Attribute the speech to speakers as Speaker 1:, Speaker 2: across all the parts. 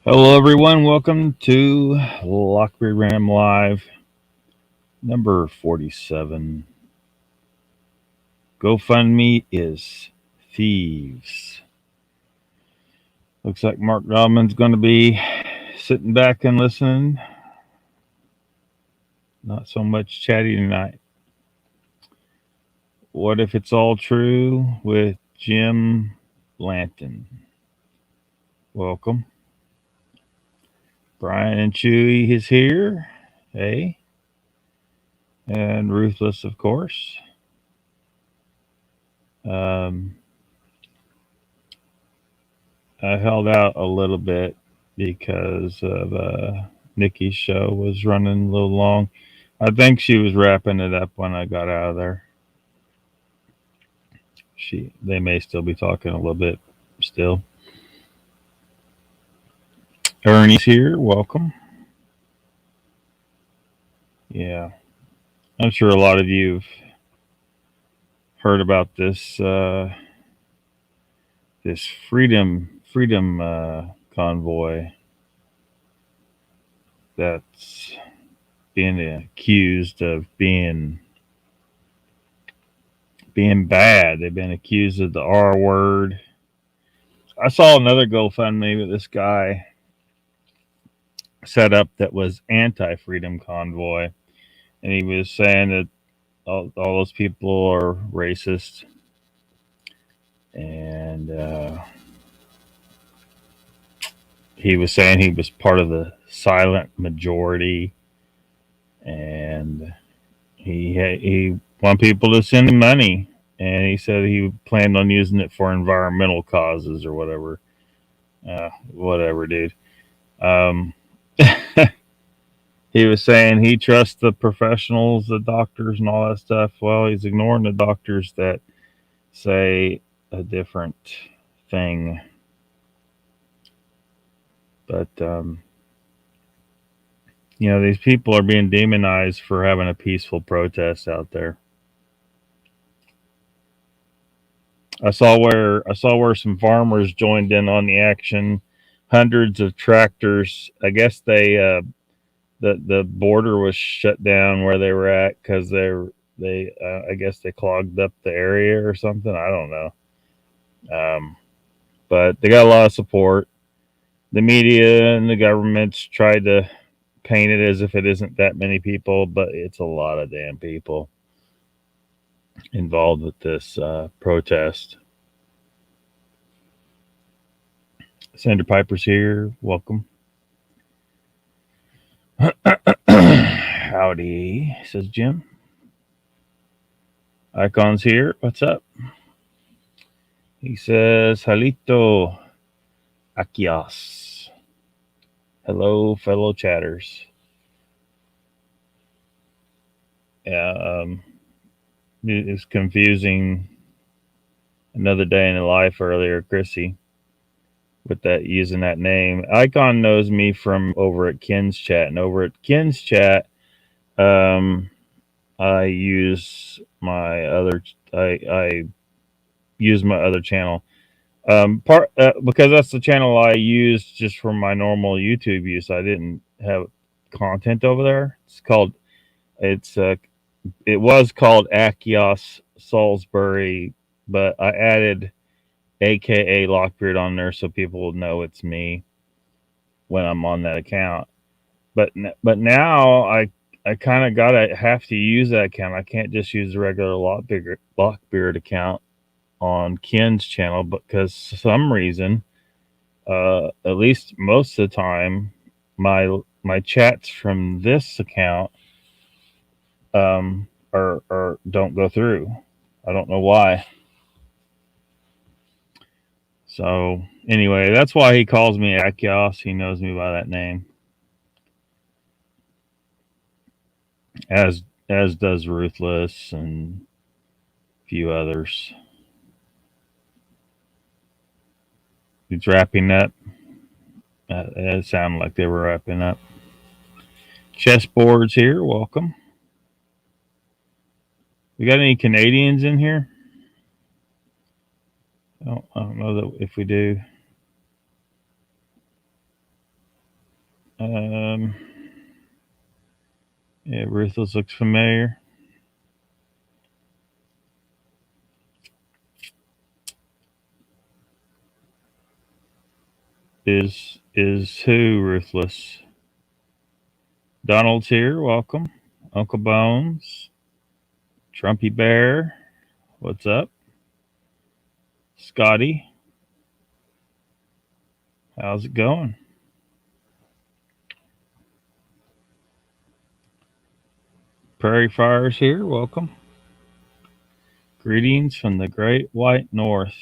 Speaker 1: Hello, everyone. Welcome to Lockbeard Ram Live, number 47. GoFundMe is Thieves. Looks like Mark Rodman's going to be sitting back and listening. Not so much chatty tonight. What if it's all true with Jim Lanton? Welcome. Brian and Chewy is here. Hey. And Ruthless, of course. I held out a little bit because of Nikki's show was running a little long. I think she was wrapping it up when I got out of there. They may still be talking a little bit still. Ernie's here. Welcome. Yeah. I'm sure a lot of you have heard about this this freedom convoy that's being accused of being bad. They've been accused of the R word. I saw another GoFundMe with this guy set up that was anti-freedom convoy, and he was saying that all those people are racist, and he was saying he was part of the silent majority, and he wanted people to send him money, and he said he planned on using it for environmental causes or whatever. Whatever, dude. He was saying he trusts the professionals, the doctors, and all that stuff. Well, he's ignoring the doctors that say a different thing. But, these people are being demonized for having a peaceful protest out there. I saw where some farmers joined in on the action. Hundreds of tractors. I guess the border was shut down where they were at because I guess they clogged up the area or something. I don't know. But they got a lot of support. The media and the governments tried to paint it as if it isn't that many people, but it's a lot of damn people involved with this protest. Sandra Piper's here. Welcome. Howdy, says Jim. Icon's here. What's up? He says, Halito Akias. Hello, fellow chatters. Yeah, it's confusing. Another day in the life earlier, Chrissy, with that using that name. Icon knows me from over at Ken's chat, and over at Ken's chat, I use my other channel. Because that's the channel I use just for my normal YouTube use. I didn't have content over there. It was called AKA Salisbury, but I added AKA Lockbeard on there so people will know it's me when I'm on that account. But now I kind of have to use that account. I can't just use the regular Lockbeard account on Ken's channel, because for some reason, at least most of the time, my chats from this account or don't go through. I don't know why. So anyway, that's why he calls me Akios. He knows me by that name. As does Ruthless and a few others. It's wrapping up. It sounded like they were wrapping up. Chessboard's here. Welcome. We got any Canadians in here? I don't know if we do. Yeah, Ruthless looks familiar. Is who Ruthless? Donald's here. Welcome, Uncle Bones, Trumpy Bear. What's up, Scotty? How's it going? Prairie Fire's here. Welcome. Greetings from the Great White North.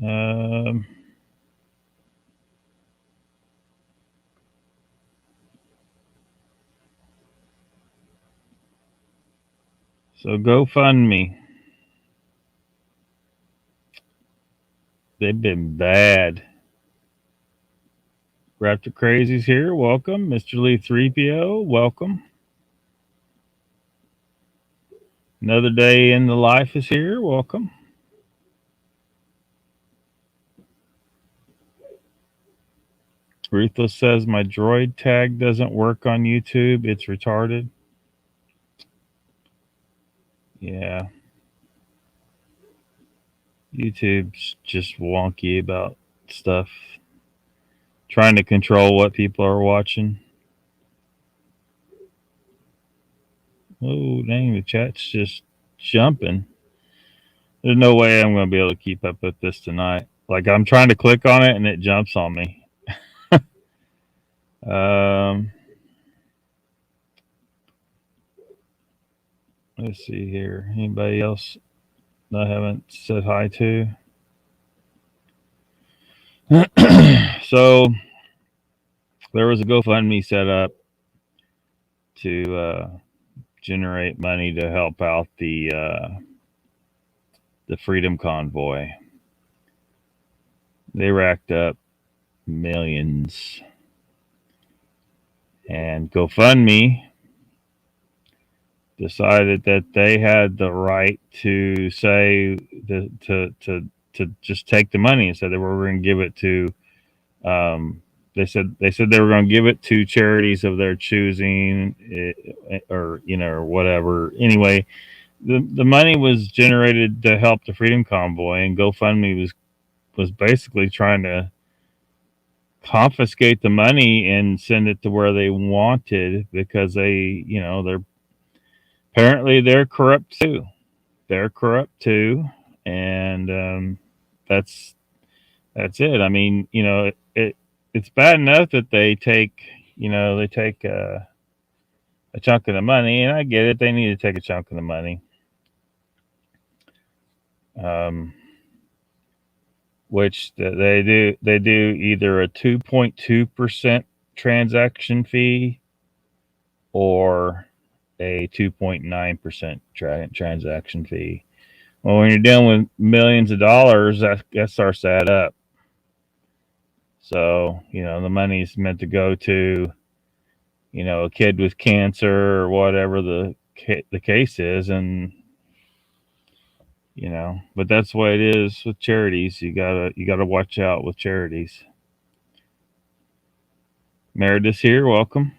Speaker 1: Um, so GoFundMe. They've been bad. Raptor Crazy's here. Welcome. Mr. Lee 3PO. Welcome. Another day in the life is here. Welcome. Ruthless says my droid tag doesn't work on YouTube. It's retarded. Yeah. YouTube's just wonky about stuff. Trying to control what people are watching. Oh, dang, the chat's just jumping. There's no way I'm going to be able to keep up with this tonight. Like, I'm trying to click on it and it jumps on me. Let's see here. Anybody else I haven't said hi to? So, there was a GoFundMe set up to generate money to help out the Freedom Convoy. They racked up millions, and GoFundMe decided that they had the right to say to just take the money and said they were going to give it to. They said they were going to give it to charities of their choosing, or or whatever. Anyway, the money was generated to help the Freedom Convoy, and GoFundMe was basically trying to confiscate the money and send it to where they wanted, because they're apparently they're corrupt too. They're corrupt too, and that's it. I mean, it's bad enough that they take a chunk of the money, and I get it. They need to take a chunk of the money. Which they do. They do either a 2.2% transaction fee or a 2.9% transaction fee. Well, when you're dealing with millions of dollars, that starts to add up. So, the money's meant to go to, a kid with cancer or whatever the case is, and but that's the way it is with charities. You gotta watch out with charities. Meredith's here. Welcome.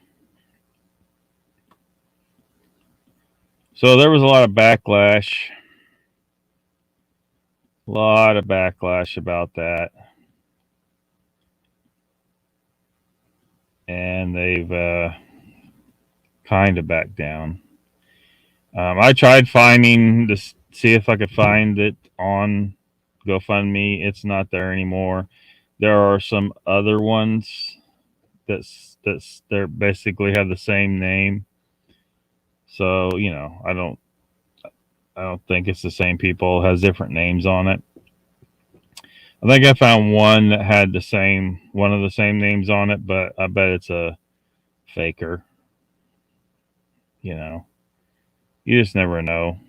Speaker 1: So there was a lot of backlash. About that. And they've kind of backed down. I tried finding this, see if I could find it on GoFundMe. It's not there anymore. There are some other ones that's they basically have the same name. So I don't think it's the same people. It has different names on it. I think I found one that had one of the same names on it, but I bet it's a faker. You just never know.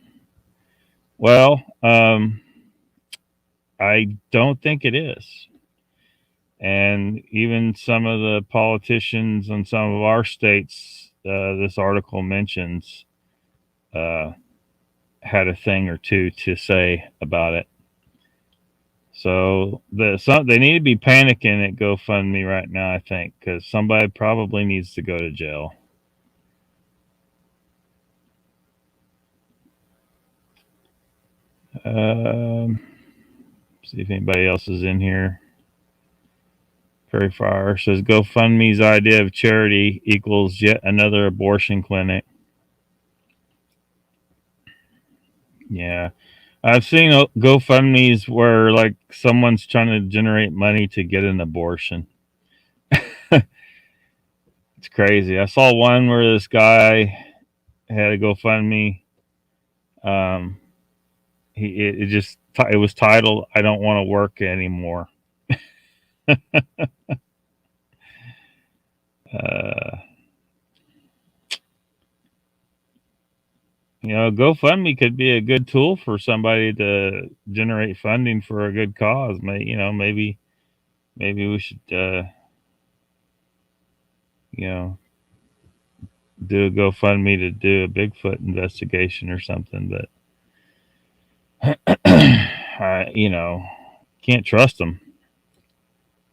Speaker 1: Well, I don't think it is. And even some of the politicians in some of our states, this article mentions, had a thing or two to say about it. So they need to be panicking at GoFundMe right now, I think, because somebody probably needs to go to jail. See if anybody else is in here. Prairie Fire says GoFundMe's idea of charity equals yet another abortion clinic. Yeah. I've seen GoFundMe's where like someone's trying to generate money to get an abortion. It's crazy. I saw one where this guy had a GoFundMe. Um, it was titled "I don't want to work anymore." Uh, GoFundMe could be a good tool for somebody to generate funding for a good cause. Maybe we should, do a GoFundMe to do a Bigfoot investigation or something. But can't trust them.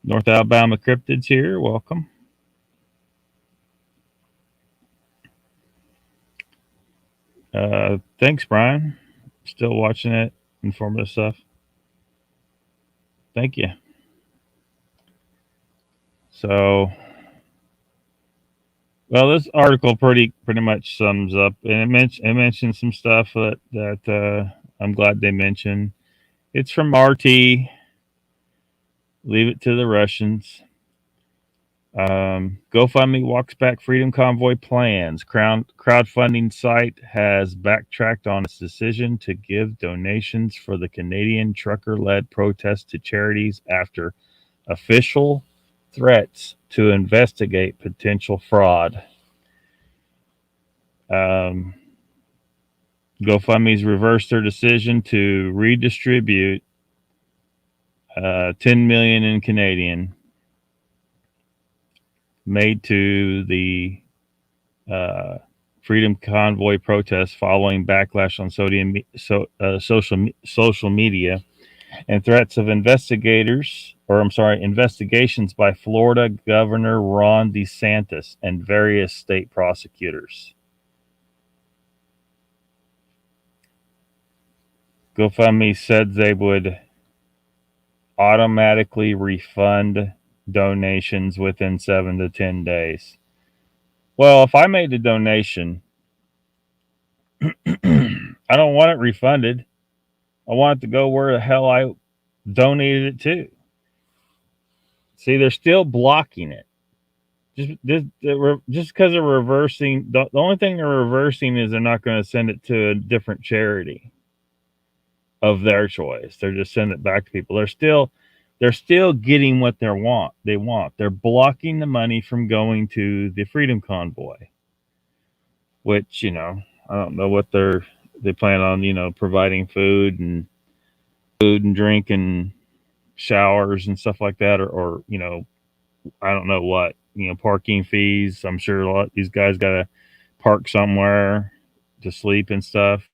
Speaker 1: North Alabama cryptids here. Welcome. Thanks, Brian. Still watching it. Informative stuff. Thank you. So, well, this article pretty much sums up, and it mentions some stuff that I'm glad they mentioned. It's from RT. Leave it to the Russians. GoFundMe walks back Freedom Convoy plans. Crowdfunding site has backtracked on its decision to give donations for the Canadian trucker-led protest to charities after official threats to investigate potential fraud. GoFundMe's reversed their decision to redistribute $10 million in Canadian made to the Freedom Convoy protests following backlash on social media and threats of investigations by Florida Governor Ron DeSantis and various state prosecutors. GoFundMe said they would automatically refund donations within 7 to 10 days. Well, if I made a donation, I don't want it refunded. I want it to go where the hell I donated it to. See, they're still blocking it. Just because they're reversing, the only thing they're reversing is they're not going to send it to a different charity of their choice. They're just sending it back to people. They're still getting what they want. They're blocking the money from going to the Freedom Convoy, which, I don't know what they plan on, providing food and drink and showers and stuff like that, or I don't know what, parking fees. I'm sure a lot of these guys got to park somewhere to sleep and stuff.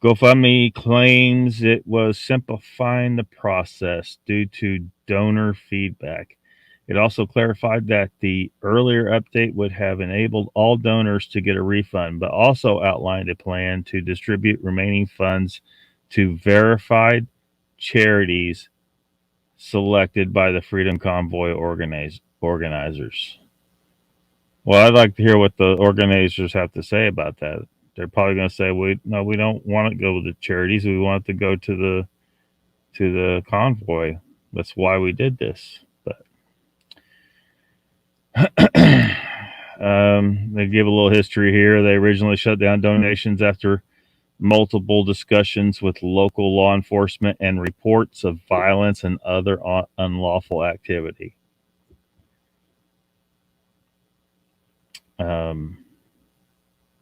Speaker 1: GoFundMe claims it was simplifying the process due to donor feedback. It also clarified that the earlier update would have enabled all donors to get a refund, but also outlined a plan to distribute remaining funds to verified charities selected by the Freedom Convoy organizers. Well, I'd like to hear what the organizers have to say about that. They're probably going to say, we don't want it to go to charities. We want it to go to the convoy. That's why we did this. But they give a little history here. They originally shut down donations after multiple discussions with local law enforcement and reports of violence and other unlawful activity.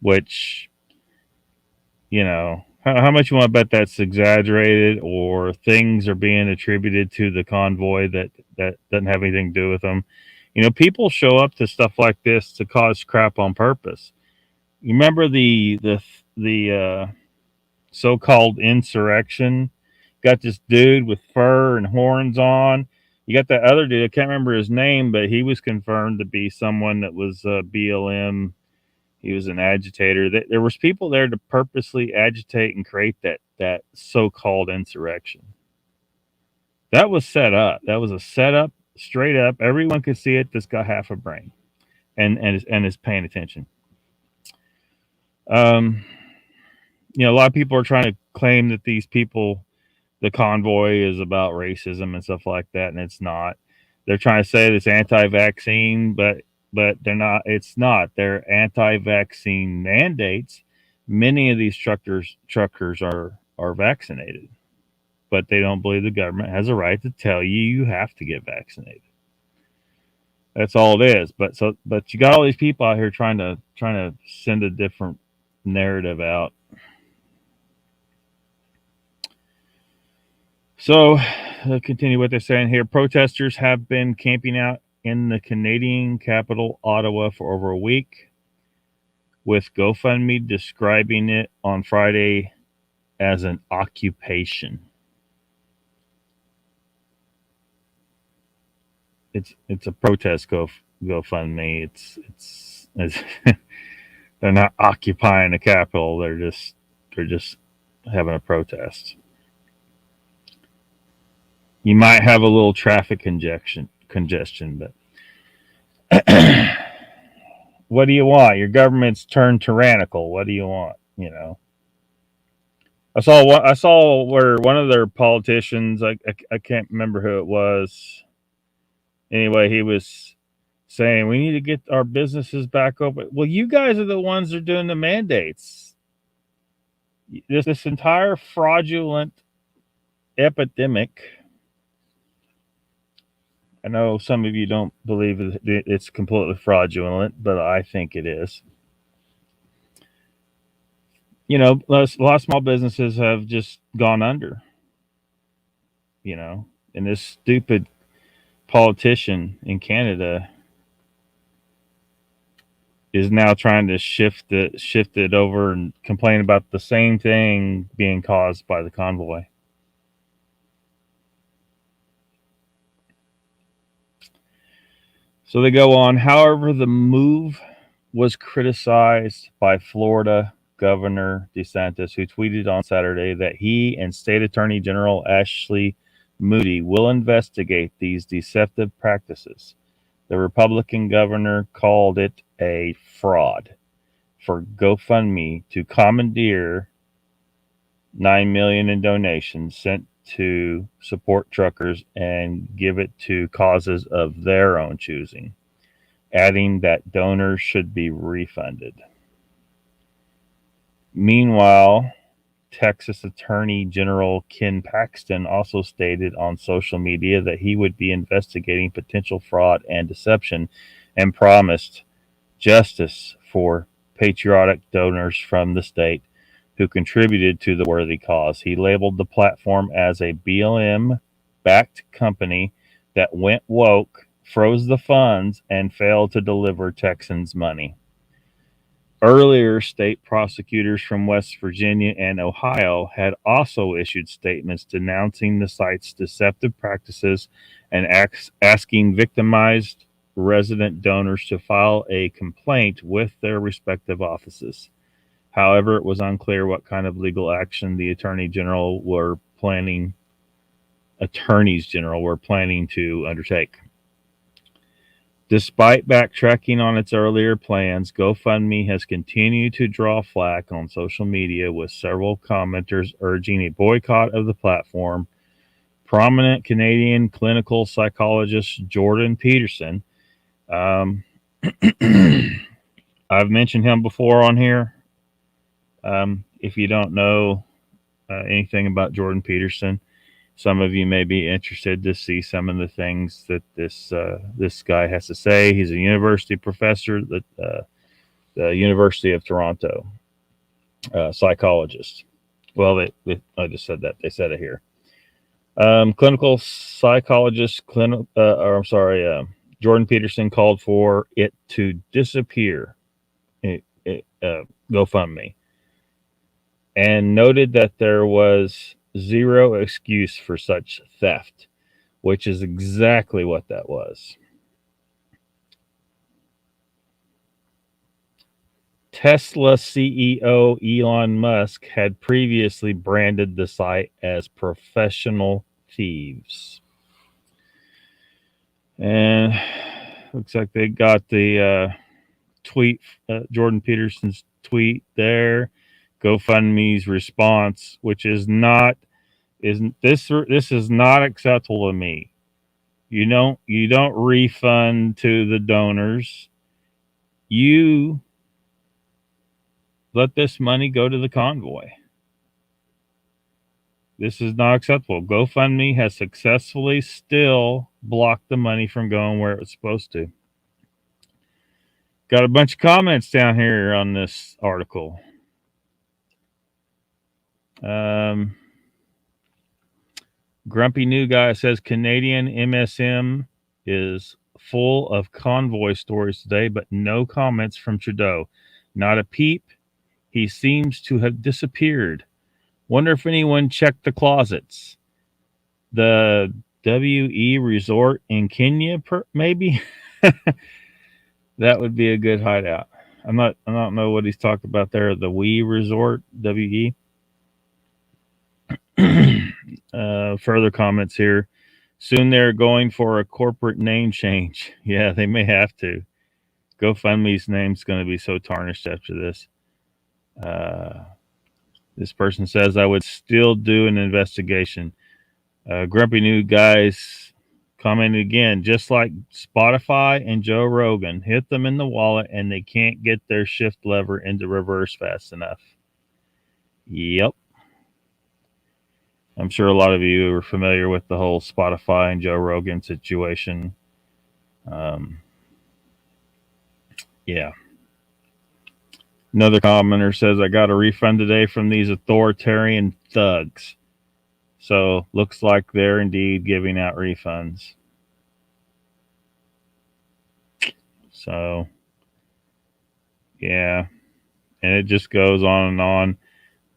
Speaker 1: Which, how much you want to bet that's exaggerated, or things are being attributed to the convoy that doesn't have anything to do with them. People show up to stuff like this to cause crap on purpose. You remember the so-called insurrection? Got this dude with fur and horns on. You got that other dude. I can't remember his name, but he was confirmed to be someone that was BLM. He was an agitator. There was people there to purposely agitate and create that so-called insurrection. That was set up. That was a setup, straight up. Everyone could see it. That's got half a brain and is paying attention. Um, a lot of people are trying to claim that these people, the convoy, is about racism and stuff like that, and it's not. They're trying to say it's anti-vaccine, but they're not. It's not. They're anti-vaccine mandates. Many of these truckers are vaccinated, but they don't believe the government has a right to tell you have to get vaccinated. That's all it is. But you got all these people out here trying to send a different narrative out. So, continue what they're saying here. Protesters have been camping out in the Canadian capital, Ottawa, for over a week, with GoFundMe describing it on Friday as an occupation. It's a protest GoFundMe. It's they're not occupying the capital. They're just having a protest. You might have a little traffic congestion, but what do you want? Your government's turned tyrannical. What do you want? I saw where one of their politicians, I can't remember who it was. Anyway, he was saying we need to get our businesses back open. Well, you guys are the ones that are doing the mandates. This entire fraudulent epidemic. I know some of you don't believe it's completely fraudulent, but I think it is. A lot of small businesses have just gone under. And this stupid politician in Canada is now trying to shift it over and complain about the same thing being caused by the convoy. So they go on. However, the move was criticized by Florida Governor DeSantis, who tweeted on Saturday that he and State Attorney General Ashley Moody will investigate these deceptive practices. The Republican governor called it a fraud for GoFundMe to commandeer $9 million in donations sent to support truckers and give it to causes of their own choosing, adding that donors should be refunded. Meanwhile, Texas Attorney General Ken Paxton also stated on social media that he would be investigating potential fraud and deception and promised justice for patriotic donors from the state who contributed to the worthy cause. He labeled the platform as a BLM-backed company that went woke, froze the funds, and failed to deliver Texans money. Earlier, state prosecutors from West Virginia and Ohio had also issued statements denouncing the site's deceptive practices and asking victimized resident donors to file a complaint with their respective offices. However, it was unclear what kind of legal action the attorneys general were planning to undertake. Despite backtracking on its earlier plans, GoFundMe has continued to draw flack on social media, with several commenters urging a boycott of the platform. Prominent Canadian clinical psychologist Jordan Peterson, I've mentioned him before on here. If you don't know anything about Jordan Peterson, some of you may be interested to see some of the things that this guy has to say. He's a university professor at the University of Toronto, psychologist. Well, I just said that. They said it here. Clinical psychologist, Jordan Peterson called for it to disappear. GoFundMe, and noted that there was zero excuse for such theft, which is exactly what that was. Tesla CEO Elon Musk had previously branded the site as professional thieves. And looks like they got the tweet, Jordan Peterson's tweet there, GoFundMe's response, which is not, isn't this is not acceptable to me. You don't refund to the donors. You let this money go to the convoy. This is not acceptable. GoFundMe has successfully still blocked the money from going where it was supposed to. Got a bunch of comments down here on this article. Grumpy New Guy says Canadian MSM is full of convoy stories today, but no comments from Trudeau. Not a peep. He seems to have disappeared. Wonder if anyone checked the closets. The WE Resort in Kenya, maybe? That would be a good hideout. I don't know what he's talking about there. The WE Resort, WE. Further comments here. Soon they're going for a corporate name change. Yeah, they may have to. GoFundMe's name's going to be so tarnished after this. This person says, I would still do an investigation. Grumpy New Guys commented again, just like Spotify and Joe Rogan, hit them in the wallet and they can't get their shift lever into reverse fast enough. Yep. I'm sure a lot of you are familiar with the whole Spotify and Joe Rogan situation. Yeah. Another commenter says, I got a refund today from these authoritarian thugs. So looks like they're indeed giving out refunds. So, yeah. And it just goes on and on.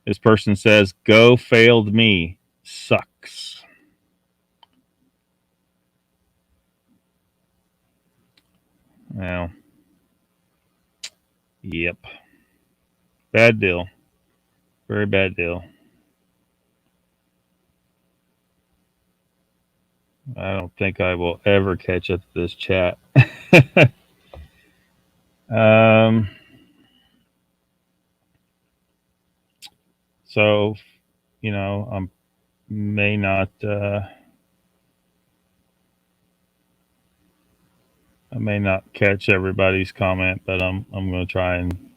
Speaker 1: This person says, Go failed me. Sucks. Well, yep. Bad deal. Very bad deal. I don't think I will ever catch up to this chat. So, I may not catch everybody's comment, but I'm going to try and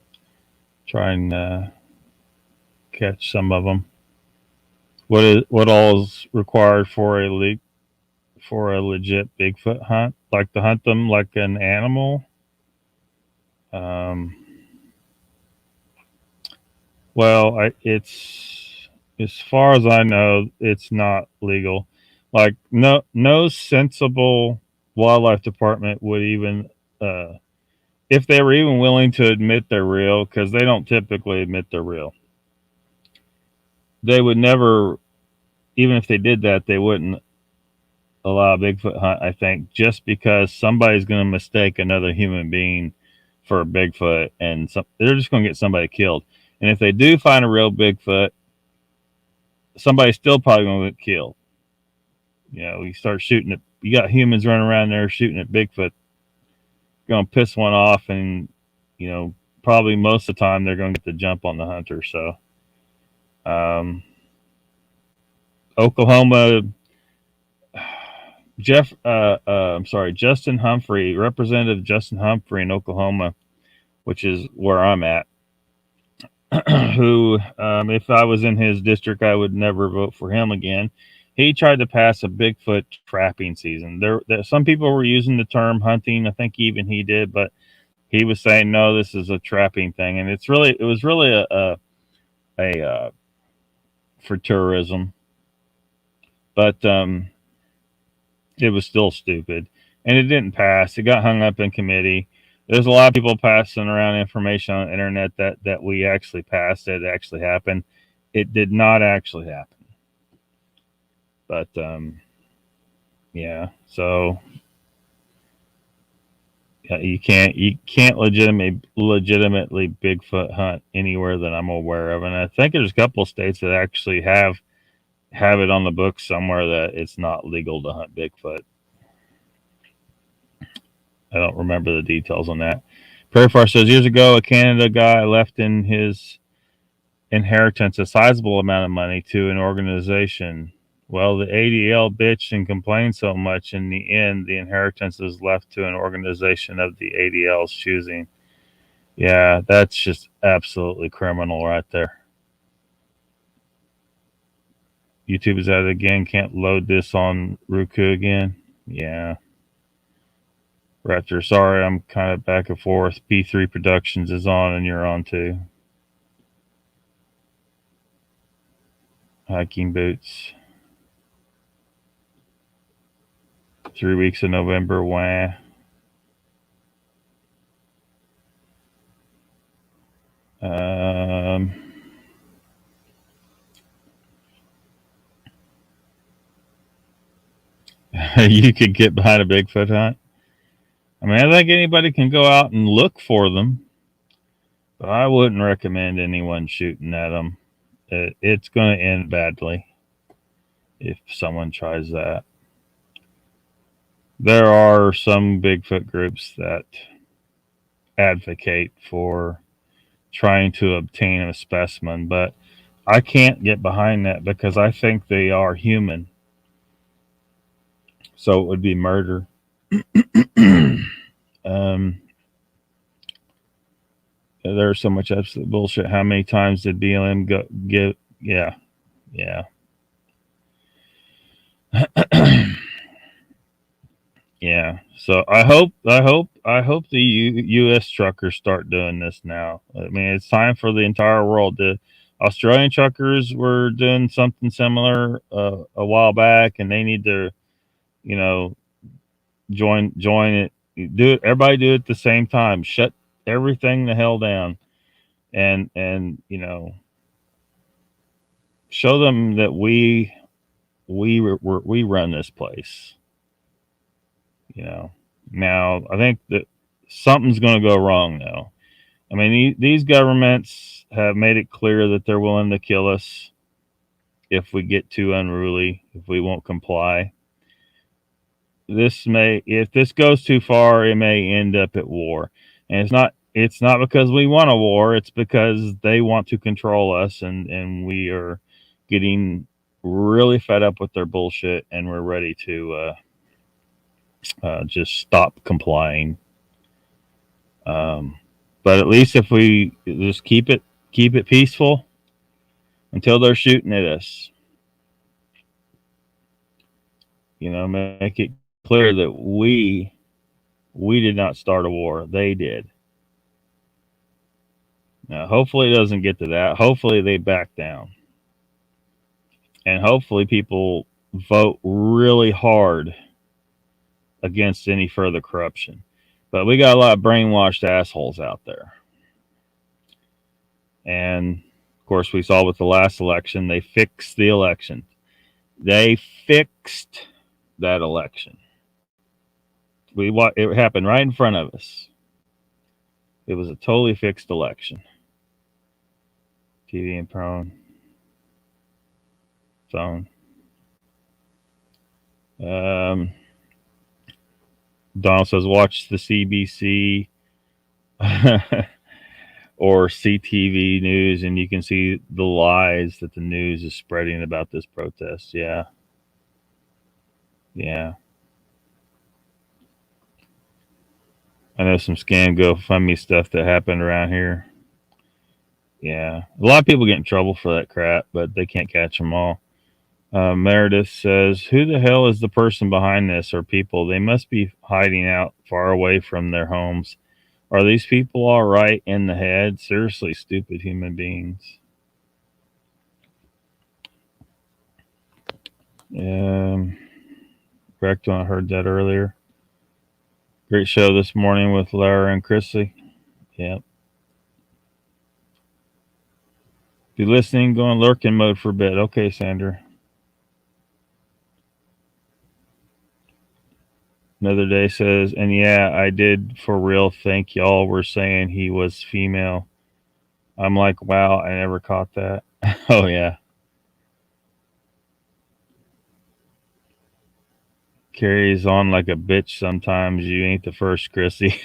Speaker 1: catch some of them. What all is required for a legit Bigfoot hunt? Like to hunt them like an animal? Well, it's, as far as I know, it's not legal. Like no sensible wildlife department would even, if they were even willing to admit they're real, because they don't typically admit they're real. They would never, even if they did that, they wouldn't allow a Bigfoot hunt, I think, just because somebody's going to mistake another human being for a Bigfoot, and they're just going to get somebody killed. And if they do find a real Bigfoot, somebody's still probably going to get killed. You start shooting at, you got humans running around there shooting at Bigfoot, going to piss one off, and probably most of the time they're going to get the jump on the hunter. So, Oklahoma, Justin Humphrey, Representative Justin Humphrey in Oklahoma, which is where I'm at, who, if I was in his district, I would never vote for him again. He tried to pass a Bigfoot trapping season. There some people were using the term hunting. I think even he did, but he was saying, no, this is a trapping thing. And it was really a for tourism, but, it was still stupid, and it didn't pass. It got hung up in committee. there's a lot of people passing around information on the internet that we actually passed. It actually happened. It did not actually happen. But yeah. So yeah, you can't legitimately Bigfoot hunt anywhere that I'm aware of, and I think there's a couple of states that actually have it on the books somewhere that it's not legal to hunt Bigfoot. I don't remember the details on that. Prairie Far says years ago, a Canada guy left in his inheritance a sizable amount of money to an organization. Well, the ADL bitched and complained so much. In the end, the inheritance is left to an organization of the ADL's choosing. Yeah, that's just absolutely criminal right there. YouTube is at it again. Can't load this on Roku again. Yeah. Raptor, sorry, I'm kind of back and forth. P3 Productions is on and you're on too. Hiking boots. 3 weeks of November. Wah. Um, you could get behind a Bigfoot hunt. I mean, I think anybody can go out and look for them, but I wouldn't recommend anyone shooting at them. It's going to end badly if someone tries that. There are some Bigfoot groups that advocate for trying to obtain a specimen, but I can't get behind that because I think they are human. So it would be murder. There's so much absolute bullshit. How many times did BLM go give? Yeah, yeah. Yeah. So I hope the U.S. truckers start doing this now. I mean, it's time for the entire world. The Australian truckers were doing something similar a while back, and they need to, you know, join it. Do it. Everybody do it at the same time. Shut everything the hell down, and show them that we run this place. You know. Now, I think that something's going to go wrong now. I mean, these governments have made it clear that they're willing to kill us if we get too unruly, if we won't comply. If this goes too far, it may end up at war. And it's not because we want a war, it's because they want to control us, and we are getting really fed up with their bullshit, and we're ready to just stop complying. But at least if we just keep it peaceful until they're shooting at us, make it clear that we did not start a war; they did. Now, hopefully, it doesn't get to that. Hopefully, they back down, and hopefully, people vote really hard against any further corruption. But we got a lot of brainwashed assholes out there. And of course, we saw with the last election, they fixed the election. They fixed that election. It happened right in front of us. It was a totally fixed election. TV and phone. Donald says, watch the CBC or CTV news, and you can see the lies that the news is spreading about this protest. Yeah. Yeah. I know some scam GoFundMe stuff that happened around here. Yeah. A lot of people get in trouble for that crap, but they can't catch them all. Meredith says, who the hell is the person behind this or people? They must be hiding out far away from their homes. Are these people all right in the head? Seriously, stupid human beings. Correct, I heard that earlier. Great show this morning with Lara and Chrissy. Yep. Be listening, go in lurking mode for a bit. Okay, Sandra. Another day says, and yeah, I did for real think y'all were saying he was female. I'm like, wow, I never caught that. Oh, yeah. Carries on like a bitch sometimes. You ain't the first, Chrissy.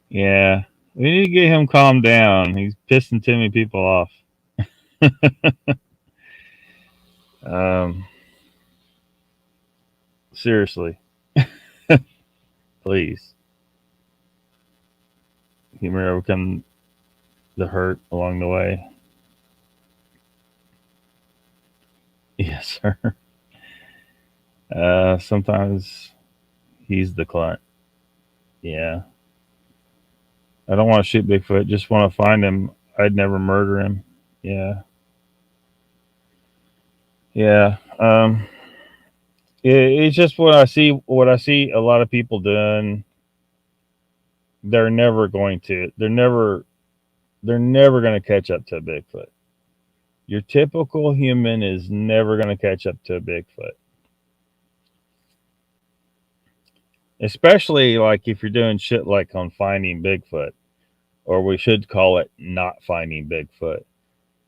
Speaker 1: Yeah. We need to get him calmed down. He's pissing too many people off. um, seriously. Please. Humor overcome the hurt along the way. Yes, sir. Sometimes he's the client. Yeah. I don't want to shoot Bigfoot. Just want to find him. I'd never murder him. Yeah. Yeah. It's just what I see. What I see a lot of people doing. They're never going to. They're never. They're never going to catch up to a Bigfoot. Your typical human is never going to catch up to a Bigfoot. Especially like if you're doing shit like on finding Bigfoot, or we should call it not finding Bigfoot.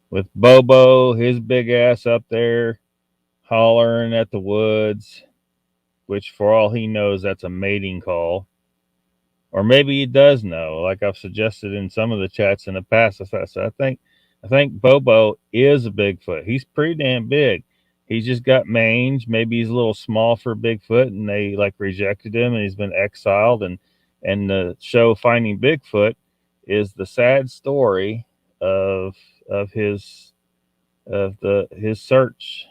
Speaker 1: With Bobo, his big ass up there hollering at the woods, which for all he knows, that's a mating call. Or maybe he does know, like I've suggested in some of the chats in the past. I think Bobo is a Bigfoot. He's pretty damn big. He's just got mange. Maybe he's a little small for Bigfoot, and they like rejected him, and he's been exiled. And the show Finding Bigfoot is the sad story of his his search.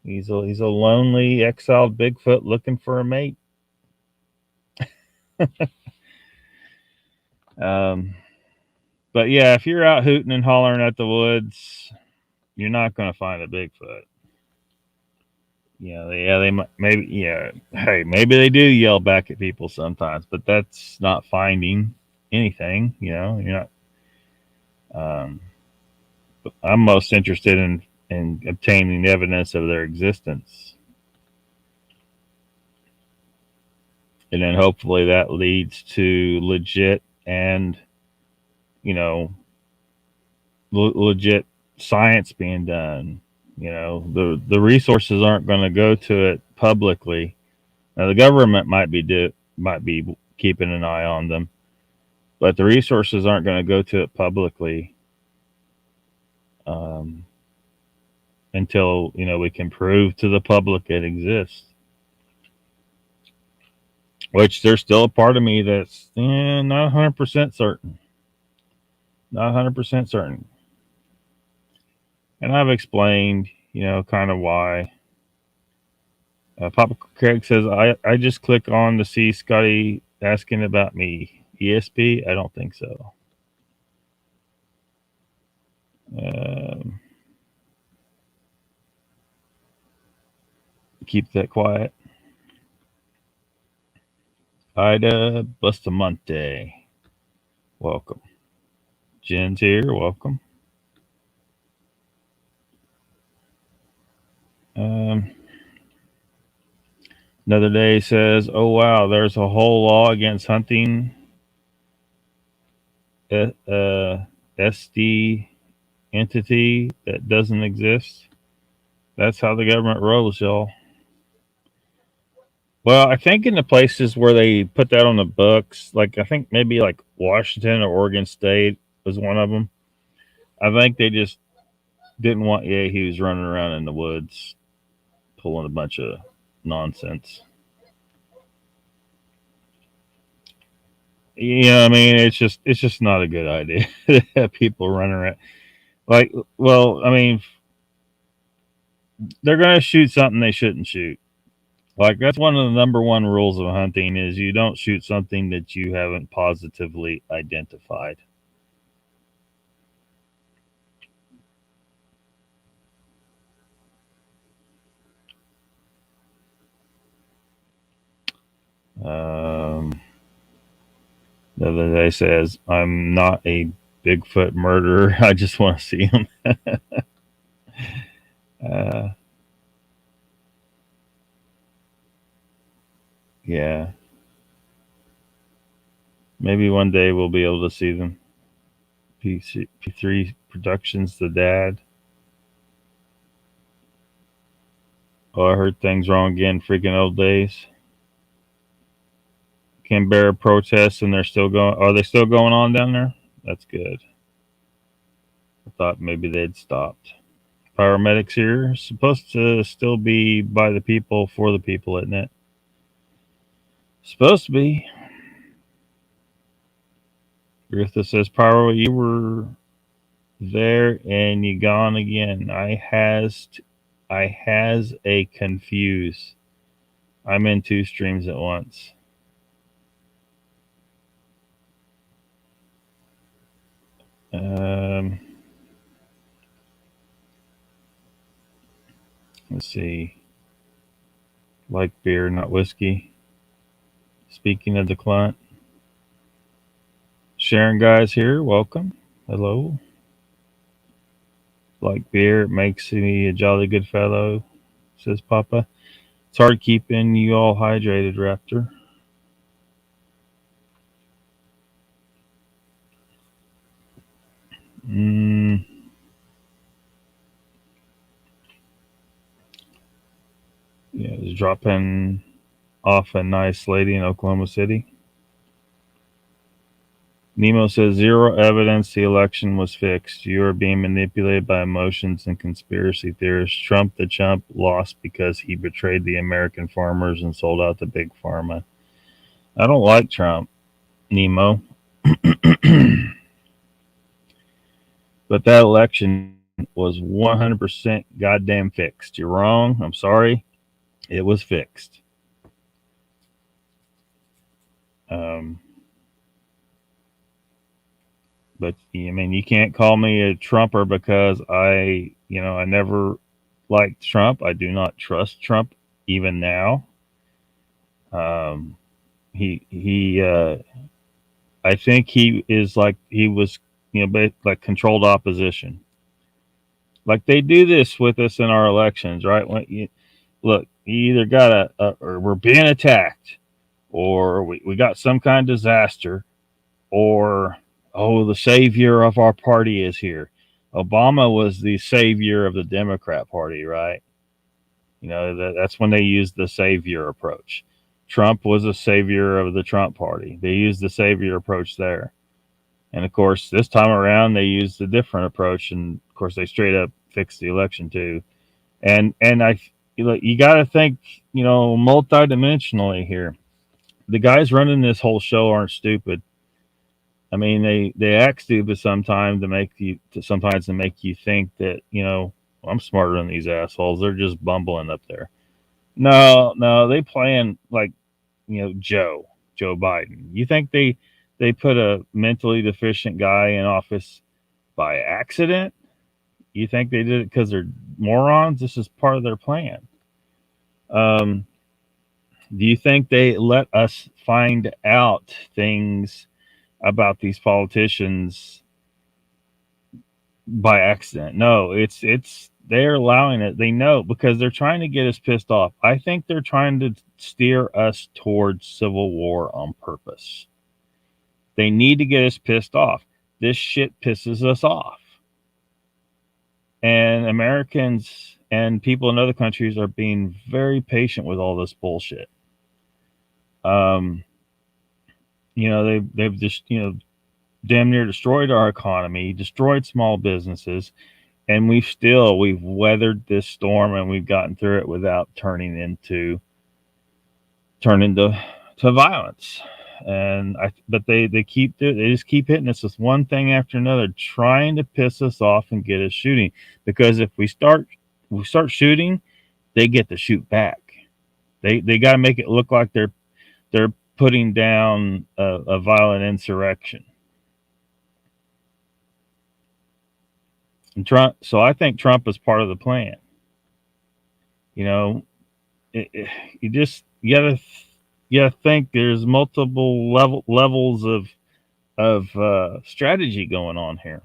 Speaker 1: He's a lonely exiled Bigfoot looking for a mate. Um, but yeah, if you're out hooting and hollering at the woods, you're not going to find a Bigfoot. They might, maybe, yeah. Hey, maybe they do yell back at people sometimes, but that's not finding anything. You're not. I'm most interested in obtaining evidence of their existence, and then hopefully that leads to legit and legit science being done. The resources aren't going to go to it publicly. Now the government might be keeping an eye on them, but the resources aren't going to go to it publicly um, until we can prove to the public it exists. Which there's still a part of me that's not 100% certain. Not 100% certain. And I've explained, kind of why. Papa Craig says, I just click on to see Scotty asking about me. ESP? I don't think so. Um, keep that quiet. Ida Bustamante. Welcome. Jen's here. Welcome. Um, Another day says, oh, wow, there's a whole law against hunting SD entity that doesn't exist. That's how the government rolls, y'all. Well, I think in the places where they put that on the books, like I think maybe like Washington or Oregon State was one of them. I think they just didn't want yahoos running around in the woods pulling a bunch of nonsense. I mean, it's just not a good idea to have people running around. Like, well, I mean, they're gonna shoot something they shouldn't shoot. Like that's one of the number one rules of hunting is you don't shoot something that you haven't positively identified. The other day says, "I'm not a Bigfoot murderer. I just want to see him." uh, yeah, maybe one day we'll be able to see them. P3 Productions, the dad. Oh, I heard things wrong again. Freaking old days. Canberra protests, and they're still going. Are they still going on down there? That's good. I thought maybe they'd stopped. Paramedics here supposed to still be by the people for the people, isn't it? Supposed to be. Bertha says, Pyro, you were there and you gone again. I has a confuse. I'm in two streams at once. Um, let's see. Like beer, not whiskey. Speaking of the client, Sharon guys here. Welcome. Hello. Like beer, it makes me a jolly good fellow, says Papa. It's hard keeping you all hydrated, Raptor. Mm, yeah, just dropping off a nice lady in Oklahoma City. Nemo says, zero evidence the election was fixed. You are being manipulated by emotions and conspiracy theorists. Trump the chump lost because he betrayed the American farmers and sold out to Big Pharma. I don't like Trump, Nemo. But that election was 100% goddamn fixed. You're wrong. I'm sorry. It was fixed. Um, but I mean, you can't call me a Trumper because I never liked Trump. I do not trust Trump even now. Um, he I think he is like he was, like controlled opposition. Like they do this with us in our elections, right? Look, you either got or we're being attacked, or we got some kind of disaster, or oh, the savior of our party is here. Obama was the savior of the Democrat Party, right? That's when they used the savior approach. Trump was a savior of the Trump Party. They used the savior approach there. And of course, this time around, they used a different approach. And of course, they straight up fixed the election too. And you got to think, multidimensionally here. The guys running this whole show aren't stupid. I mean, they act stupid sometimes to make you think that I'm smarter than these assholes. They're just bumbling up there. No, they playing like Joe Biden. You think they put a mentally deficient guy in office by accident? You think they did it because they're morons? This is part of their plan. Um, do you think they let us find out things about these politicians by accident? No, it's they're allowing it. They know because they're trying to get us pissed off. I think they're trying to steer us towards civil war on purpose. They need to get us pissed off. This shit pisses us off. And Americans and people in other countries are being very patient with all this bullshit. Um, they've just damn near destroyed our economy, destroyed small businesses, and we've weathered this storm and we've gotten through it without turning to violence. But they just keep hitting us with one thing after another, trying to piss us off and get us shooting. Because if we start shooting, they get to shoot back. They got to make it look like they're putting down a violent insurrection. And so I think Trump is part of the plan. You gotta think there's multiple levels of strategy going on here.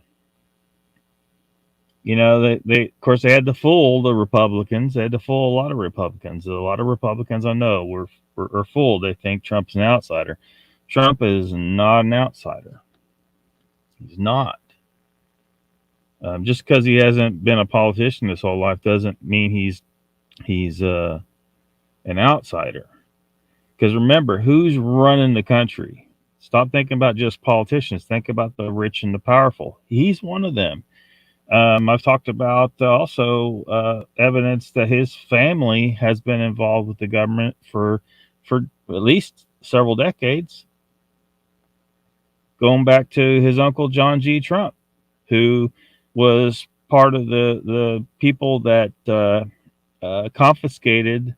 Speaker 1: You know, they of course they had to fool the Republicans. They had to fool a lot of Republicans. A lot of Republicans I know are fooled. They think Trump's an outsider. Trump is not an outsider. He's not. Just because he hasn't been a politician his whole life doesn't mean he's an outsider. Because remember, who's running the country? Stop thinking about just politicians. Think about the rich and the powerful. He's one of them. I've talked about also evidence that his family has been involved with the government for at least several decades, going back to his uncle John G. Trump, who was part of the people that confiscated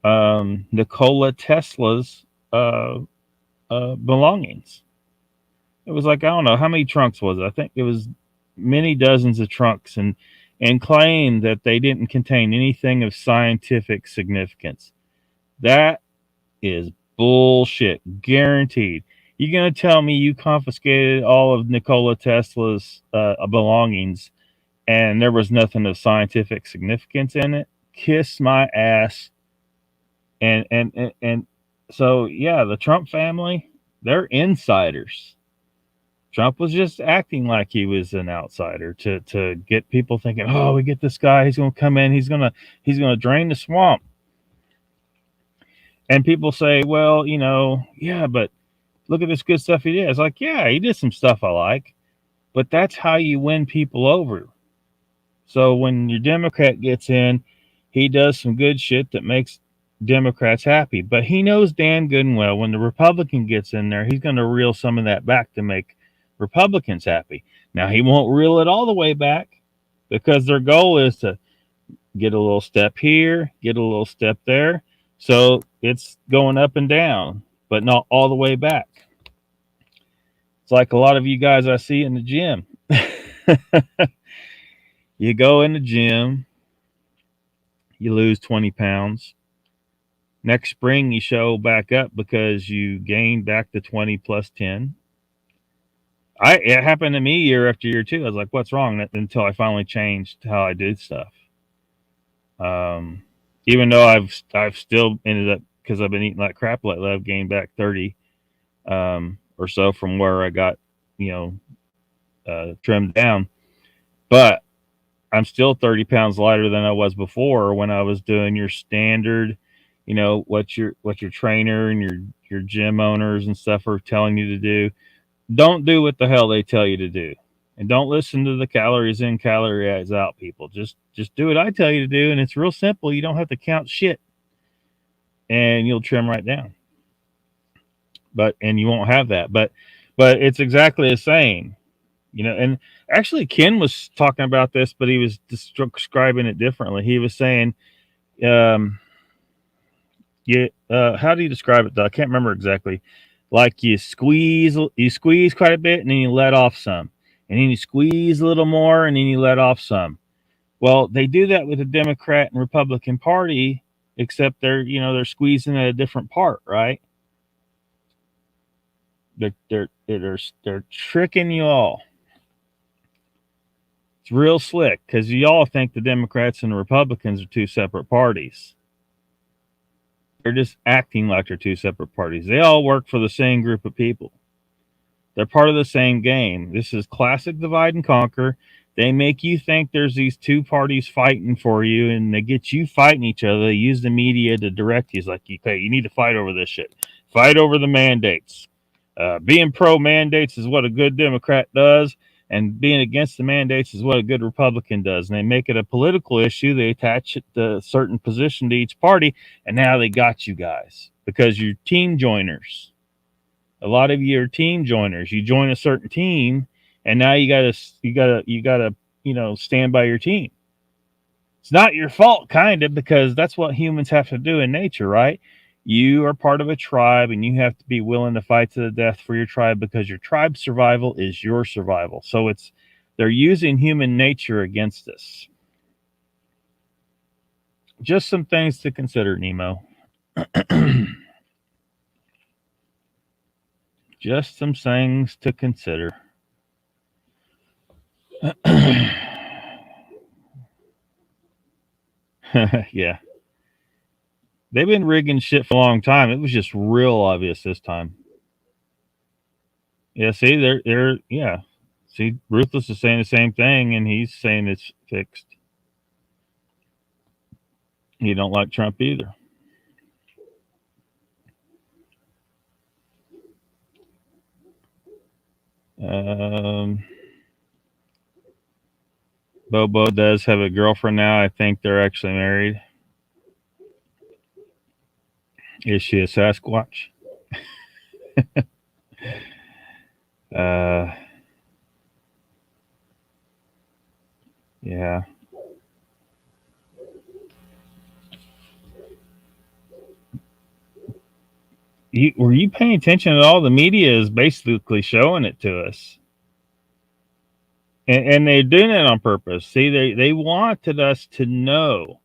Speaker 1: Nikola Tesla's belongings. It was like, I don't know how many trunks was it. I think it was many dozens of trunks, and claimed that they didn't contain anything of scientific significance. That is bullshit, guaranteed. You gonna tell me you confiscated all of Nikola Tesla's belongings and there was nothing of scientific significance in it? Kiss my ass. And so yeah, the Trump family, they're insiders. Trump was just acting like he was an outsider to get people thinking, oh, we get this guy, he's gonna come in, he's gonna drain the swamp. And people say, well, you know, yeah, but look at this good stuff he did. It's like, yeah, he did some stuff I like, but that's how you win people over. So when your Democrat gets in, he does some good shit that makes Democrats happy. But he knows damn good and well when the Republican gets in there, he's going to reel some of that back to make Republicans happy. Now, he won't reel it all the way back because their goal is to get a little step here, get a little step there. So it's going up and down, but not all the way back. It's like a lot of you guys I see in the gym. You go in the gym, you lose 20 pounds. Next spring, you show back up because you gained back the 20 plus 10. It happened to me year after year too. I was like, what's wrong? Until I finally changed how I did stuff. Even though I've still ended up, because I've been eating like crap lately, I've gained back 30 or so from where I got, trimmed down. But I'm still 30 pounds lighter than I was before when I was doing your standard, what your trainer and your gym owners and stuff are telling you to do. Don't do what the hell they tell you to do. And don't listen to the calories in, calories out people. Just do what I tell you to do, and it's real simple. You don't have to count shit. And you'll trim right down. And you won't have that. But it's exactly the same. And actually Ken was talking about this, but he was describing it differently. He was saying, how do you describe it though? I can't remember exactly. Like you squeeze quite a bit and then you let off some, and then you squeeze a little more and then you let off some. Well, they do that with the Democrat and Republican Party, except they're squeezing at a different part, right? They're tricking you all. It's real slick because you all think the Democrats and the Republicans are two separate parties. They're just acting like they're two separate parties. They all work for the same group of people. They're part of the same game. This is classic divide and conquer. They make you think there's these two parties fighting for you, and they get you fighting each other. They use the media to direct you. It's like, okay, you need to fight over this shit. Fight over the mandates. Being pro mandates is what a good Democrat does, and being against the mandates is what a good Republican does. And they make it a political issue. They attach it to a certain position to each party, and now they got you guys because you're team joiners. A lot of you are team joiners. You join a certain team, and now you gotta stand by your team. It's not your fault, kind of, because that's what humans have to do in nature, right? You are part of a tribe, and you have to be willing to fight to the death for your tribe because your tribe's survival is your survival. So they're using human nature against us. Just some things to consider, Nemo. Just some things to consider. Yeah. They've been rigging shit for a long time. It was just real obvious this time. Yeah, see, yeah. See, Ruthless is saying the same thing, and he's saying it's fixed. You don't like Trump either. Um, Bobo does have a girlfriend now. I think they're actually married. Is she a Sasquatch? Uh, yeah. Were you paying attention at all? The media is basically showing it to us. And they're doing it on purpose. See, they wanted us to know.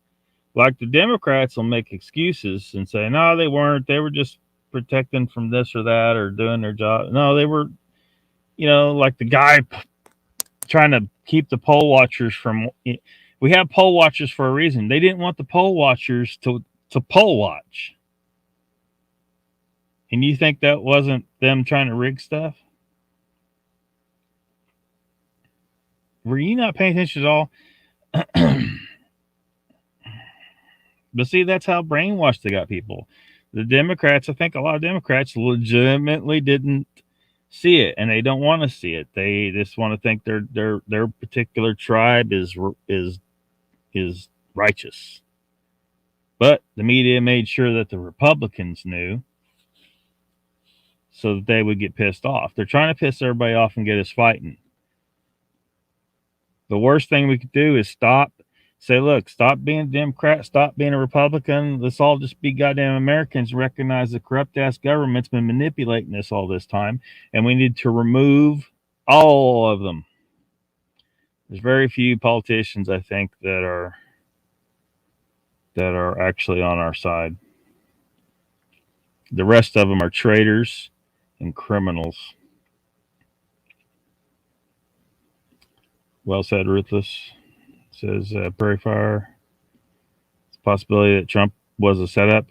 Speaker 1: Like the Democrats will make excuses and say, no, they weren't. They were just protecting from this or that or doing their job. No, they were, like the guy trying to keep the poll watchers from. We have poll watchers for a reason. They didn't want the poll watchers to poll watch. And you think that wasn't them trying to rig stuff? Were you not paying attention at all? But see, that's how brainwashed they got people. The Democrats, I think a lot of Democrats legitimately didn't see it, and they don't want to see it. They just want to think their particular tribe is righteous. But the media made sure that the Republicans knew, so that they would get pissed off. They're trying to piss everybody off and get us fighting. The worst thing we could do is say, look, stop being a Democrat, stop being a Republican. Let's all just be goddamn Americans, recognize the corrupt ass government's been manipulating us all this time, and we need to remove all of them. There's very few politicians, I think, that are actually on our side. The rest of them are traitors and criminals. Well said, Ruthless. Says Prairie Fire. It's a possibility that Trump was a setup.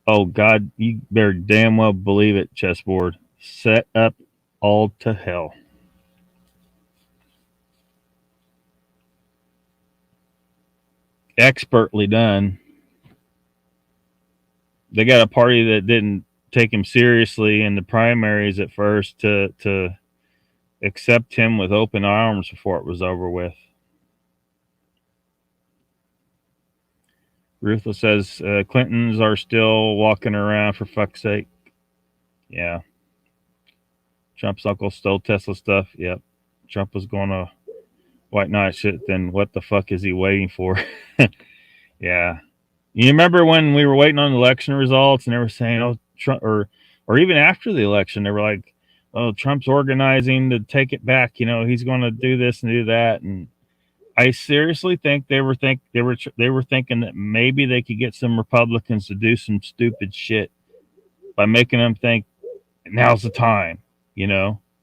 Speaker 1: Oh, God, you better damn well believe it, chessboard. Set up all to hell. Expertly done. They got a party that didn't take him seriously in the primaries at first to accept him with open arms before it was over with. Ruthless says Clintons are still walking around for fuck's sake. Yeah. Trump's uncle stole Tesla stuff. Yep. Trump was going to white knight shit. Then what the fuck is he waiting for? Yeah. You remember when we were waiting on election results and they were saying, oh, Trump, or even after the election, they were like, oh, Trump's organizing to take it back. He's going to do this and do that. And I seriously think they were thinking that maybe they could get some Republicans to do some stupid shit by making them think now's the time.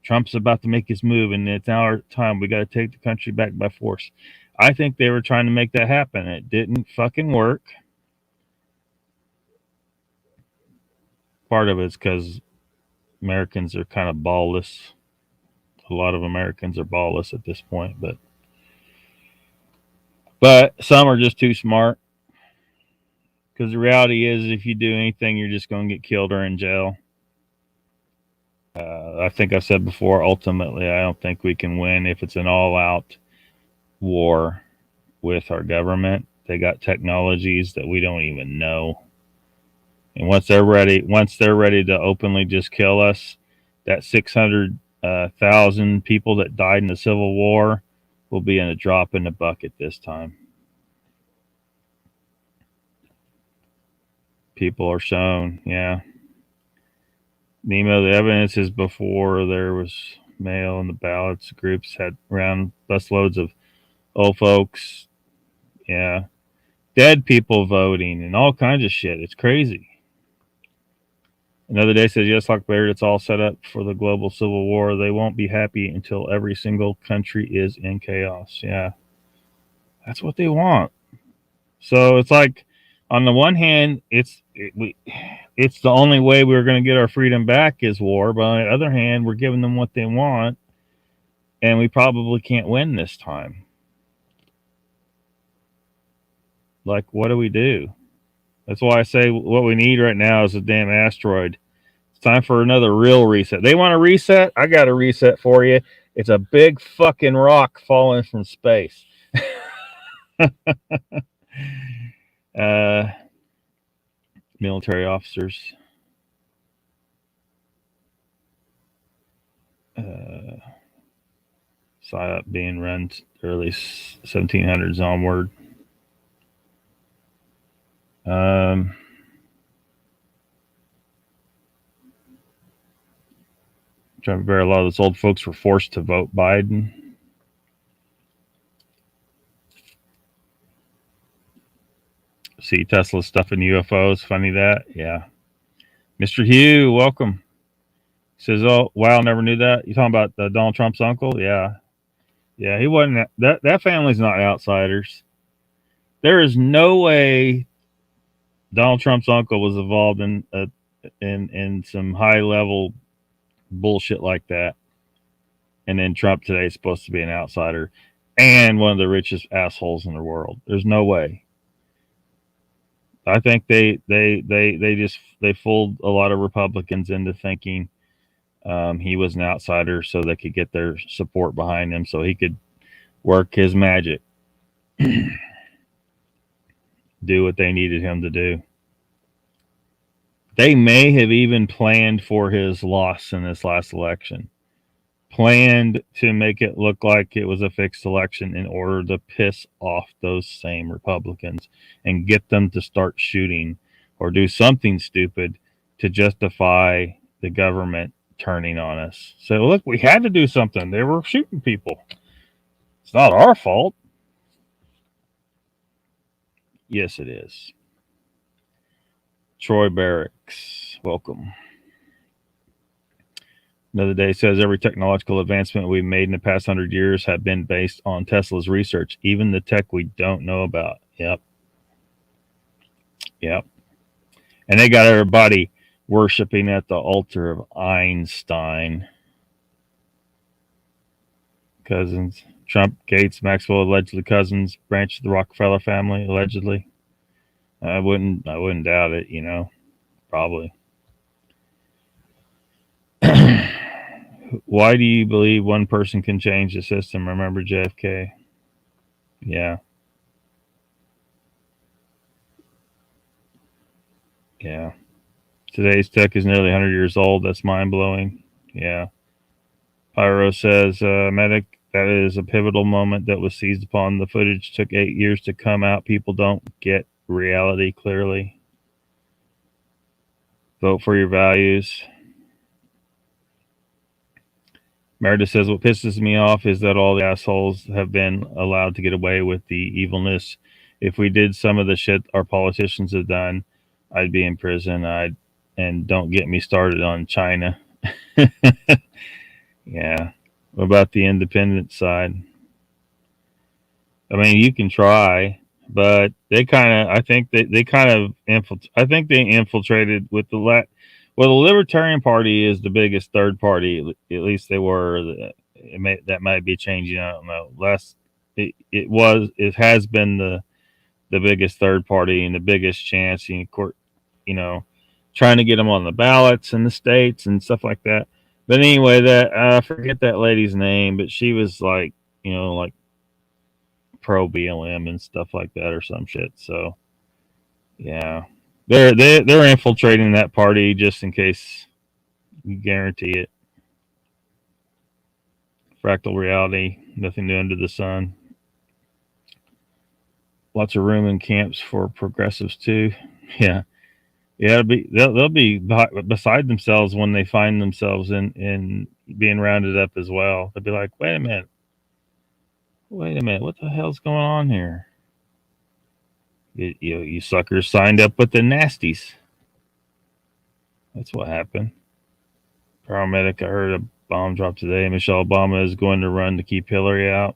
Speaker 1: Trump's about to make his move, and it's now our time. We got to take the country back by force. I think they were trying to make that happen. It didn't fucking work. Part of it's because Americans are kind of ballless. A lot of Americans are ballless at this point, but some are just too smart. Because the reality is, if you do anything, you're just going to get killed or in jail. I think I said before, ultimately, I don't think we can win if it's an all-out war with our government. They got technologies that we don't even know. And once they're ready to openly just kill us, that 600,000 people that died in the Civil War will be in a drop in the bucket this time. People are shown, yeah. Nemo, the evidence is before there was mail in the ballots. Groups had around busloads of old folks, yeah, dead people voting and all kinds of shit. It's crazy. Another day says, yes, Lockbeard, it's all set up for the global civil war. They won't be happy until every single country is in chaos. Yeah, that's what they want. So it's like, on the one hand, it's the only way we're going to get our freedom back is war. But on the other hand, we're giving them what they want, and we probably can't win this time. Like, what do we do? That's why I say what we need right now is a damn asteroid. It's time for another real reset. They want a reset? I got a reset for you. It's a big fucking rock falling from space. uh, Military officers. PSYOP being run early 1700s onward. Trying to a lot of those old folks were forced to vote Biden. See Tesla stuffing UFOs. Funny that. Yeah. Mr. Hugh, welcome. He says, oh, wow, never knew that. You talking about Donald Trump's uncle? Yeah. Yeah, he wasn't. That family's not outsiders. There is no way Donald Trump's uncle was involved in some high level bullshit like that. And then Trump today is supposed to be an outsider and one of the richest assholes in the world. There's no way. I think they fooled a lot of Republicans into thinking he was an outsider so they could get their support behind him so he could work his magic, do what they needed him to do. They may have even planned for his loss in this last election, planned to make it look like it was a fixed election in order to piss off those same Republicans and get them to start shooting or do something stupid to justify the government turning on us. So, look, we had to do something. They were shooting people. It's not our fault. Yes, it is. Troy Barracks, welcome. Another day says every technological advancement we've made in the past 100 years have been based on Tesla's research, even the tech we don't know about. Yep. And they got everybody worshiping at the altar of Einstein. Cousins. Trump, Gates, Maxwell, allegedly cousins, branch of the Rockefeller family, allegedly. I wouldn't doubt it, probably. Why do you believe one person can change the system? Remember JFK? Yeah. Today's tech is nearly 100 years old. That's mind blowing. Yeah. Pyro says, medic, that is a pivotal moment that was seized upon. The footage took 8 years to come out. People don't get reality clearly. Vote for your values. Meredith says, what pisses me off is that all the assholes have been allowed to get away with the evilness. If we did some of the shit our politicians have done, I'd be in prison. And don't get me started on China. Yeah. What about the independent side? I mean, you can try, but I think they infiltrated with the Libertarian Party is the biggest third party. At least they were. That might be changing. I don't know. It has been the biggest third party and the biggest chance in court, trying to get them on the ballots in the states and stuff like that. But anyway, that I forget that lady's name, but she was like pro BLM and stuff like that or some shit. So yeah, they're infiltrating that party just in case. You guarantee it. Fractal reality, nothing new under the sun. Lots of room in camps for progressives too. Yeah. They'll be beside themselves when they find themselves in being rounded up as well. They'll be like, wait a minute, what the hell's going on here? You suckers signed up with the nasties. That's what happened. Paramedic, I heard a bomb drop today. Michelle Obama is going to run to keep Hillary out.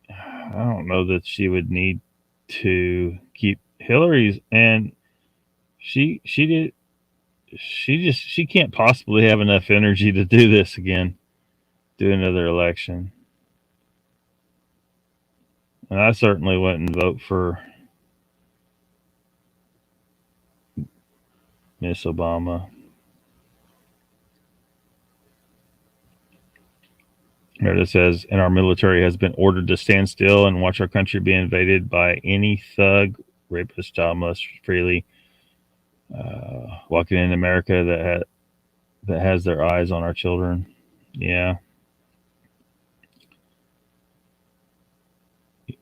Speaker 1: I don't know that she would need to keep Hillary's, and she did she can't possibly have enough energy to do this again, do another election. And I certainly wouldn't vote for Miss Obama. Meredith says, and our military has been ordered to stand still and watch our country be invaded by any thug, rapist, child molester freely walking in America that has their eyes on our children. Yeah,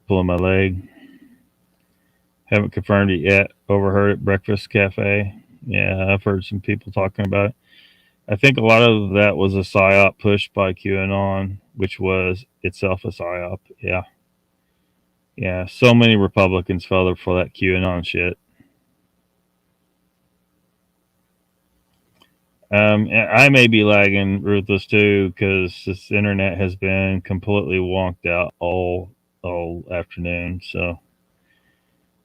Speaker 1: pulling my leg. Haven't confirmed it yet. Overheard at Breakfast Cafe. Yeah, I've heard some people talking about it. I think a lot of that was a psyop pushed by QAnon, which was itself a psyop. Yeah. Yeah. So many Republicans fell for that QAnon shit. I may be lagging Ruthless too because this internet has been completely wonked out all afternoon. So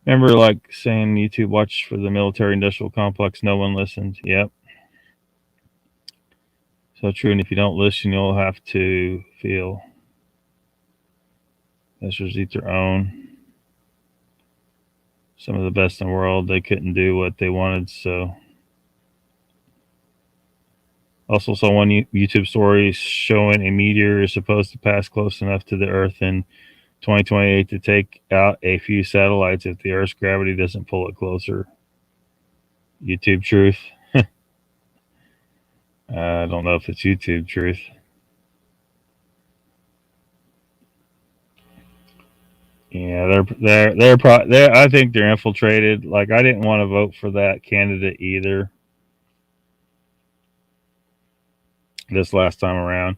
Speaker 1: remember, like saying YouTube watch for the military industrial complex. No one listened. Yep. So true. And if you don't listen, you'll have to feel. Investors eat their own. Some of the best in the world, they couldn't do what they wanted. So also saw one YouTube story showing a meteor is supposed to pass close enough to the Earth in 2028 to take out a few satellites if the Earth's gravity doesn't pull it closer. YouTube truth. I don't know if it's YouTube truth. Yeah, they're I think they're infiltrated. Like I didn't want to vote for that candidate either this last time around.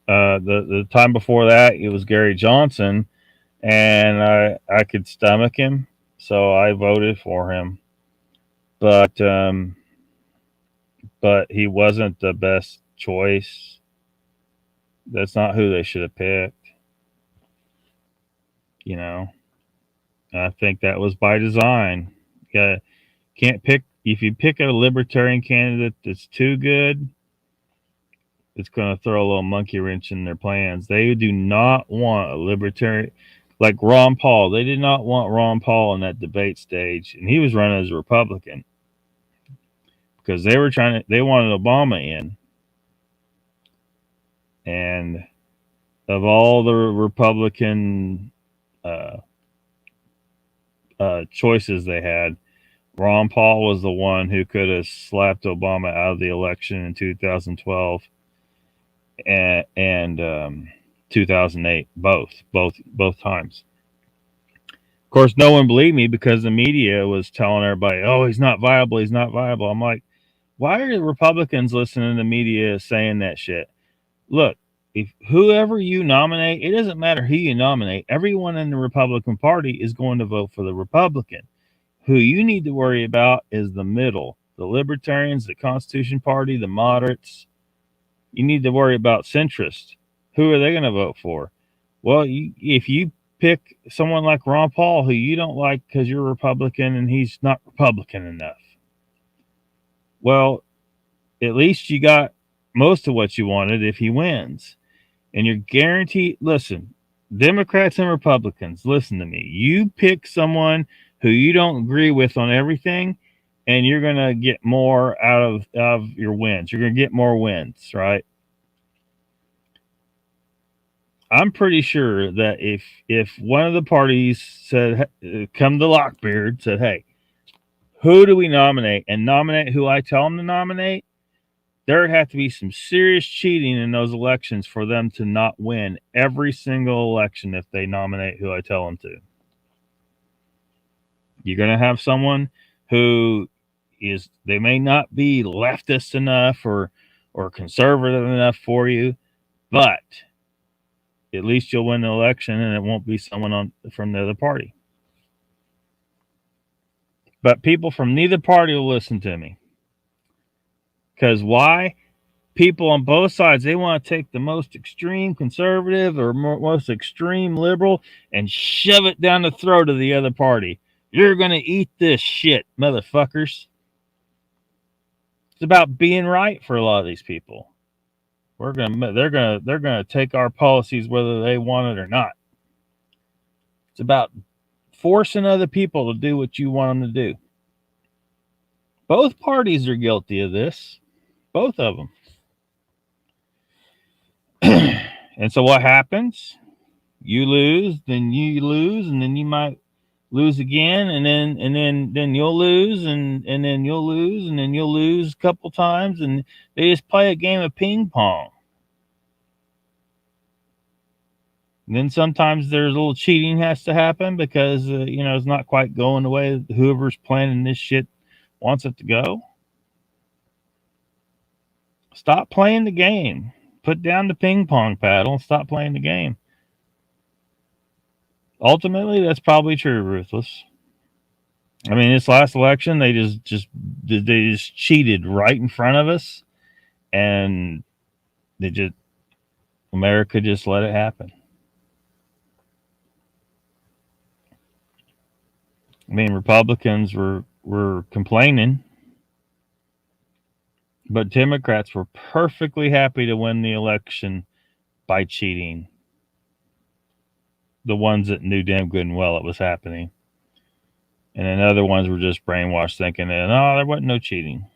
Speaker 1: The time before that, it was Gary Johnson, and I could stomach him, so I voted for him. But he wasn't the best choice. That's not who they should have picked. You know, I think that was by design. You can't pick if you pick a libertarian candidate that's too good. It's going to throw a little monkey wrench in their plans. They do not want a libertarian like Ron Paul. They did not want Ron Paul in that debate stage, and he was running as a Republican because they wanted Obama in, and of all the Republican choices they had, Ron Paul was the one who could have slapped Obama out of the election in 2012 and 2008, both times. Of course, no one believed me because the media was telling everybody, "Oh, he's not viable. He's not viable." I'm like, why are the Republicans listening to the media saying that shit? Look, if whoever you nominate, it doesn't matter who you nominate. Everyone in the Republican Party is going to vote for the Republican. Who you need to worry about is the middle, the Libertarians, the Constitution Party, the moderates. You need to worry about centrists. Who are they going to vote for? Well, if you pick someone like Ron Paul, who you don't like because you're Republican and he's not Republican enough, well, at least you got most of what you wanted if he wins. And you're guaranteed, listen, Democrats and Republicans, listen to me. You pick someone who you don't agree with on everything, and you're going to get more out of your wins. You're going to get more wins, right? I'm pretty sure that if one of the parties said, come to Lockbeard, said, hey, who do we nominate? And nominate who I tell them to nominate, there would have to be some serious cheating in those elections for them to not win every single election if they nominate who I tell them to. You're going to have someone who they may not be leftist enough or conservative enough for you, but at least you'll win the election and it won't be someone from the other party. But people from neither party will listen to me. Because why? People on both sides, they want to take the most extreme conservative or most extreme liberal and shove it down the throat of the other party. You're going to eat this shit, motherfuckers. It's about being right for a lot of these people. They're gonna take our policies whether they want it or not. It's about forcing other people to do what you want them to do. Both parties are guilty of this. Both of them. And so what happens? You lose, then you lose, and then you might lose again, and then you'll lose, and then you'll lose, and then you'll lose a couple times, and they just play a game of ping pong. And then sometimes there's a little cheating has to happen because it's not quite going the way whoever's planning this shit wants it to go. Stop playing the game. Put down the ping pong paddle and stop playing the game. Ultimately, that's probably true, Ruthless. I mean, this last election, they just cheated right in front of us, and America just let it happen. I mean, Republicans were complaining, but Democrats were perfectly happy to win the election by cheating. The ones that knew damn good and well it was happening. And then other ones were just brainwashed thinking that, no, there wasn't no cheating.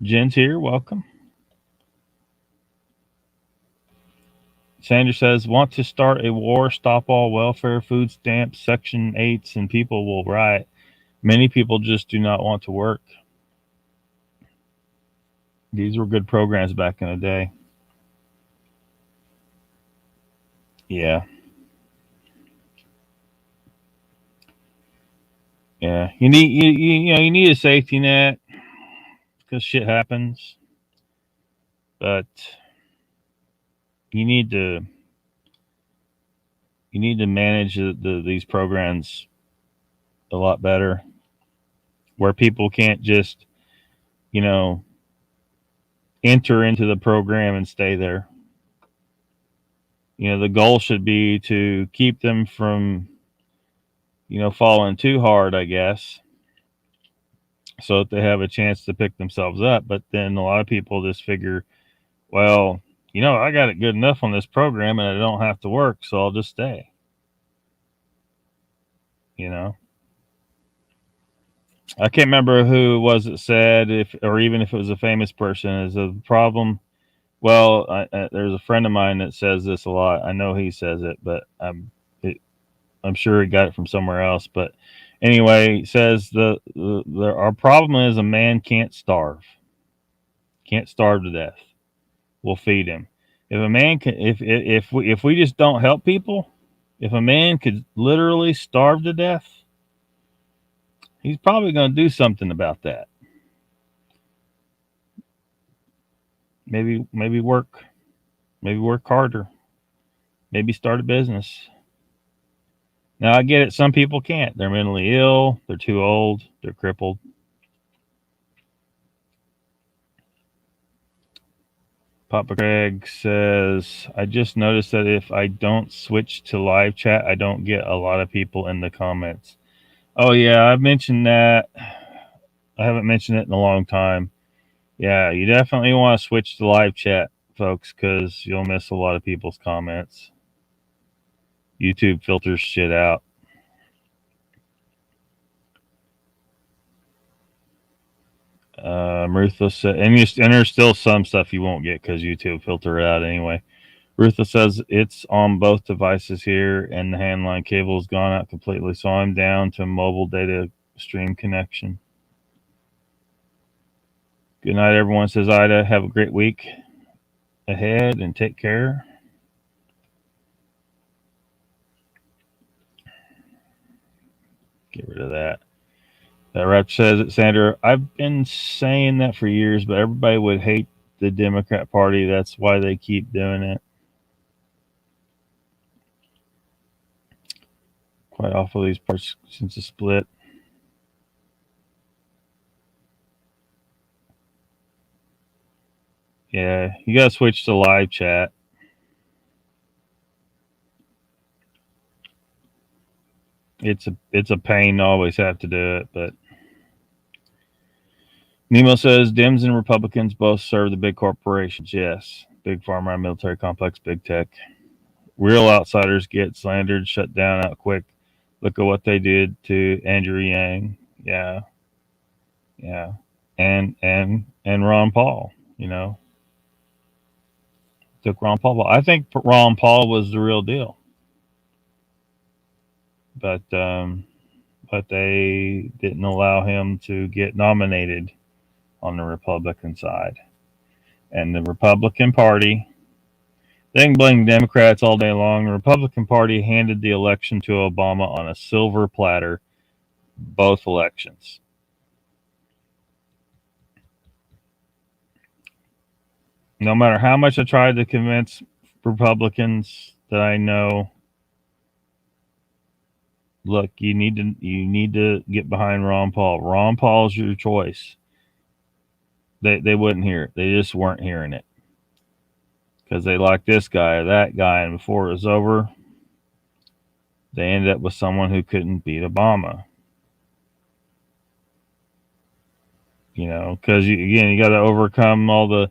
Speaker 1: Jen's here. Welcome. Sanders says, want to start a war, stop all welfare, food stamps, Section 8s, and people will riot. Many people just do not want to work. These were good programs back in the day. Yeah. Yeah. You need a safety net because shit happens. But you need to manage these programs a lot better, where people can't just enter into the program and stay there. The goal should be to keep them from falling too hard, I guess, so that they have a chance to pick themselves up. But then a lot of people just figure, well, I got it good enough on this program and I don't have to work, so I'll just stay. I can't remember who was it said, or even if it was a famous person, is a problem. Well, there's a friend of mine that says this a lot. I know he says it, but I'm sure he got it from somewhere else. But anyway, he says our problem is a man can't starve to death. We'll feed him. If a man can, if we just don't help people, if a man could literally starve to death, he's probably going to do something about that. Maybe work harder. Maybe start a business. Now, I get it. Some people can't. They're mentally ill. They're too old. They're crippled. Papa Greg says, I just noticed that if I don't switch to live chat, I don't get a lot of people in the comments. Oh, yeah, I've mentioned that. I haven't mentioned it in a long time. Yeah, you definitely want to switch to live chat, folks, because you'll miss a lot of people's comments. YouTube filters shit out. Ruthless said, and there's still some stuff you won't get because YouTube filter it out anyway. Ruthless says it's on both devices here, and the handline cable has gone out completely, so I'm down to mobile data stream connection. Good night, everyone, says Ida. Have a great week ahead and take care. Get rid of that. That rep says it, Sandra. I've been saying that for years, but everybody would hate the Democrat Party. That's why they keep doing it. Quite awful, these parts since the split. Yeah, you gotta switch to live chat. It's a pain to always have to do it, but Nemo says Dems and Republicans both serve the big corporations. Yes, big pharma, military complex, big tech. Real outsiders get slandered, shut down out quick. Look at what they did to Andrew Yang. Yeah, yeah, and Ron Paul. You know, took Ron Paul. I think Ron Paul was the real deal, but they didn't allow him to get nominated on the Republican side. And the Republican Party, they can blame Democrats all day long. The Republican Party handed the election to Obama on a silver platter, both elections. No matter how much I tried to convince Republicans that I know, look, you need to get behind Ron Paul. Ron Paul's your choice. They wouldn't hear it. They just weren't hearing it because they like this guy or that guy, and before it was over, they ended up with someone who couldn't beat Obama. You know, because you got to overcome all the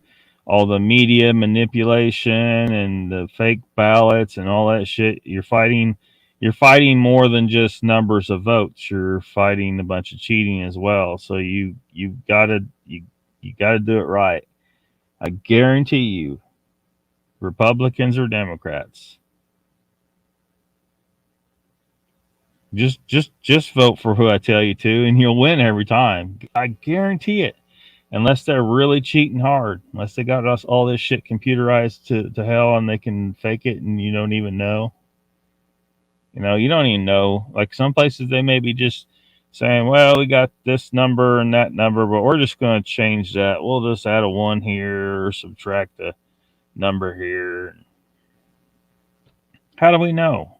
Speaker 1: media manipulation and the fake ballots and all that shit. You're fighting more than just numbers of votes. You're fighting a bunch of cheating as well. So you gotta do it right. I guarantee you, Republicans or Democrats, just vote for who I tell you to, and you'll win every time. I guarantee it. Unless they're really cheating hard, unless they got us all this shit computerized to hell and they can fake it and you don't even know. You know, you don't even know. Like some places they may be just saying, well, we got this number and that number, but we're just going to change that. We'll just add a one here or subtract a number here. How do we know?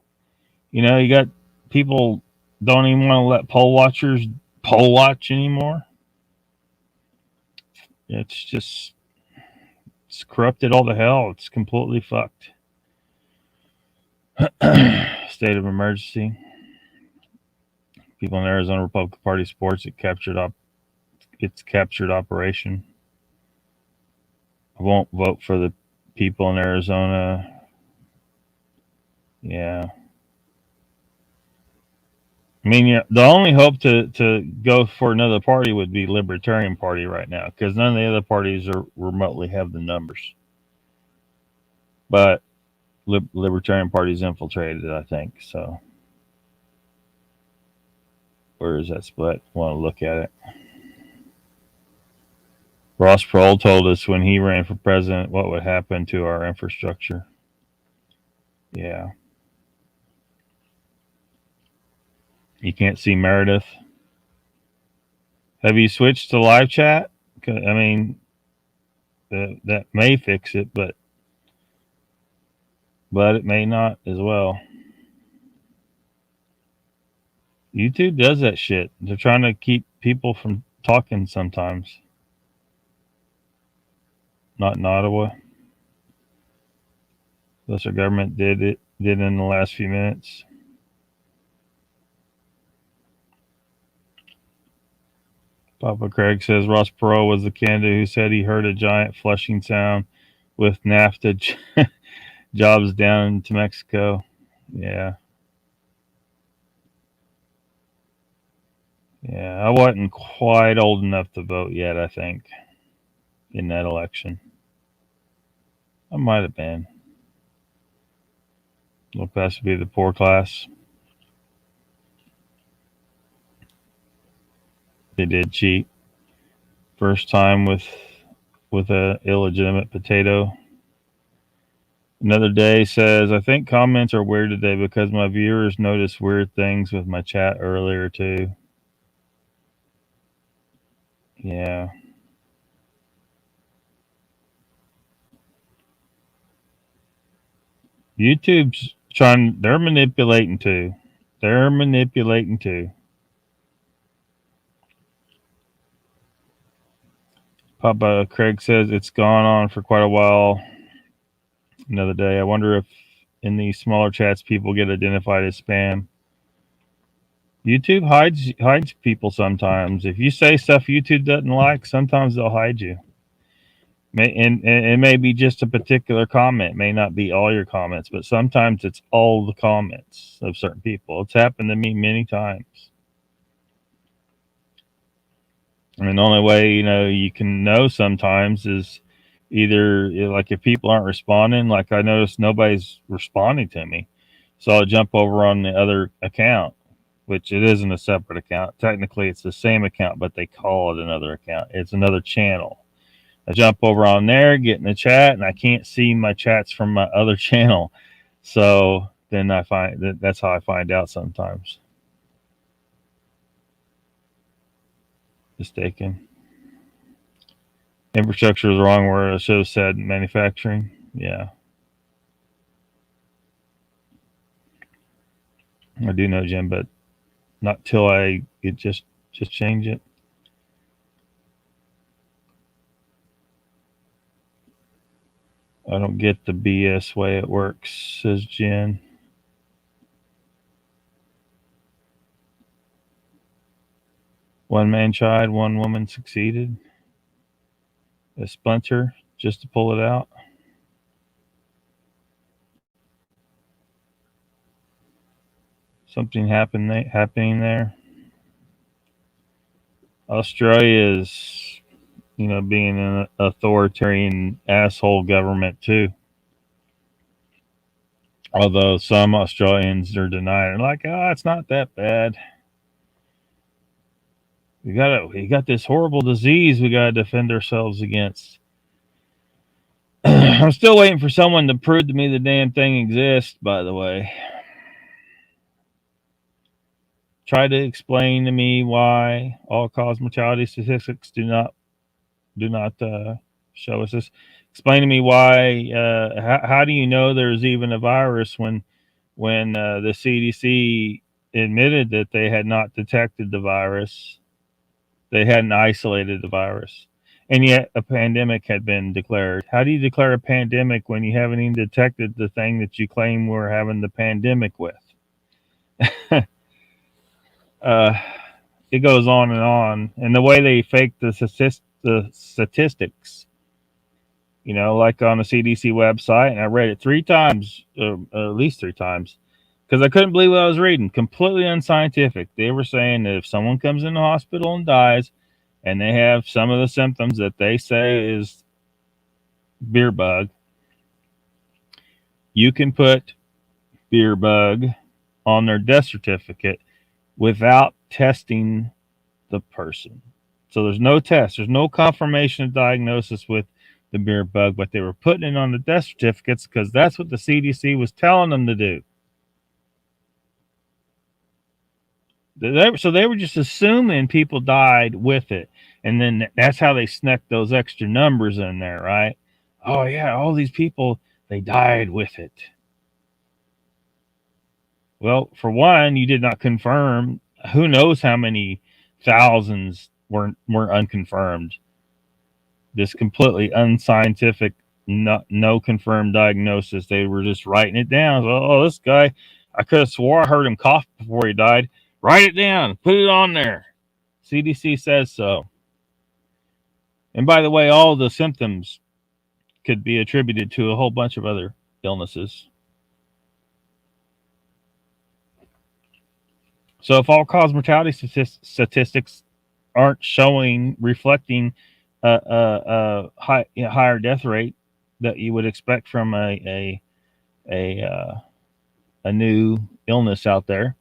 Speaker 1: You know, you got people don't even want to let poll watchers poll watch anymore. It's corrupted all the hell. It's completely fucked. State of emergency. People in Arizona Republican Party supports its captured operation. I won't vote for the people in Arizona. Yeah. I mean, the only hope to go for another party would be Libertarian Party right now, because none of the other parties are remotely have the numbers. But Libertarian Party's infiltrated, I think. So, where is that split? Want to look at it? Ross Perot told us when he ran for president what would happen to our infrastructure. Yeah. You can't see Meredith. Have you switched to live chat? I mean, that may fix it, but it may not as well. YouTube does that shit. They're trying to keep people from talking sometimes. Not in Ottawa. Unless our government did in the last few minutes. Papa Craig says Ross Perot was the candidate who said he heard a giant flushing sound with NAFTA jobs down to Mexico. Yeah. Yeah, I wasn't quite old enough to vote yet, I think, in that election. I might have been. Look past to be the poor class. They did cheat. First time with a illegitimate potato. Another day says, I think comments are weird today because my viewers noticed weird things with my chat earlier too. Yeah. YouTube's they're manipulating too. Papa Craig says it's gone on for quite a while. Another day. I wonder if in these smaller chats people get identified as spam. YouTube hides people sometimes. If you say stuff YouTube doesn't like, sometimes they'll hide you. And it may be just a particular comment. It may not be all your comments, but sometimes it's all the comments of certain people. It's happened to me many times. I mean, the only way you can know sometimes is either like if people aren't responding. Like I noticed nobody's responding to me, so I'll jump over on the other account, which it isn't a separate account. Technically, it's the same account, but they call it another account. It's another channel. I jump over on there, get in the chat, and I can't see my chats from my other channel. So then I find that's how I find out sometimes. Mistaken. Infrastructure is the wrong word. I should have said manufacturing. Yeah. I do know, Jim, but not till I just change it. I don't get the BS way it works, says Jen. One man tried, one woman succeeded. A splinter just to pull it out. Something happening there. Australia is, being an authoritarian asshole government too. Although some Australians are denying it, like, it's not that bad. We got this horrible disease we got to defend ourselves against. I'm still waiting for someone to prove to me the damn thing exists, by the way. Try to explain to me why all-cause mortality statistics do not show us this. Explain to me why. How do you know there's even a virus when the CDC admitted that they had not detected the virus, they hadn't isolated the virus, and yet a pandemic had been declared? How do you declare a pandemic when you haven't even detected the thing that you claim we're having the pandemic with? It goes on, and the way they fake the statistics, like on the CDC website, and I read it 3 times, at least 3 times, because I couldn't believe what I was reading. Completely unscientific. They were saying that if someone comes in the hospital and dies, and they have some of the symptoms that they say is beer bug, you can put beer bug on their death certificate without testing the person. So there's no test, there's no confirmation of diagnosis with the beer bug, but they were putting it on the death certificates because that's what the CDC was telling them to do. So they were just assuming people died with it, and then that's how they snuck those extra numbers in there, right? Oh yeah, all these people, they died with it. Well, for one, you did not confirm. Who knows how many thousands were unconfirmed? This completely unscientific, no confirmed diagnosis. They were just writing it down. So, oh, this guy, I could have swore I heard him cough before he died. Write it down. Put it on there. CDC says so. And by the way, all the symptoms could be attributed to a whole bunch of other illnesses. So if all-cause mortality statistics aren't reflecting a higher death rate that you would expect from a new illness out there,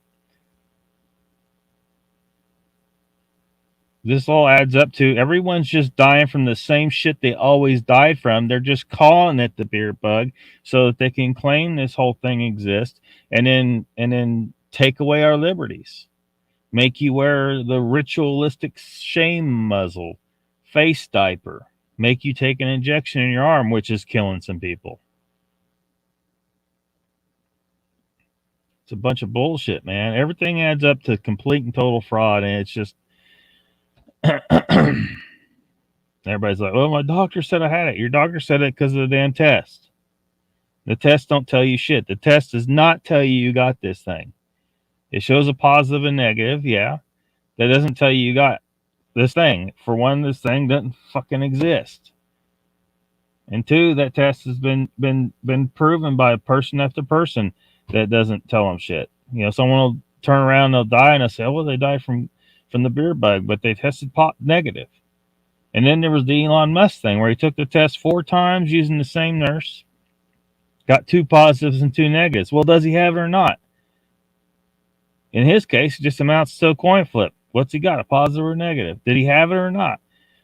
Speaker 1: this all adds up to everyone's just dying from the same shit they always died from. They're just calling it the beer bug so that they can claim this whole thing exists, and then take away our liberties. Make you wear the ritualistic shame muzzle, face diaper, make you take an injection in your arm, which is killing some people. It's a bunch of bullshit, man. Everything adds up to complete and total fraud, and it's just Everybody's like, well, my doctor said I had it. Your doctor said it because of the damn test. The test don't tell you shit. The test does not tell you got this thing. It shows a positive and negative, yeah. That doesn't tell you got this thing. For one, this thing doesn't fucking exist. And two, that test has been proven by person after person that doesn't tell them shit. Someone will turn around, they'll die, and they'll say, oh, well, they died from the beer bug, but they tested negative. And then there was the Elon Musk thing where he took the test 4 times using the same nurse, got 2 positives and 2 negatives. Well, does he have it or not? In his case, it just amounts to a coin flip. What's he got, a positive or negative? Did he have it or not?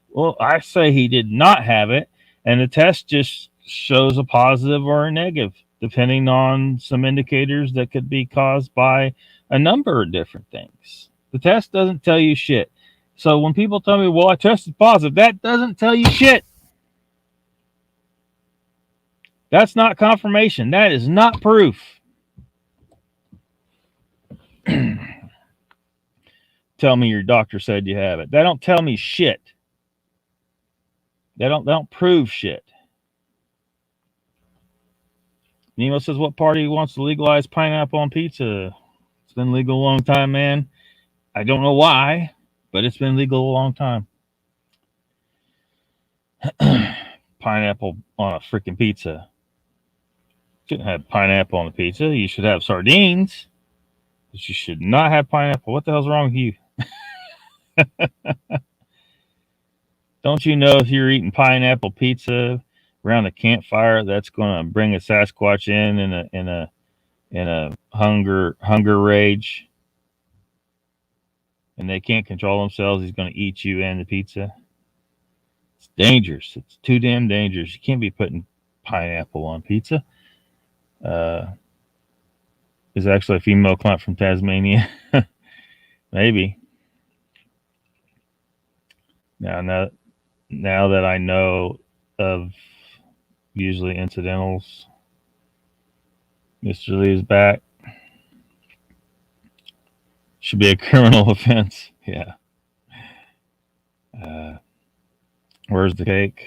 Speaker 1: Well, I say he did not have it, and the test just shows a positive or a negative, depending on some indicators that could be caused by a number of different things. The test doesn't tell you shit. So when people tell me, well, I tested positive, that doesn't tell you shit. That's not confirmation. That is not proof. Tell me your doctor said you have it. They don't tell me shit. They don't prove shit. Nemo says, what party wants to legalize pineapple on pizza? It's been legal a long time, man. I don't know why, but it's been legal a long time. Pineapple on a freaking pizza. You shouldn't have pineapple on the pizza. You should have sardines, but you should not have pineapple. What the hell's wrong with you? Don't you know if you're eating pineapple pizza around a campfire, that's going to bring a Sasquatch in a hunger rage, and they can't control themselves? He's going to eat you and the pizza. It's dangerous. It's too damn dangerous. You can't be putting pineapple on pizza. Is actually a female client from Tasmania. Maybe. Now that I know of usually incidentals, Mr. Lee is back. Should be a criminal offense. Yeah. Where's the cake?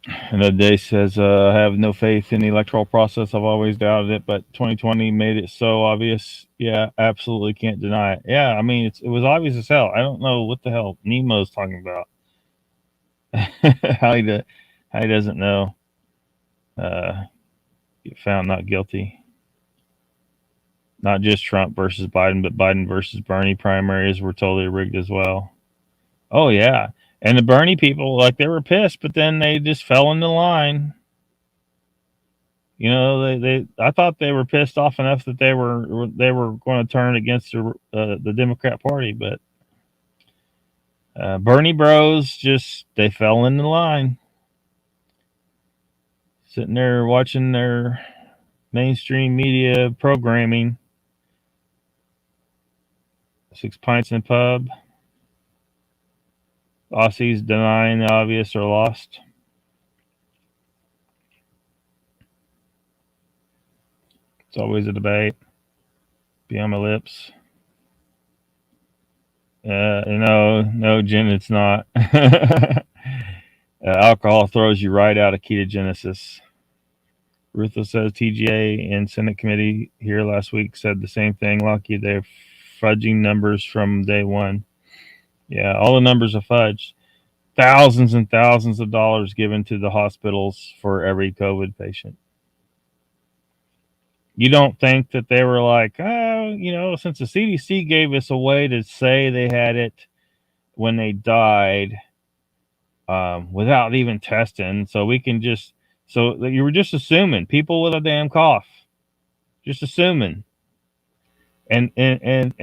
Speaker 1: Another day says, I have no faith in the electoral process. I've always doubted it, but 2020 made it so obvious. Yeah, absolutely can't deny it. Yeah, I mean, it was obvious as hell. I don't know what the hell Nemo's talking about. how he doesn't know. Found not guilty. Not just Trump versus Biden, but Biden versus Bernie primaries were totally rigged as well. Oh, yeah. And the Bernie people, like, they were pissed, but then they just fell into line. I thought they were pissed off enough that they were going to turn against the Democrat Party, but Bernie bros they fell into line, sitting there watching their mainstream media programming. 6 pints in a pub. Aussies denying the obvious or lost. It's always a debate. Be on my lips. No, Jen, it's not. Alcohol throws you right out of ketogenesis. Ruthless says TGA and Senate committee here last week said the same thing. Lucky they're fudging numbers from day one. Yeah, all the numbers are fudged. Thousands and thousands of dollars given to the hospitals for every COVID patient. You don't think that they were like, since the CDC gave us a way to say they had it when they died without even testing, so we can so you were just assuming people with a damn cough, just assuming, and they're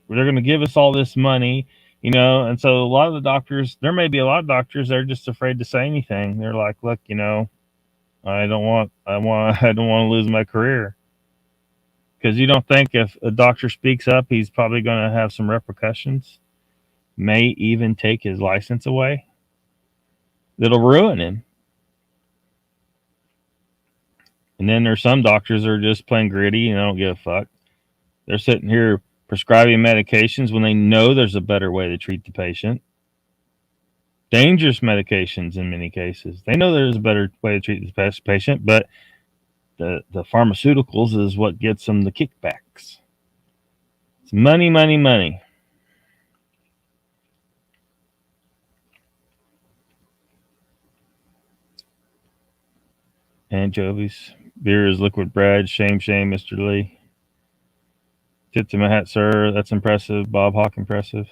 Speaker 1: going to give us all this money, and so a lot of the doctors, there may be a lot of doctors, they're just afraid to say anything. They're like, look, I don't want to lose my career. Because you don't think if a doctor speaks up, he's probably going to have some repercussions, may even take his license away. That'll ruin him. And then there's some doctors that are just plain gritty and they don't give a fuck. They're sitting here prescribing medications when they know there's a better way to treat the patient. Dangerous medications in many cases. They know there's a better way to treat the patient, but the pharmaceuticals is what gets them the kickbacks. It's money, money, money. Anchovies. Beer is liquid bread. Shame, shame, Mr. Lee. Tip to my hat, sir. That's impressive. Bob Hawk, impressive.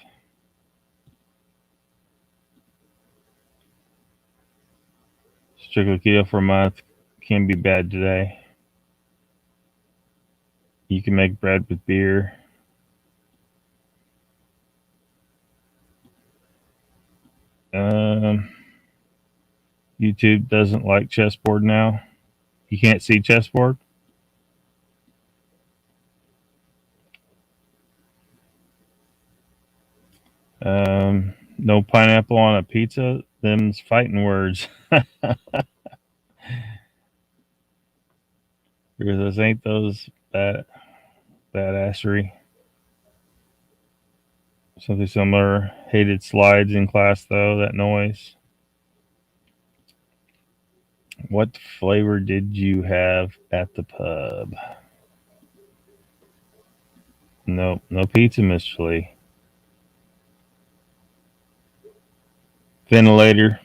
Speaker 1: Strictly keto for a month can be bad today. You can make bread with beer. YouTube doesn't like chessboard now. You can't see chessboard. No pineapple on a pizza. Them's fighting words. Because ain't those badassery. Something similar. Hated slides in class though. That noise. What flavor did you have at the pub? No pizza, Mr. Lee. Ventilator.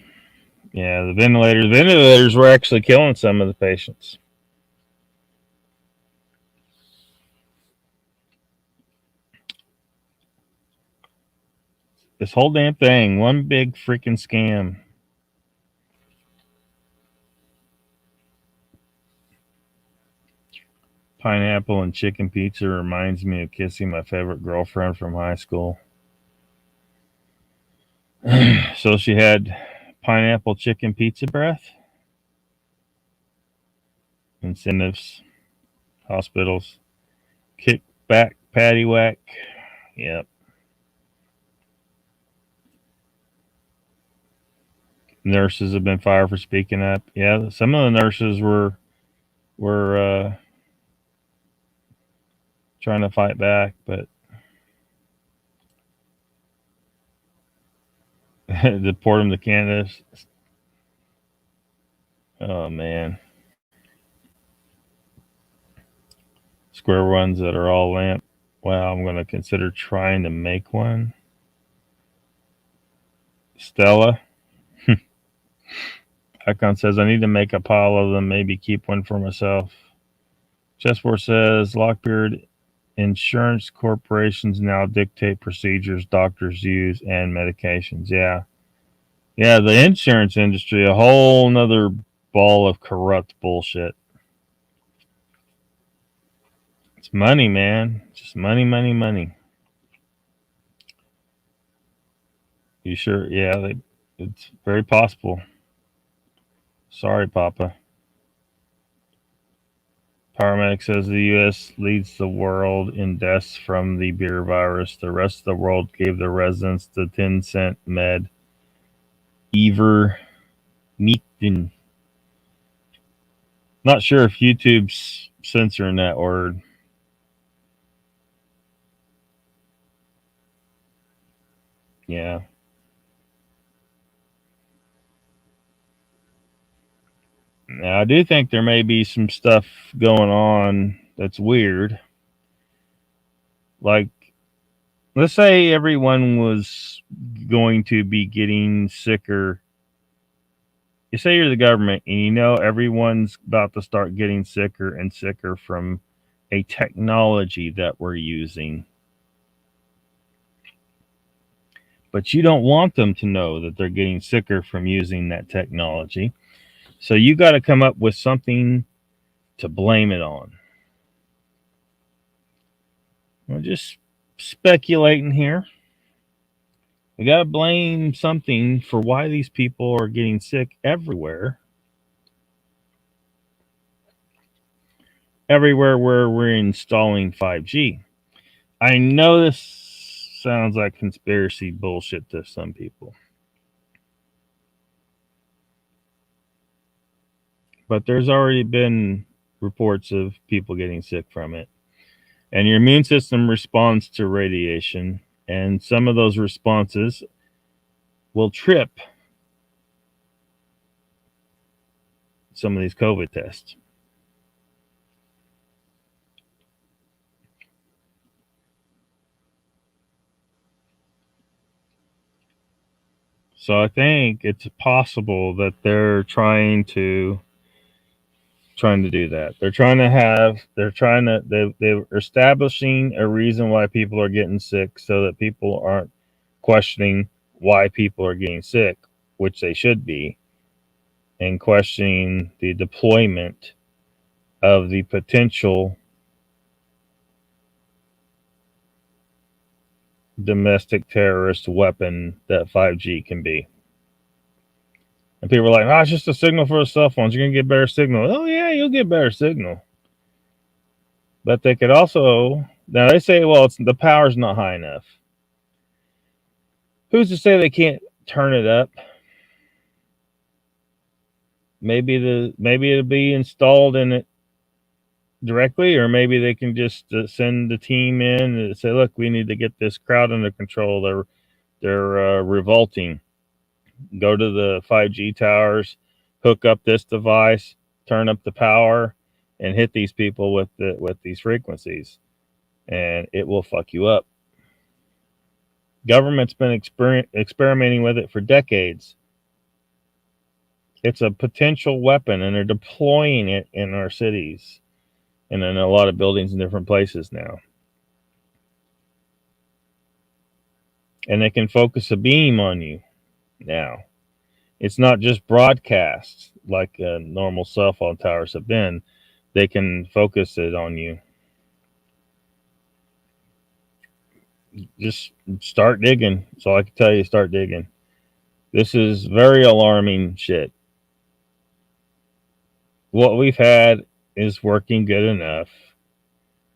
Speaker 1: Yeah, the ventilators. Ventilators were actually killing some of the patients. This whole damn thing, one big freaking scam. Pineapple and chicken pizza reminds me of kissing my favorite girlfriend from high school. So she had pineapple chicken pizza breath. Incentives, hospitals, kickback, patty whack. Yep. Nurses have been fired for speaking up. Yeah, some of the nurses were trying to fight back, but deport them to Canada. Oh man. Square ones that are all lamp. Wow, I'm gonna consider trying to make one. Stella. Icon says I need to make a pile of them, maybe keep one for myself. Chessboard says Lockbeard insurance corporations now dictate procedures doctors use and medications. Yeah. Yeah, the insurance industry, a whole nother ball of corrupt bullshit. It's money, man. Just money, money, money. You sure? Yeah, it's very possible. Sorry, Papa. Paramedic says the U.S. leads the world in deaths from the beer virus. The rest of the world gave their residents the 10-cent med ivermectin. Not sure if YouTube's censoring that word. Yeah. Now, I do think there may be some stuff going on that's weird. Like, let's say everyone was going to be getting sicker. You say you're the government and you know everyone's about to start getting sicker and sicker from a technology that we're using. But you don't want them to know that they're getting sicker from using that technology. So you got to come up with something to blame it on. We're just speculating here. We got to blame something for why these people are getting sick everywhere. Everywhere where we're installing 5G. I know this sounds like conspiracy bullshit to some people. But there's already been reports of people getting sick from it. And your immune system responds to radiation, and some of those responses will trip some of these COVID tests. So I think it's possible that they're trying to do that. They're establishing a reason why people are getting sick so that people aren't questioning why people are getting sick, which they should be, and questioning the deployment of the potential domestic terrorist weapon that 5G can be. And people are like, it's just a signal for the cell phones. You're going to get better signal. Oh, yeah, you'll get better signal. But they could also, now they say, well, the power's not high enough. Who's to say they can't turn it up? Maybe it'll be installed in it directly, or maybe they can just send the team in and say, look, we need to get this crowd under control. They're revolting. Go to the 5G towers, hook up this device, turn up the power, and hit these people with these frequencies, and it will fuck you up. Government's been experimenting with it for decades. It's a potential weapon, and they're deploying it in our cities and in a lot of buildings in different places now. And they can focus a beam on you now. It's not just broadcasts like normal cell phone towers have been. They can focus it on you. Just start digging. That's all I can tell you. Start digging. This is very alarming shit. What we've had is working good enough.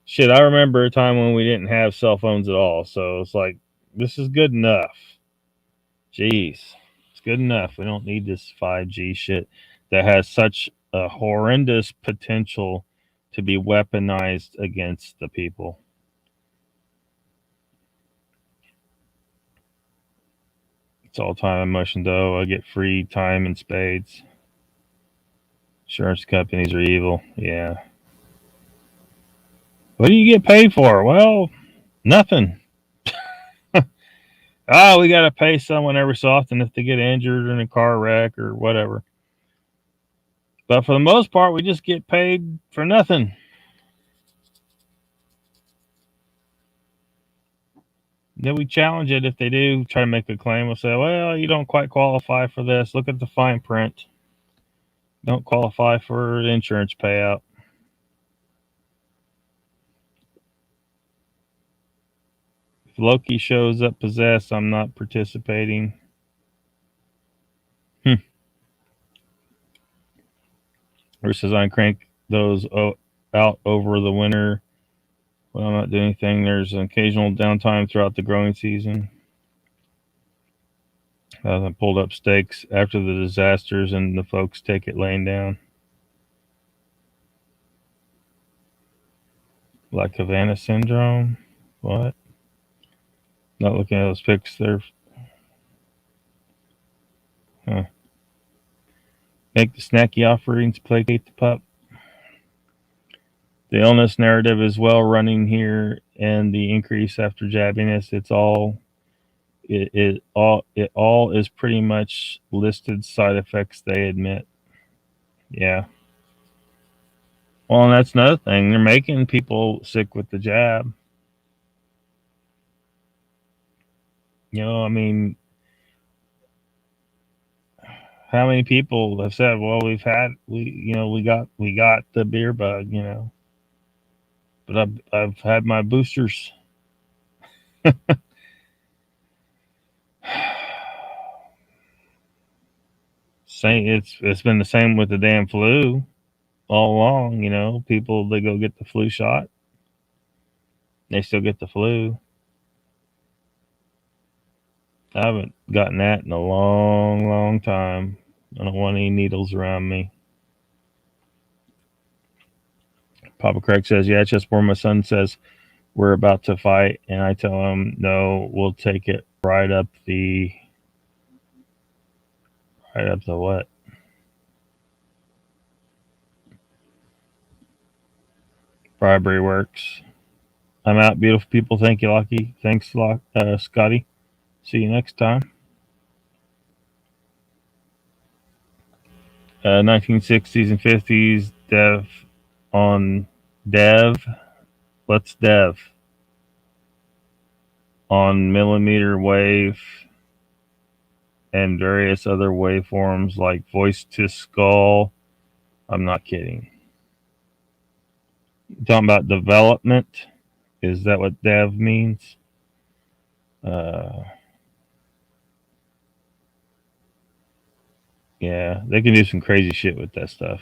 Speaker 1: Shit, I remember a time when we didn't have cell phones at all. So it's like, this is good enough. Jeez. It's good enough. We don't need this 5G shit that has such a horrendous potential to be weaponized against the people. It's all time and motion, though. I get free time in spades. Insurance companies are evil. Yeah. What do you get paid for? Well, nothing. We got to pay someone every so often if they get injured in a car wreck or whatever. But for the most part, we just get paid for nothing. Then we challenge it if they do try to make a claim. We'll say, well, you don't quite qualify for this. Look at the fine print. Don't qualify for an insurance payout. If Loki shows up possessed, I'm not participating. Or says I crank those out over the winter. Well, I'm not doing anything. There's an occasional downtime throughout the growing season. I pulled up stakes after the disasters, and the folks take it laying down. Like Havana syndrome? What? Not looking at those pics there. Huh. Make the snacky offerings, placate the pup. The illness narrative is well running here, and the increase after jabbiness. It all is pretty much listed side effects they admit. Yeah. Well, and that's another thing. They're making people sick with the jab. I mean, how many people have said, "Well, we got the beer bug," but I've had my boosters. It's been the same with the damn flu all along. People, they go get the flu shot, they still get the flu. I haven't gotten that in a long, long time. I don't want any needles around me. Papa Craig says, yeah, it's just where my son says we're about to fight, and I tell him, no, we'll take it right up the what? Bribery works. I'm out, beautiful people. Thank you, Lucky. Thanks, Scotty. See you next time. 1960s and 50s on dev. Let's dev on millimeter wave and various other waveforms like voice to skull. I'm not kidding. Talking about development. Is that what dev means? Uh, yeah, they can do some crazy shit with that stuff.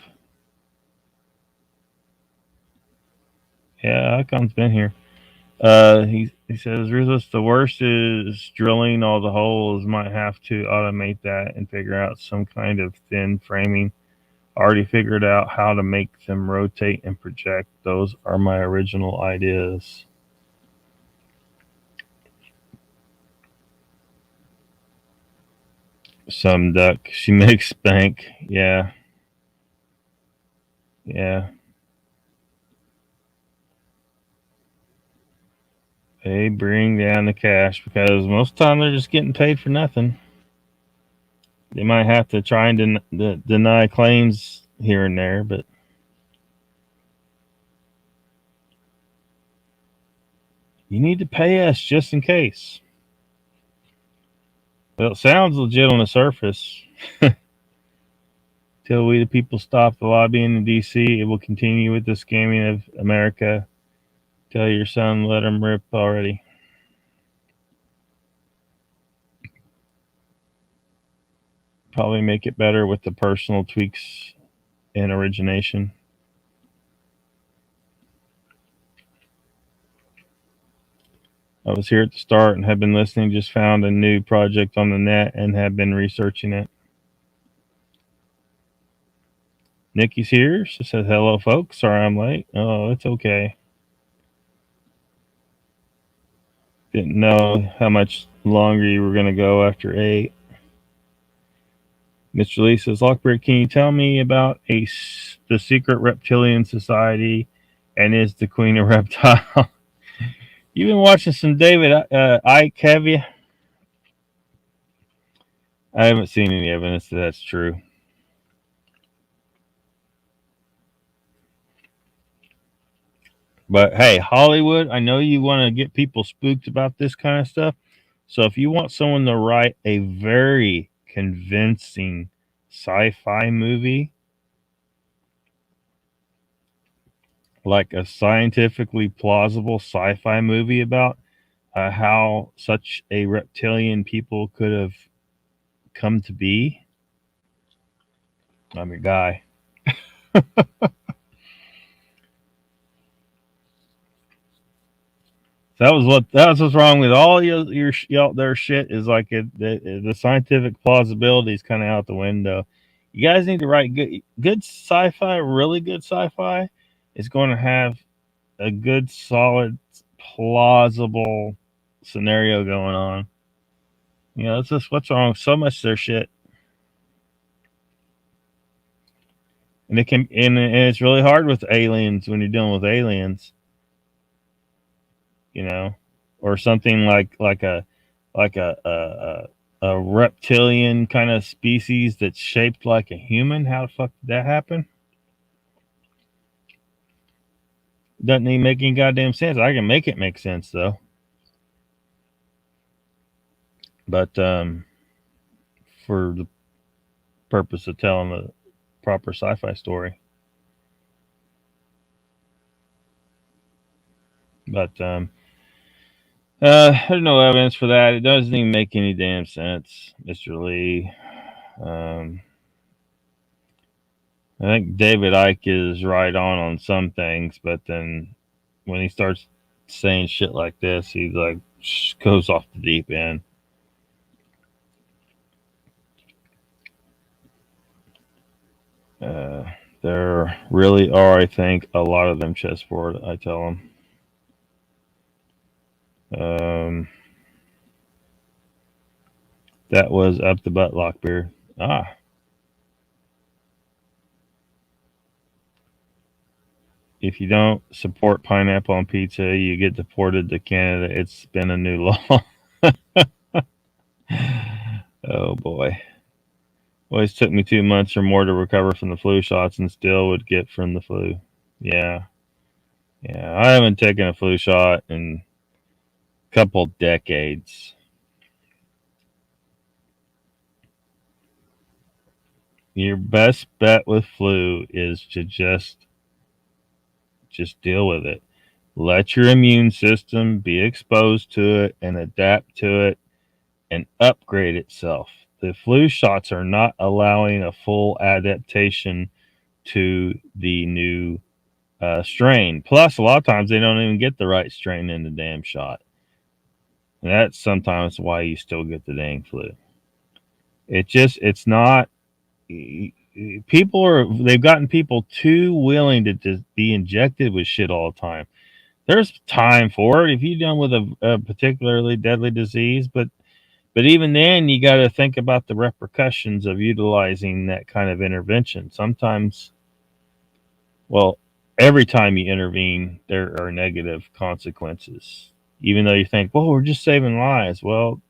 Speaker 1: Yeah, Icon's been here. He says, Rizos, the worst is drilling all the holes. Might have to automate that and figure out some kind of thin framing. Already figured out how to make them rotate and project. Those are my original ideas. Some duck. She makes bank. Yeah. Yeah. They bring down the cash because most of the time they're just getting paid for nothing. They might have to try and deny claims here and there, but you need to pay us just in case. Well, it sounds legit on the surface. Till we the people stop the lobbying in D.C., it will continue with the scamming of America. Tell your son, let him rip already. Probably make it better with the personal tweaks and origination. I was here at the start and have been listening. Just found a new project on the net and have been researching it. Nikki's here. She says, hello, folks. Sorry I'm late. Oh, it's okay. Didn't know how much longer you were going to go after 8. Mr. Lee says, Lockbeard, can you tell me about the secret reptilian society and is the queen a reptile? You've been watching some David Icke, have you? I haven't seen any evidence that that's true. But hey, Hollywood, I know you want to get people spooked about this kind of stuff. So if you want someone to write a very convincing sci-fi movie, like a scientifically plausible sci-fi movie about how such a reptilian people could have come to be, I'm your guy. That was what's wrong with all your their shit is like the scientific plausibility is kind of out the window. You guys need to write good sci-fi. Really good sci-fi is going to have a good, solid, plausible scenario going on. You know, that's just what's wrong with so much of their shit. And it's really hard with aliens when you're dealing with aliens, you know, or something like a reptilian kind of species that's shaped like a human. How the fuck did that happen? Doesn't even make any goddamn sense. I can make it make sense though. But for the purpose of telling a proper sci-fi story. But there's no evidence for that. It doesn't even make any damn sense, Mr. Lee. I think David Icke is right on some things, but then when he starts saying shit like this, he like goes off the deep end. There really are, I think, a lot of them chessboard. I tell them. Um, that was up the butt Lockbeard. Ah, if you don't support pineapple on pizza, you get deported to Canada. It's been a new law. Oh boy. Always took me 2 months or more to recover from the flu shots and still would get from the flu. Yeah. Yeah. I haven't taken a flu shot in a couple decades. Your best bet with flu is to just deal with it. Let your immune system be exposed to it and adapt to it and upgrade itself. The flu shots are not allowing a full adaptation to the new strain. Plus, a lot of times they don't even get the right strain in the damn shot. And that's sometimes why you still get the dang flu. It's not. They've gotten people too willing to just be injected with shit all the time. There's time for it if you're dealing with a particularly deadly disease, but even then, you got to think about the repercussions of utilizing that kind of intervention. Sometimes, well, every time you intervene, there are negative consequences. Even though you think, well, we're just saving lives. Well,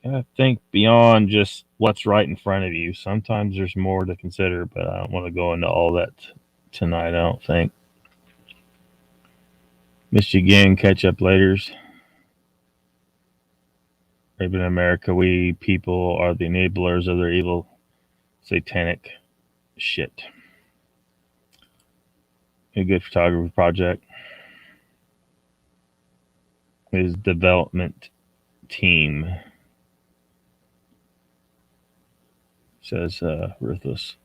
Speaker 1: you gotta think beyond just what's right in front of you. Sometimes there's more to consider, but I don't want to go into all that tonight, I don't think. Miss you again. Catch up laters. Maybe in America, we people are the enablers of their evil, satanic shit. A good photography project. His development team, says Ruthless.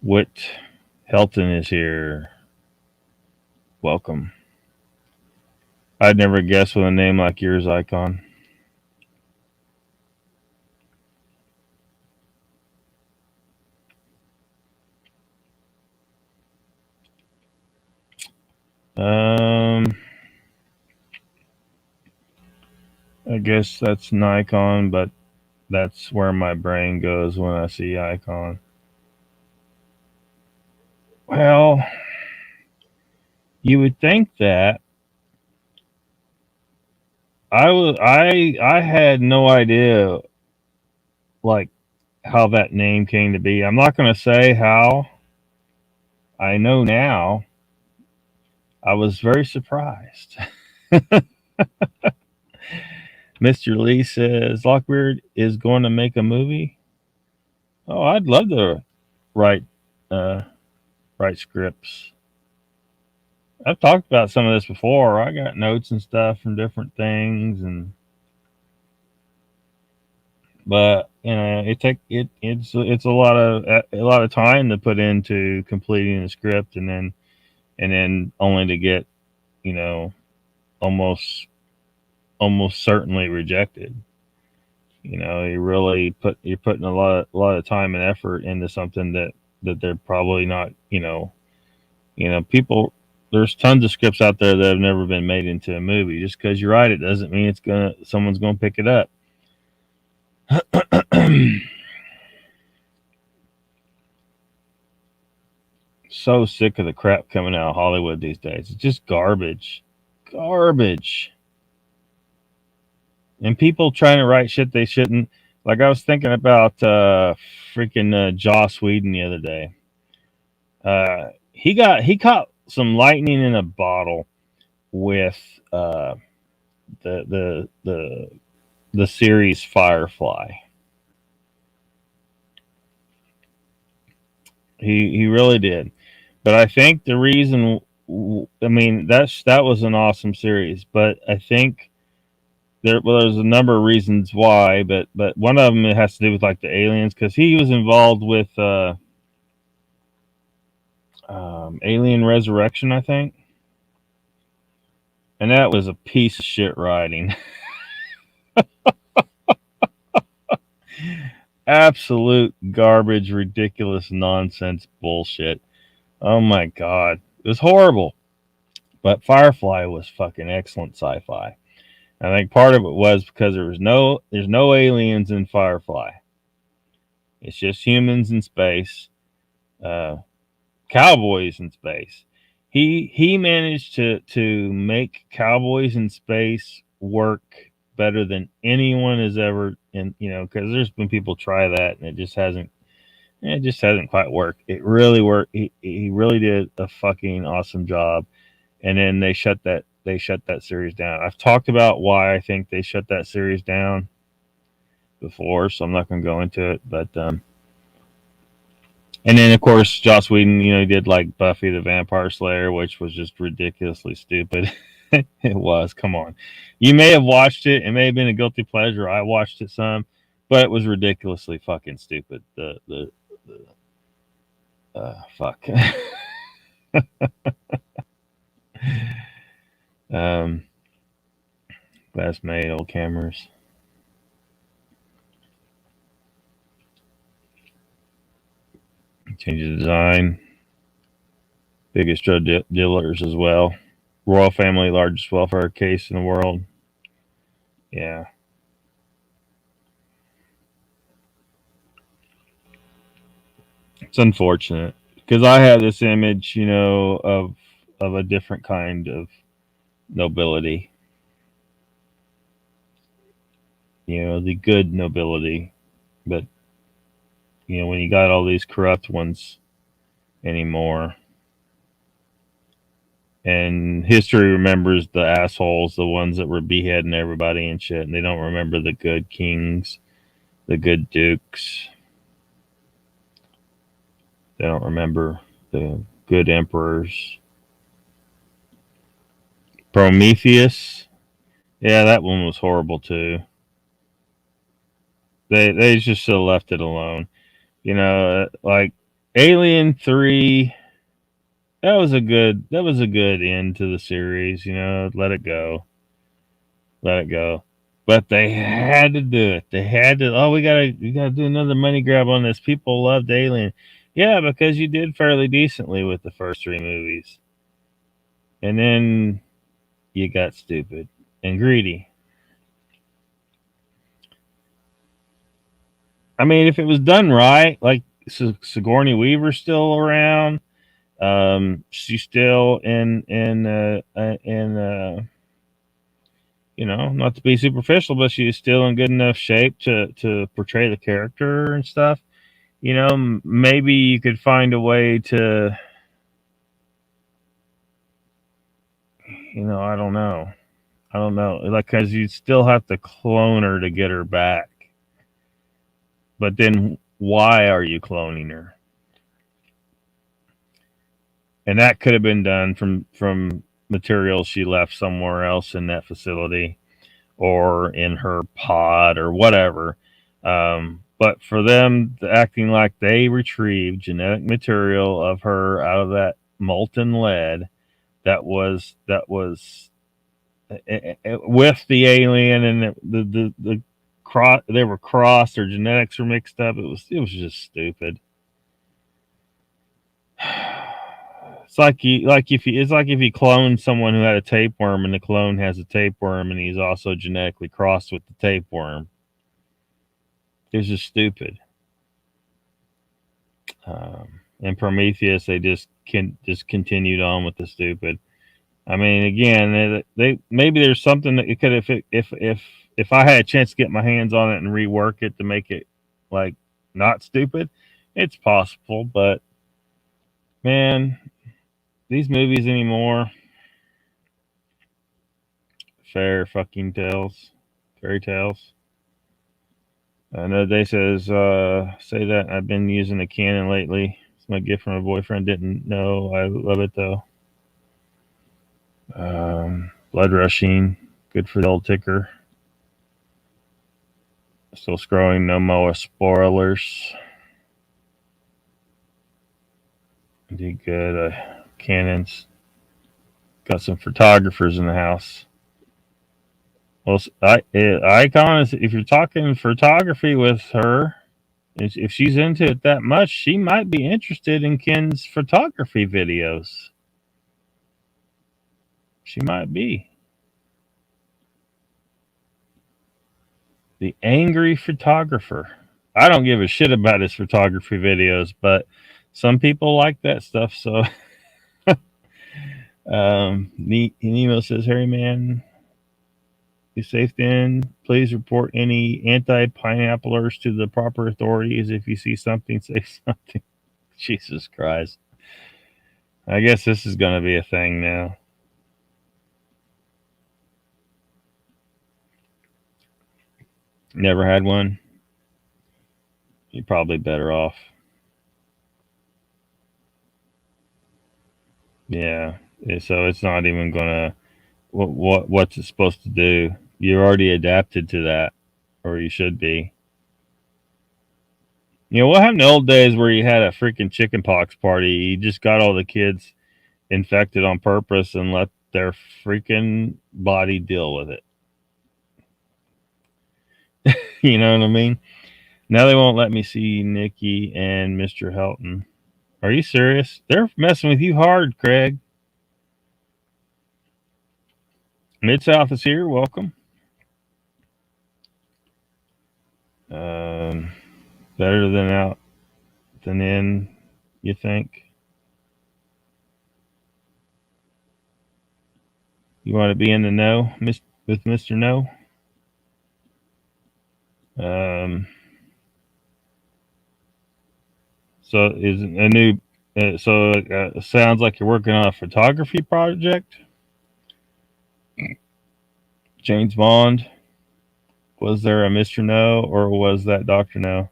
Speaker 1: Whit Helton is here. Welcome. I'd never guess with a name like yours, Icon. I guess that's an icon, but that's where my brain goes when I see icon. Well, you would think that I had no idea like how that name came to be. I'm not going to say how. I know now. I was very surprised. Mr. Lee says Lockbeard is going to make a movie. Oh, I'd love to write uh, write scripts. I've talked about some of this before. I got notes and stuff from different things, and but you know, it's a lot of time to put into completing the script, and then only to get, you know, almost almost certainly rejected. You know, you're putting a lot of time and effort into something that they're probably not. People. There's tons of scripts out there that have never been made into a movie. Just because you write it doesn't mean someone's gonna pick it up. So sick of the crap coming out of Hollywood these days. It's just garbage. Garbage. And people trying to write shit they shouldn't. Like I was thinking about freaking Joss Whedon the other day. He caught some lightning in a bottle with the series Firefly. He really did. But I think the reason, I mean, that was an awesome series, but I think there's a number of reasons why, but one of them, it has to do with like the aliens, because he was involved with Alien Resurrection, I think, and that was a piece of shit writing. Absolute garbage, ridiculous nonsense bullshit. Oh my god, it was horrible. But Firefly was fucking excellent sci-fi. I think part of it was because there's no aliens in Firefly. It's just humans in space, uh, cowboys in space. He managed to make cowboys in space work better than anyone has ever, and because there's been people try that and it just hasn't quite worked. It really worked. He really did a fucking awesome job. And then they shut that series down. I've talked about why I think they shut that series down before, so I'm not going to go into it. But and then of course Joss Whedon, he did like Buffy the Vampire Slayer, which was just ridiculously stupid. It was. Come on, you may have watched it. It may have been a guilty pleasure. I watched it some, but it was ridiculously fucking stupid. The fuck. um, Glass made old cameras. Change the design. Biggest drug dealers as well. Royal family, largest welfare case in the world. Yeah. It's unfortunate because I have this image, of a different kind of nobility. The good nobility. But when you got all these corrupt ones anymore, and history remembers the assholes, the ones that were beheading everybody and shit, and they don't remember the good kings, the good dukes. They don't remember the good emperors. Prometheus, yeah, that one was horrible too. They just should have left it alone. Like Alien 3, that was a good end to the series. Let it go, let it go. But they had to do it. They had to. Oh, we gotta do another money grab on this. People loved Alien, yeah, because you did fairly decently with the first three movies, and then you got stupid and greedy. I mean, if it was done right, like Sigourney Weaver's still around, she's still not to be superficial, but she's still in good enough shape to portray the character and stuff. Maybe you could find a way to, I don't know. I don't know. Like, because you still have to clone her to get her back. But then why are you cloning her? And that could have been done from materials she left somewhere else in that facility or in her pod or whatever. But for them acting like they retrieved genetic material of her out of that molten lead that was with the alien, and the cross, they were crossed, their genetics were mixed up. It was just stupid. It's like if you clone someone who had a tapeworm, and the clone has a tapeworm, and he's also genetically crossed with the tapeworm. It's just stupid. And Prometheus, they just continued on with the stupid. I mean, again, they maybe there's something that it could, if I had a chance to get my hands on it and rework it to make it like not stupid, it's possible. But man, these movies anymore, fairy tales. I know they say that I've been using a Canon lately. It's my gift from my boyfriend. Didn't know. I love it though. Blood rushing, good for the old ticker. Still scrolling. No more spoilers. Did good. Canons. Got some photographers in the house. Well, Icon is, if you're talking photography with her, if she's into it that much, she might be interested in Ken's photography videos. She might be. The angry photographer. I don't give a shit about his photography videos, but some people like that stuff. So, Nemo says, Harry Man, be safe then. Please report any anti-pineapplers to the proper authorities. If you see something, say something. Jesus Christ. I guess this is going to be a thing now. Never had one. You're probably better off. Yeah. So it's not even going to. What's it supposed to do? You're already adapted to that, or you should be. You know what happened in the old days where you had a freaking chickenpox party? You just got all the kids infected on purpose and let their freaking body deal with it. You know what I mean? Now they won't let me see Nikki and Mr. Helton. Are you serious? They're messing with you hard, Craig. Mid South is here. Welcome. Better than out than in, you think? You want to be in the know with Mr. No? So is a new. Sounds like you're working on a photography project. James Bond. Was there a Mr. No or was that Dr. No?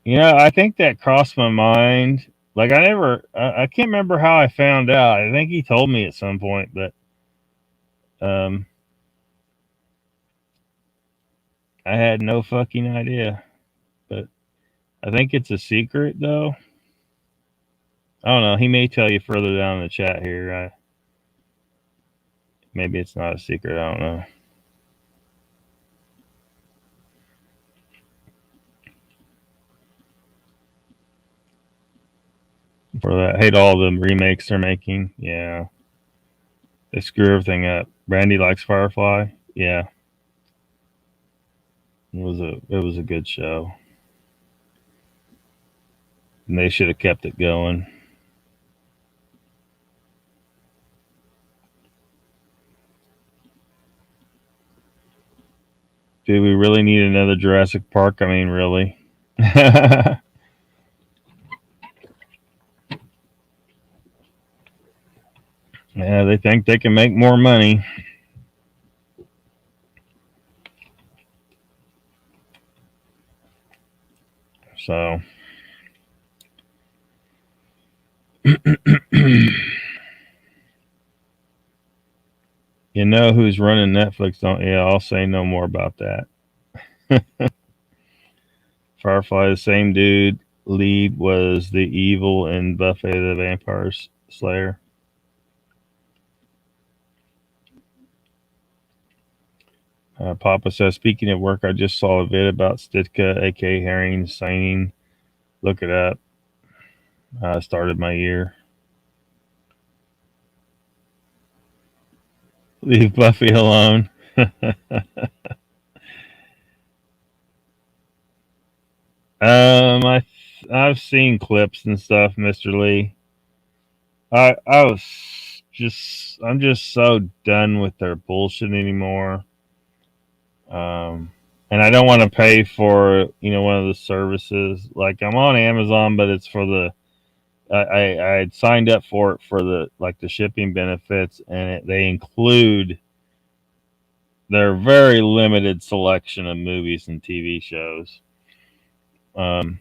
Speaker 1: You know, I think that crossed my mind. Like I can't remember how I found out. I think he told me at some point, but um, I had no fucking idea. But I think it's a secret, though. I don't know. He may tell you further down in the chat here. Maybe it's not a secret. I don't know. For that, I hate all the remakes they're making. Yeah, they screw everything up. Brandy likes Firefly. Yeah, it was a good show, and they should have kept it going. Do we really need another Jurassic Park? I mean, really? Yeah, they think they can make more money. So, you know who's running Netflix? Don't? Yeah, I'll say no more about that. Firefly, the same dude. Lead was the evil in Buffy the Vampire Slayer. Papa says, speaking of work, I just saw a vid about Stitka, aka Herring, signing. Look it up. I started my year. Leave Buffy alone. I've seen clips and stuff, Mr. Lee. I'm just so done with their bullshit anymore. And I don't want to pay for one of the services. Like I'm on Amazon, but it's for the I had signed up for it for the shipping benefits, and they include their very limited selection of movies and TV shows. And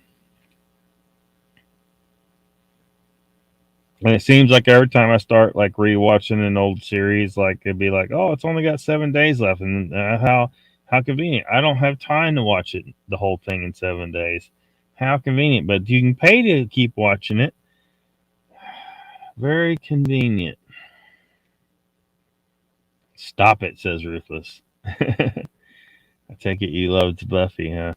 Speaker 1: it seems like every time I start like rewatching an old series, like it'd be like, oh, it's only got 7 days left, and how convenient. I don't have time to watch it the whole thing in 7 days. How convenient, but you can pay to keep watching it. Very convenient. Stop it, says Ruthless. I take it you loved Buffy, huh?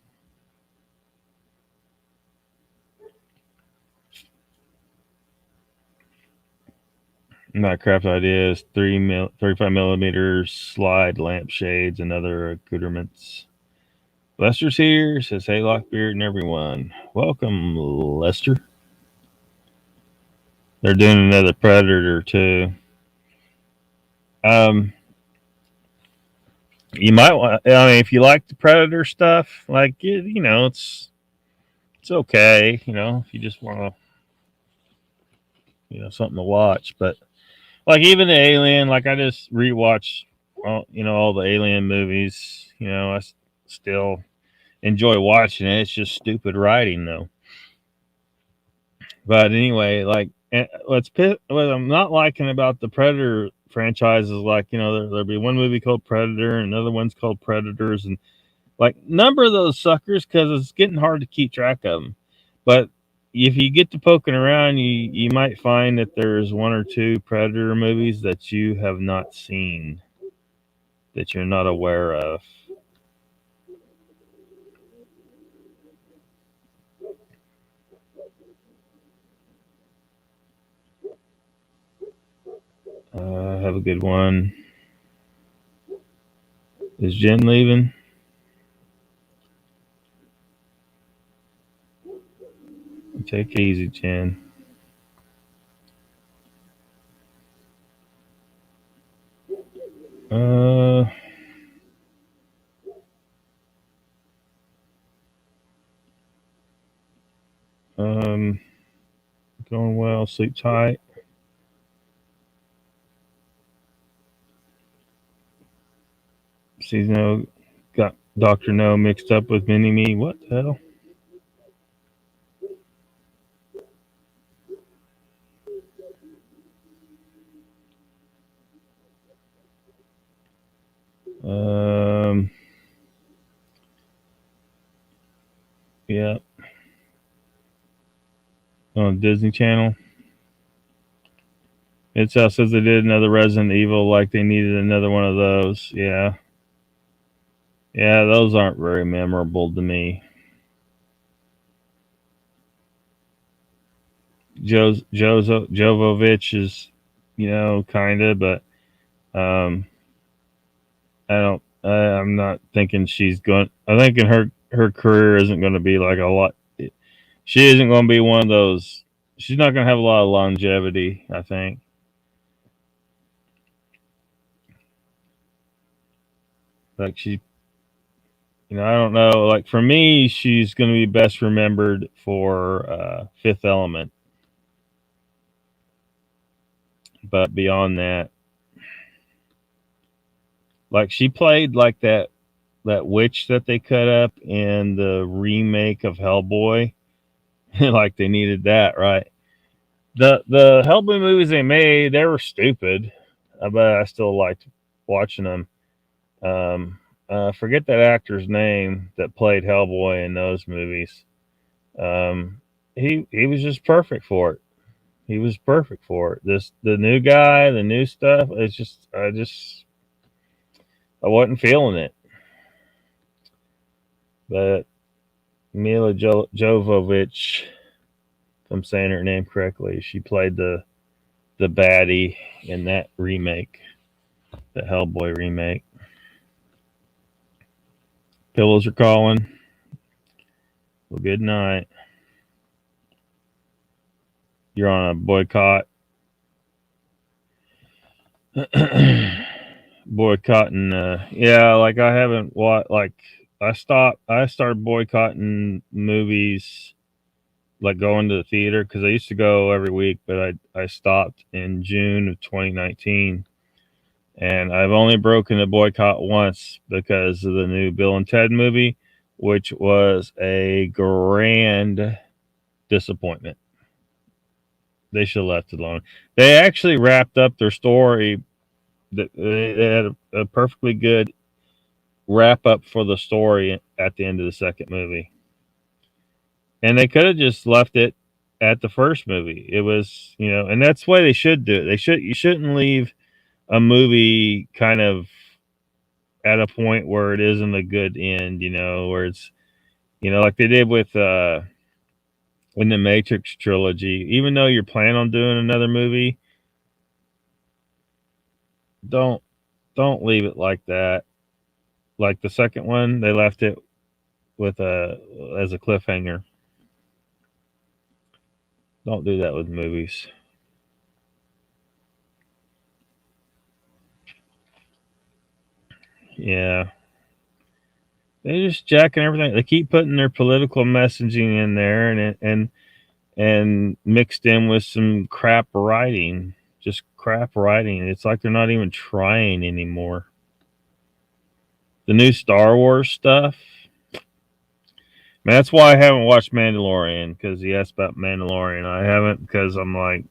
Speaker 1: Not craft ideas, 35 millimeters, slide lampshades, and other accoutrements. Lester's here, says, hey, Lockbeard and everyone. Welcome, Lester. They're doing another Predator, too. You might want, I mean, if you like the Predator stuff, like, you know, it's okay, you know, if you just want to, you know, something to watch. But, like, even the Alien, like, I just rewatched, you know, all the Alien movies. You know, still enjoy watching it. It's just stupid writing, though. But anyway, like, what I'm not liking about the Predator franchise is, like, you know, there'll be one movie called Predator and another one's called Predators, and like number those suckers because it's getting hard to keep track of them. But if you get to poking around, you might find that there's one or two Predator movies that you have not seen, that you're not aware of. Have a good one. Is Jen leaving? Take it easy, Jen. Uh, um, going well. Sleep tight. Season No got Doctor No mixed up with Mini Me. What the hell? Yeah, on Disney Channel. It's says they did another Resident Evil, like they needed another one of those. Yeah, yeah, those aren't very memorable to me. Jovovich is, you know, kind of, but um, I don't. I'm not thinking she's going. I'm thinking her career isn't going to be like a lot. She isn't going to be one of those. She's not going to have a lot of longevity, I think. Like she, you know, I don't know. Like for me, she's going to be best remembered for Fifth Element. But beyond that, like she played like that witch that they cut up in the remake of Hellboy. Like they needed that, right? The Hellboy movies they made, they were stupid, but I still liked watching them. Forget that actor's name that played Hellboy in those movies. He was just perfect for it. He was perfect for it. The new guy, the new stuff. It's just I wasn't feeling it. But Mila Jovovich, if I'm saying her name correctly, she played the baddie in that remake, the Hellboy remake. Pillows are calling. Well, good night. You're on a boycott. Boycotting. Yeah, like I haven't watched. Like I started boycotting movies, like going to the theater, because I used to go every week, but I stopped in June of 2019, and I've only broken the boycott once because of the new Bill and Ted movie, which was a grand disappointment. They should have left it alone. They actually wrapped up their story. They had a perfectly good wrap up for the story at the end of the second movie, and they could have just left it at the first movie. It was, you know, and that's the way they should do it. You shouldn't leave a movie kind of at a point where it isn't a good end, you know, where it's, you know, like they did with in the Matrix trilogy. Even though you're planning on doing another movie, Don't don't leave it like that. Like the second one, they left it with a as a cliffhanger. Don't do that with movies. Yeah, they just jacking everything. They keep putting their political messaging in there, and mixed in with some crap writing. Just crap writing. It's like they're not even trying anymore. The new Star Wars stuff. Man, that's why I haven't watched Mandalorian, because he asked about Mandalorian. I haven't because I'm like,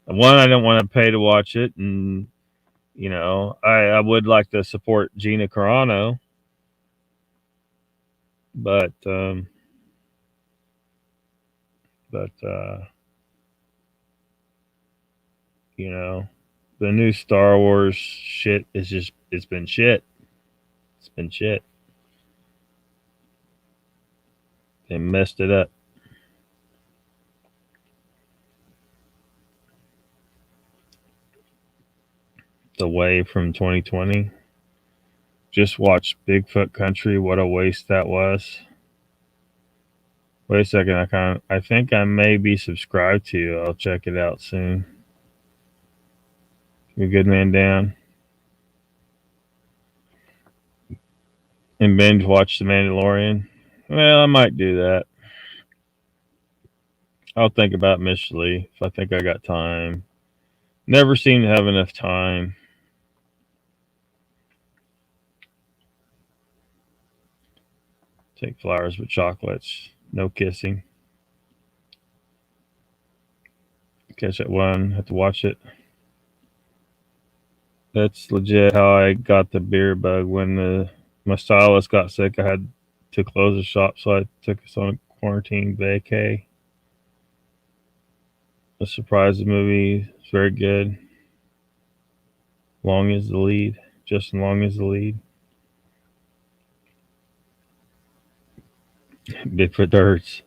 Speaker 1: one, I don't want to pay to watch it, and I would like to support Gina Carano, but but you know, the new Star Wars shit is just it's been shit. It's been shit. They messed it up. The wave from 2020. Just watched Bigfoot Country. What a waste that was. Wait a second. I think I may be subscribed to you. I'll check it out soon. You good man down and binge watch The Mandalorian. Well, I might do that. I'll think about Miss Lee if I think I got time. Never seem to have enough time. Take flowers with chocolates. No kissing. Catch that one. Have to watch it. That's legit how I got the beer bug. When my stylist got sick, I had to close the shop, so I took us on a quarantine vacay. A surprise movie. It's very good. Long is the lead. Justin Long is the lead. Bigfoot hurts.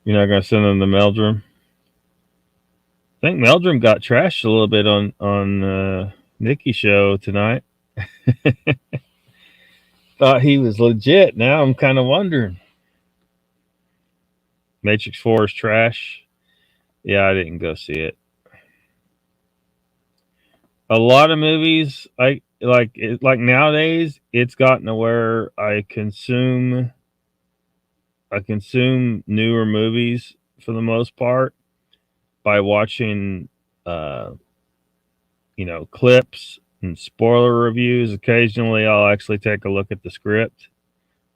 Speaker 1: You're not gonna send them to Meldrum. I think Meldrum got trashed a little bit on Nikki's show tonight. Thought he was legit. Now I'm kind of wondering. Matrix 4 is trash. Yeah, I didn't go see it. A lot of movies, like nowadays, it's gotten to where I consume newer movies for the most part by watching, uh, clips and spoiler reviews. Occasionally, I'll actually take a look at the script,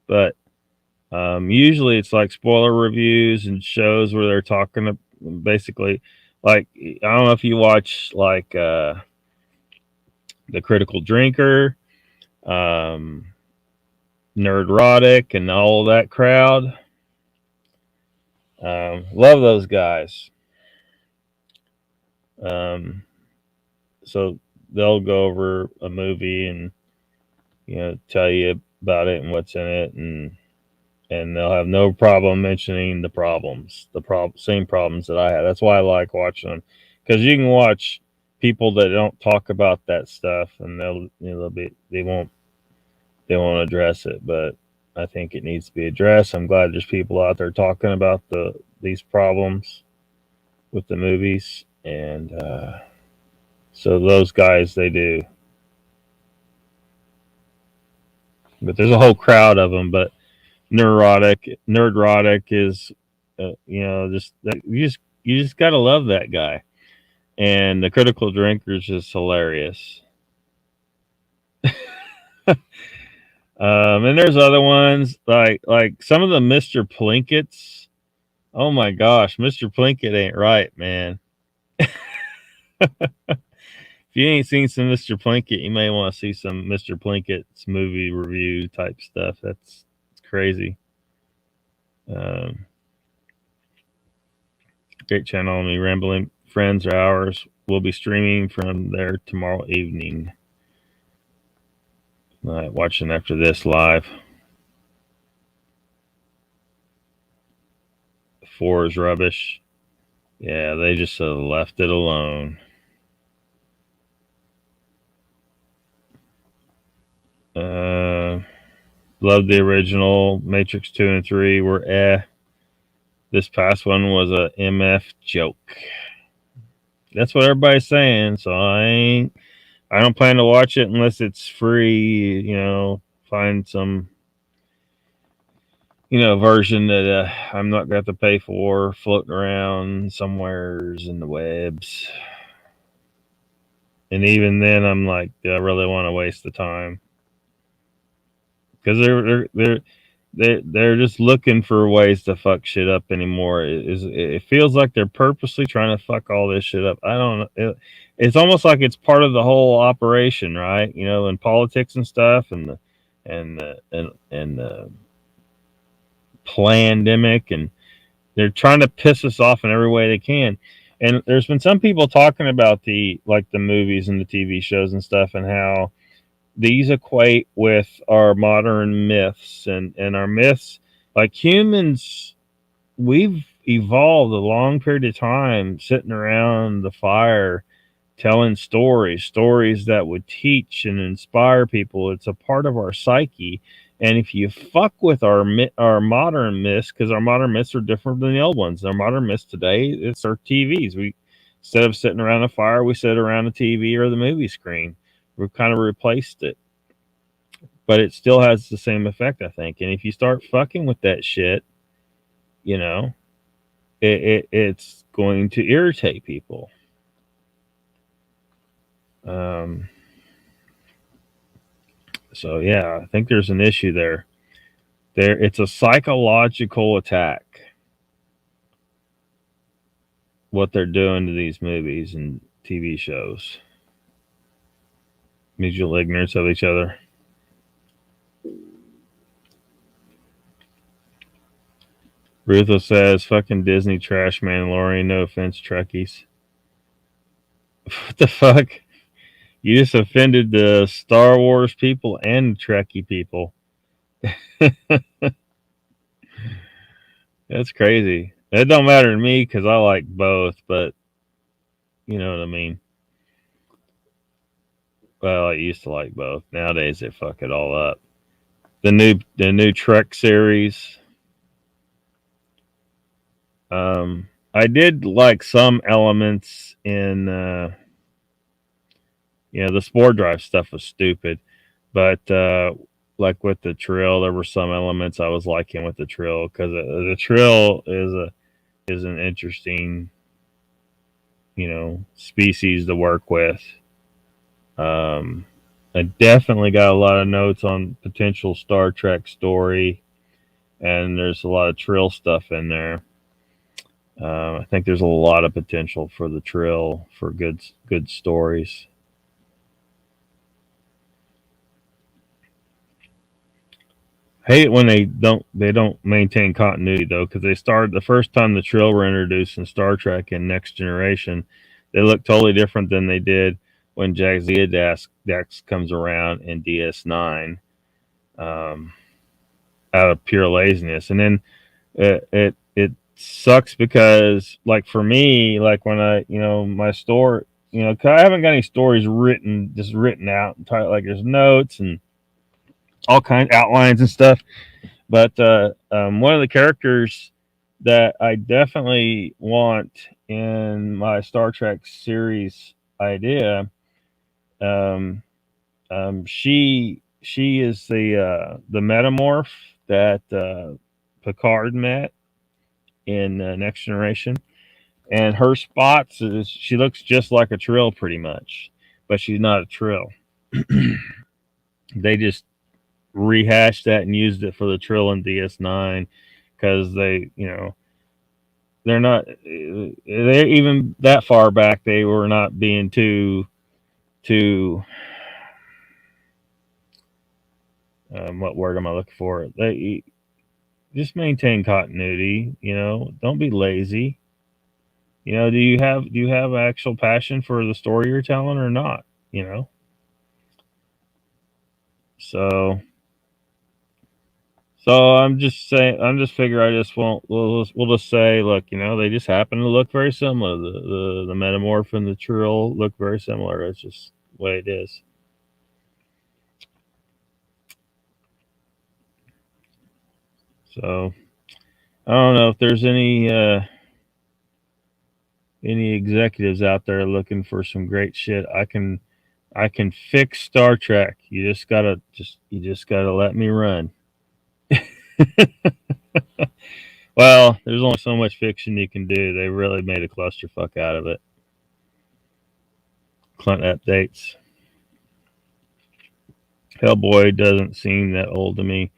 Speaker 1: but usually it's like spoiler reviews and shows where they're talking basically, like, I don't know if you watch like the Critical Drinker, um, Nerdrotic, and all that crowd. Love those guys. Um, so they'll go over a movie and tell you about it and what's in it, and they'll have no problem mentioning the problems, same problems that I had. That's why I like watching them, because you can watch people that don't talk about that stuff, and they won't address it. But I think it needs to be addressed. I'm glad there's people out there talking about these problems with the movies, and so those guys, they do. But there's a whole crowd of them. But Nerdrotic is, you just gotta love that guy. And the Critical Drinker is just hilarious. And there's other ones like some of the Mr. Plinkets. Oh my gosh, Mr. Plinkett ain't right, man. If you ain't seen some Mr. Plinkett, you may want to see some Mr. Plinkett's movie review type stuff. It's crazy. Um, Great channel on me, Rambling Friends or Ours. We'll be streaming from there tomorrow evening. Watching after this live. 4 is rubbish. Yeah, they just left it alone. Love the original. Matrix 2 and 3 were eh. This past one was a MF joke. That's what everybody's saying, so I don't plan to watch it unless it's free, find some version that I'm not going to have to pay for floating around somewheres in the webs. And even then, I'm like, do I really want to waste the time? Because they're just looking for ways to fuck shit up anymore. It feels like they're purposely trying to fuck all this shit up. I don't know. It's almost like it's part of the whole operation, right? In politics and stuff, and the pandemic, and they're trying to piss us off in every way they can. And there's been some people talking about the movies and the TV shows and stuff, and how these equate with our modern myths, and our myths, like humans, we've evolved a long period of time sitting around the fire telling stories that would teach and inspire people. It's a part of our psyche. And if you fuck with our modern myths, because our modern myths are different than the old ones. Our modern myths today, it's our TVs. We, instead of sitting around a fire, we sit around the TV or the movie screen. We've kind of replaced it, but it still has the same effect, I think. And if you start fucking with that shit, it's going to irritate people. So yeah, I think there's an issue there. It's a psychological attack. What they're doing to these movies and TV shows. Mutual ignorance of each other. Ruthless says, fucking Disney trash Mandalorian, no offense, Trekkies. What the fuck? You just offended the Star Wars people and Trekkie people. That's crazy. It don't matter to me because I like both, but you know what I mean. Well, I used to like both. Nowadays they fuck it all up. The new Trek series. I did like some elements in the Spore Drive stuff was stupid, but like with the Trill, there were some elements I was liking with the Trill, because the Trill is an interesting species to work with. I definitely got a lot of notes on potential Star Trek story, and there's a lot of Trill stuff in there. I think there's a lot of potential for the Trill for good stories. Hate it when they don't maintain continuity though, because they started the first time the Trill were introduced in Star Trek and Next Generation, they look totally different than they did when Jadzia Dax comes around in DS9, out of pure laziness. And then it sucks because, like, for me, like when I my story, 'cause I haven't got any stories written out and like there's notes and all kinds of outlines and stuff. But one of the characters that I definitely want in my Star Trek series idea, she is the metamorph that Picard met in Next Generation, and her spots is she looks just like a Trill pretty much, but she's not a Trill. They just rehashed that and used it for the Trill in DS9 because they're not, they even that far back they were not being too what word am I looking for? They just maintain continuity. Don't be lazy. Do you have actual passion for the story you're telling or not? So I'm just saying. I'm just figure. I just won't. We'll just say, look, they just happen to look very similar. The metamorph and the Trill look very similar. It's just the way it is. So I don't know if there's any executives out there looking for some great shit. I can fix Star Trek. You just gotta let me run. Well, there's only so much fiction you can do. They really made a clusterfuck out of it. Clint updates. Hellboy doesn't seem that old to me,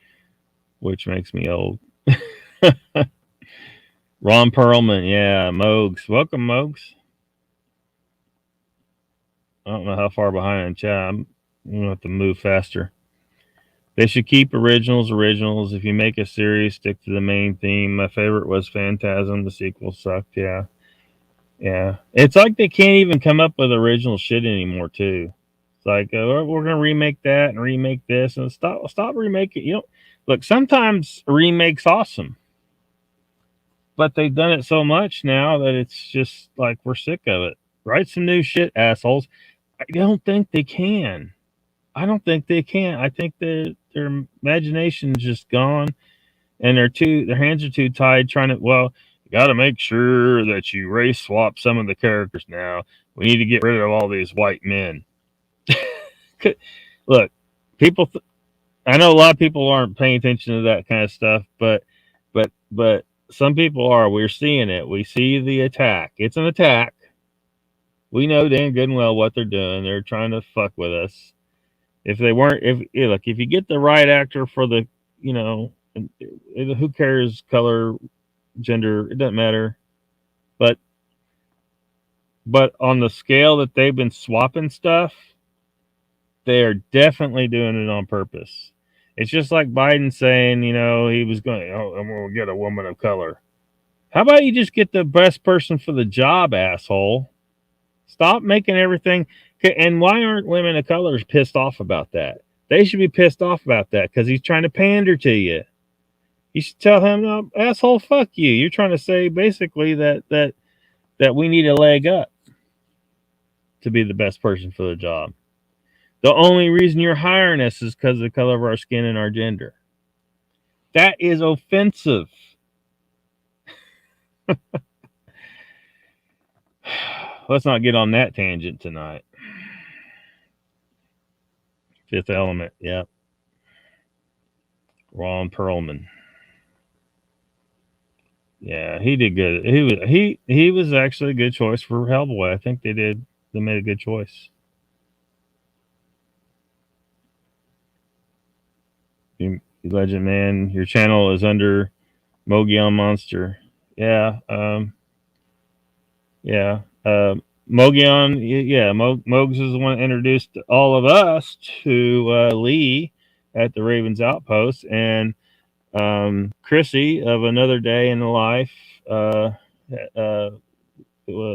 Speaker 1: which makes me old. Ron Perlman, yeah, Mogs. Welcome, Mogs. I don't know how far behind in chat. I'm gonna have to move faster. They should keep originals. If you make a series, stick to the main theme. My favorite was Phantasm. The sequel sucked. Yeah, yeah. It's like they can't even come up with original shit anymore, too. It's like we're gonna remake that and remake this and stop remaking. Look. Sometimes a remake's awesome, but they've done it so much now that it's just like we're sick of it. Write some new shit, assholes. I don't think they can. I don't think they can. I think that their imagination's just gone, and their hands are too tied trying to. Well, you got to make sure that you race swap some of the characters now. We need to get rid of all these white men. Look, people. I know a lot of people aren't paying attention to that kind of stuff, but some people are. We're seeing it. We see the attack. It's an attack. We know damn good and well what they're doing. They're trying to fuck with us. If they weren't, if you get the right actor for the, who cares color, gender, it doesn't matter. But on the scale that they've been swapping stuff, they are definitely doing it on purpose. It's just like Biden saying, he was going, oh, I'm going to get a woman of color. How about you just get the best person for the job, asshole? Stop making everything. And why aren't women of color pissed off about that? They should be pissed off about that because he's trying to pander to you. You should tell him, no, asshole, fuck you. You're trying to say basically that we need a leg up to be the best person for the job. The only reason you're hiring us is because of the color of our skin and our gender. That is offensive. Let's not get on that tangent tonight. Fifth Element, yep. Ron Perlman. Yeah, he did good. He was actually a good choice for Hellboy. I think they made a good choice. Legend Man, your channel is under Mogion Monster. Yeah, yeah. Mogion, yeah, Mogs is the one that introduced all of us to Lee at the Ravens Outpost, and Chrissy of Another Day in the Life uh,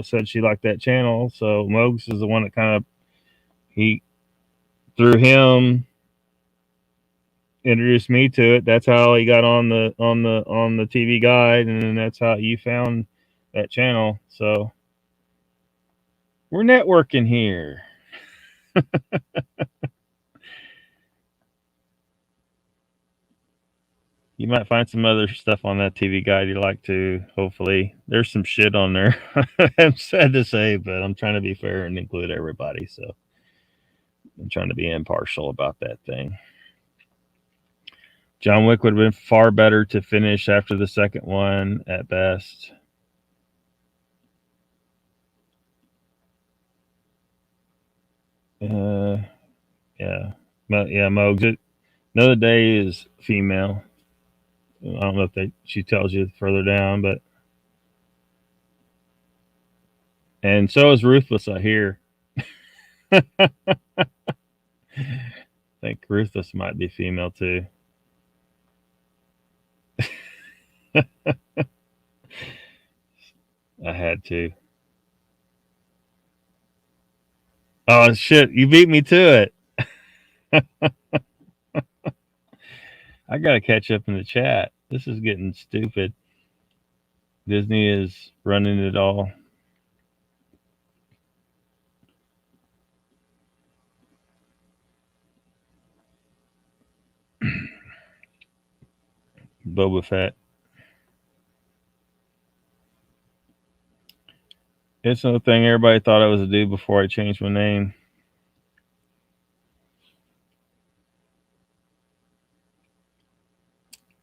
Speaker 1: said she liked that channel. So Mogs is the one that kind of he through him introduced me to it. That's how he got on the TV guide, and then that's how you found that channel. So we're networking here. You might find some other stuff on that TV guide you like to. Hopefully, there's some shit on there. I'm sad to say, but I'm trying to be fair and include everybody. So I'm trying to be impartial about that thing. John Wick would have been far better to finish after the second one at best. Yeah, but yeah, Mogs. Another Day is female. I don't know if she tells you further down, but and so is Ruthless. I hear. I think Ruthless might be female too. I had to. Oh shit! You beat me to it. I gotta catch up in the chat. This is getting stupid. Disney is running it all. Boba Fett. It's another thing. Everybody thought I was a dude before I changed my name.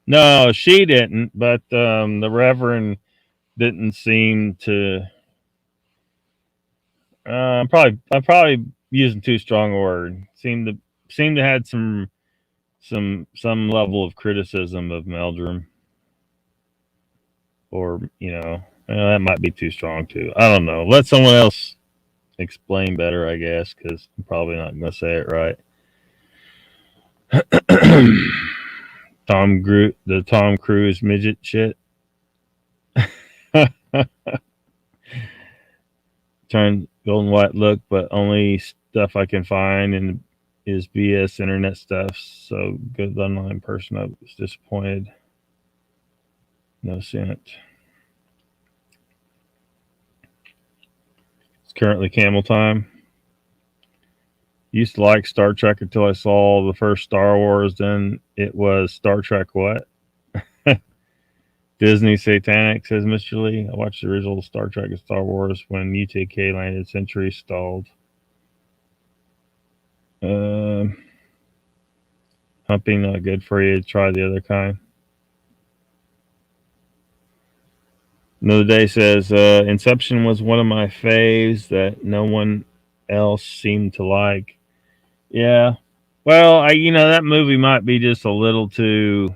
Speaker 1: No, she didn't, but the Reverend didn't seem to. I'm probably using too strong a word. Seemed to had some level of criticism of Meldrum, or that might be too strong too. I don't know. Let someone else explain better, I guess, because I'm probably not going to say it right. The Tom Cruise midget shit. Turn golden white look, but only stuff I can find and is BS internet stuff. So good online person. I was disappointed. No sense. It's currently camel time. Used to like Star Trek until I saw the first Star Wars. Then it was Star Trek what? Disney satanic, says Mr. Lee. I watched the original Star Trek and Star Wars when UTK landed. Century stalled. Humping not good for you. Try the other kind. Another day says Inception was one of my faves that no one else seemed to like. Yeah. Well, that movie might be just a little too.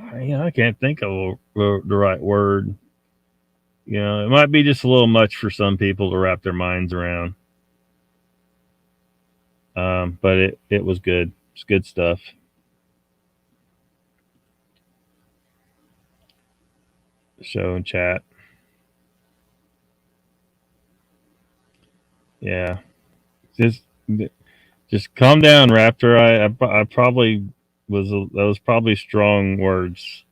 Speaker 1: I can't think of the right word. It might be just a little much for some people to wrap their minds around. But it was good. It's good stuff. Show and chat. Yeah. Just calm down, Raptor. I probably those probably strong words.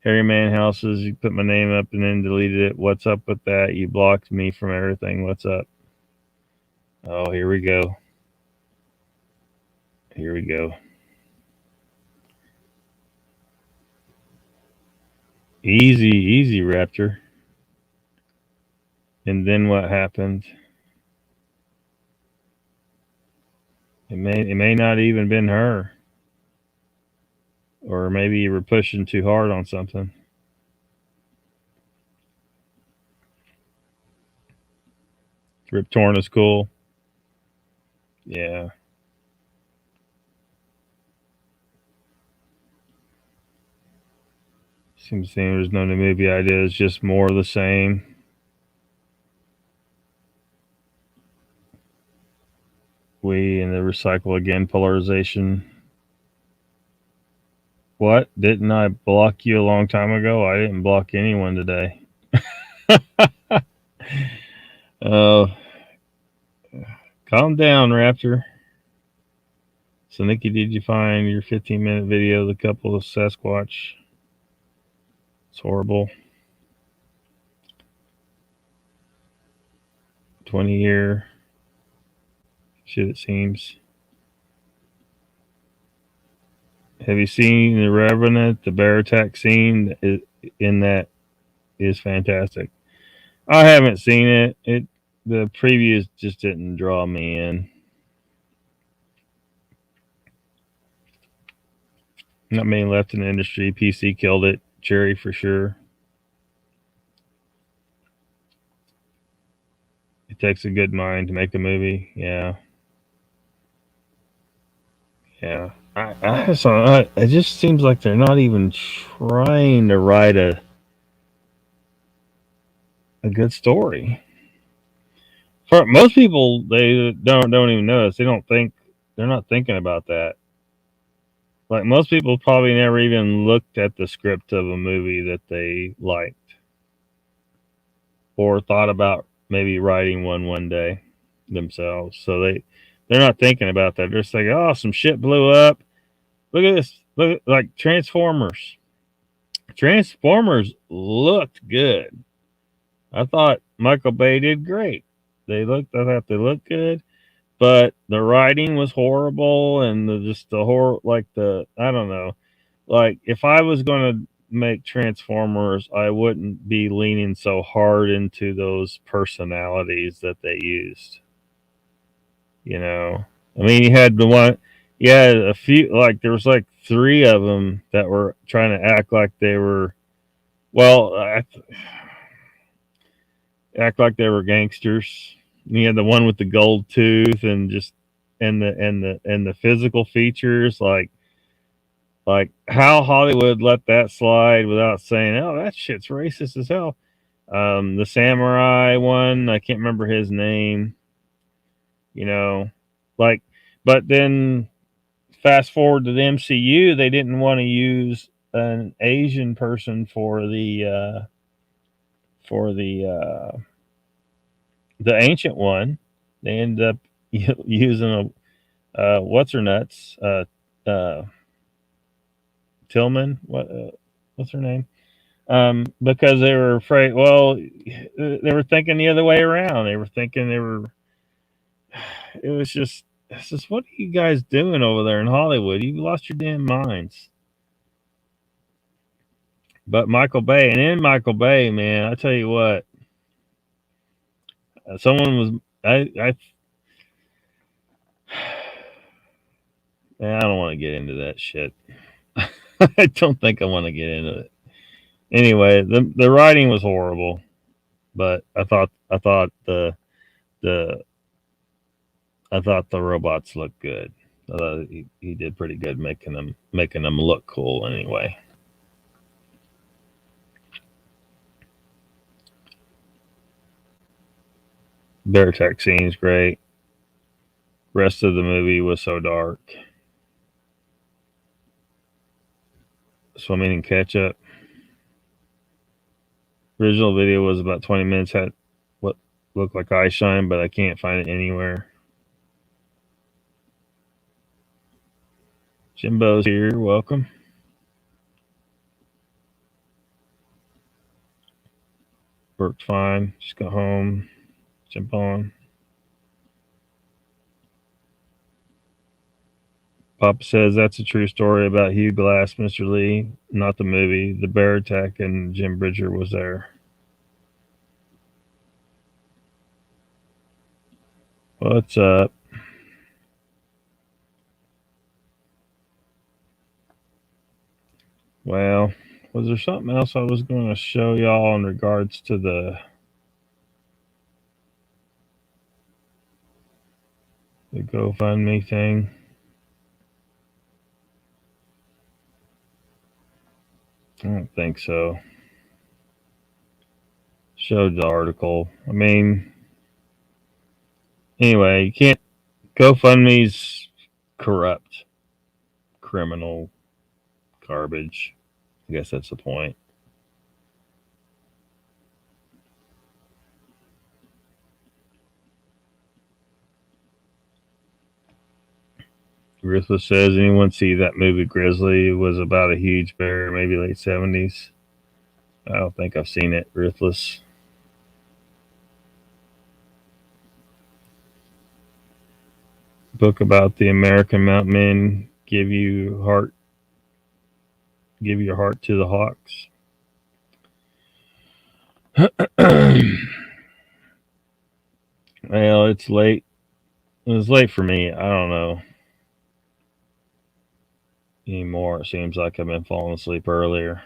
Speaker 1: Harry Manhouses, you put my name up and then deleted it. What's up with that? You blocked me from everything. What's up? Oh, here we go. Here we go. Easy, Raptor. And then what happened? It may not even been her. Or maybe you were pushing too hard on something. Rip Torn is cool. Yeah. Seems there's no new movie ideas, just more of the same. We and the recycle again polarization. What? Didn't I block you a long time ago? I didn't block anyone today. Oh, calm down, Raptor. So, Nikki, did you find your 15-minute video of the couple of Sasquatch? It's horrible. 20-year shit, it seems. Have you seen The Revenant? The bear attack scene in that is fantastic. I haven't seen it. The previews just didn't draw me in. Not many left in the industry. PC killed it. Cherry for sure. It takes a good mind to make a movie. Yeah. Yeah. It just seems like they're not even trying to write a good story. For most people, they don't even notice. They're not thinking about that. Like most people probably never even looked at the script of a movie that they liked or thought about maybe writing one day themselves. So they're not thinking about that. They're just like, oh, some shit blew up. Look at this. Look, like Transformers. Transformers looked good. I thought Michael Bay did great. I thought they looked good. but the writing was horrible, and just the horror, like the I don't know, like if I was going to make Transformers, I wouldn't be leaning so hard into those personalities that they used. You know, I mean, you had the one, you had a few, like there was like three of them that were trying to act like they were, well, act like they were gangsters. You had the one with the gold tooth and just and the physical features, like how Hollywood let that slide without saying, "Oh, that shit's racist as hell." The samurai one, I can't remember his name. You know, like, but then fast forward to the MCU, they didn't want to use an Asian person for the ancient one. They ended up using a what's her nuts, uh, Tillman. What's her name? Because they were afraid. Well, they were thinking the other way around. They were thinking they were. It was just. It's just, what are you guys doing over there in Hollywood? You lost your damn minds. But Michael Bay, and in Michael Bay, man, I tell you what, someone was. I don't want to get into that shit. I don't think I want to get into it. Anyway, the writing was horrible, but the I thought the robots looked good. I thought he did pretty good making them look cool anyway. Bear tech scene's great. Rest of the movie was so dark. Swimming in ketchup. Original video was about 20 minutes. Had what looked like eye shine, but I can't find it anywhere. Jimbo's here. Welcome. Worked fine. Just got home. Jump on. Papa says that's a true story about Hugh Glass, Mr. Lee, not the movie. The bear attack and Jim Bridger was there. What's up? Well, was there something else I was going to show y'all in regards to the GoFundMe thing? I don't think so. Showed the article. I mean, anyway, you can't. GoFundMe's corrupt, criminal, garbage. I guess that's the point. Ruthless says, anyone see that movie Grizzly? It was about a huge bear, maybe late 70s. I don't think I've seen it. Ruthless. Book about the American mountain men give your heart to the hawks. Well, it's late. It was late for me. I don't know anymore. It seems like I've been falling asleep earlier.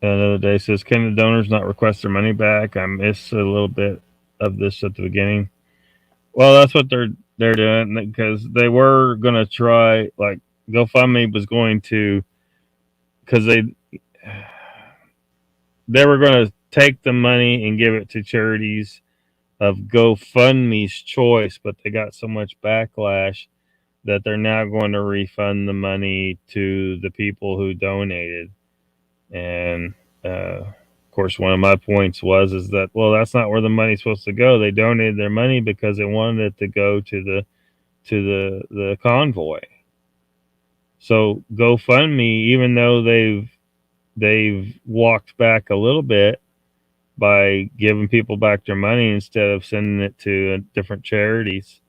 Speaker 1: Another day says, can the donors not request their money back? I missed a little bit of this at the beginning. Well, that's what they're doing, because they were going to try, like, GoFundMe was going to, because they were going to take the money and give it to charities of GoFundMe's choice, but they got so much backlash that they're now going to refund the money to the people who donated. And of course, one of my points is that, well, that's not where the money's supposed to go. They donated their money because they wanted it to go to the convoy. So GoFundMe, even though they've they've walked back a little bit by giving people back their money instead of sending it to different charities.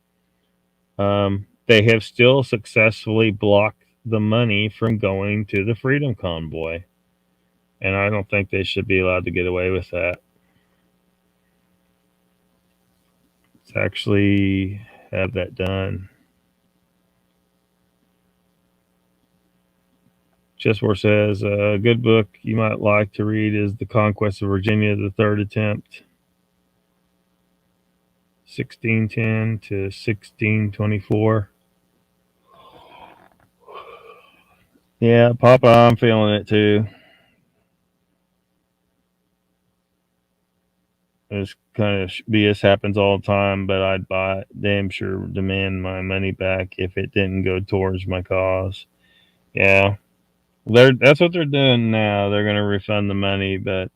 Speaker 1: They have still successfully blocked the money from going to the Freedom Convoy. And I don't think they should be allowed to get away with that. Let's actually have that done. Chesswar says, a good book you might like to read is The Conquest of Virginia, the third attempt, 1610 to 1624. Yeah, Papa, I'm feeling it too. This kind of BS happens all the time, but I'd damn sure demand my money back if it didn't go towards my cause. Yeah, that's what they're doing now. They're going to refund the money, but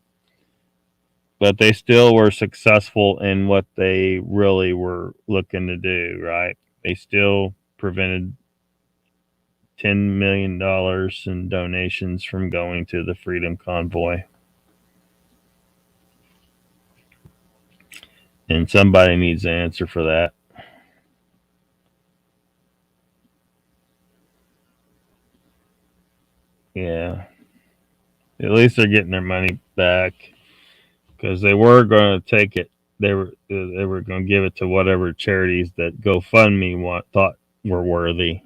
Speaker 1: they still were successful in what they really were looking to do, right? They still prevented $10 million in donations from going to the Freedom Convoy. And somebody needs an answer for that. Yeah. At least they're getting their money back because they were going to take it. They were going to give it to whatever charities that GoFundMe thought were worthy.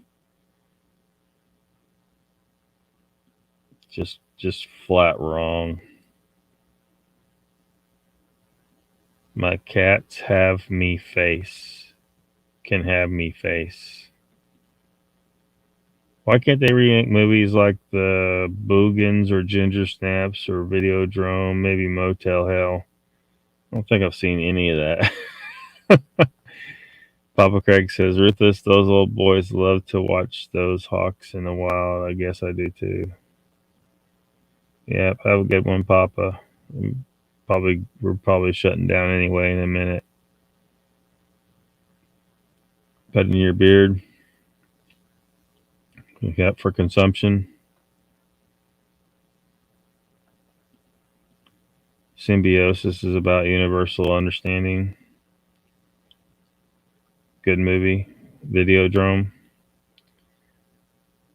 Speaker 1: Just flat wrong. My cats have me face. Can have me face. Why can't they remake movies like the Boogans or Ginger Snaps or Videodrome, maybe Motel Hell? I don't think I've seen any of that. Papa Craig says, Ruthless, those old boys love to watch those hawks in the wild. I guess I do too. Yep, have a good one, Papa. We're probably shutting down anyway in a minute. Cutting your beard. Yep, for consumption. Symbiosis is about universal understanding. Good movie. Videodrome.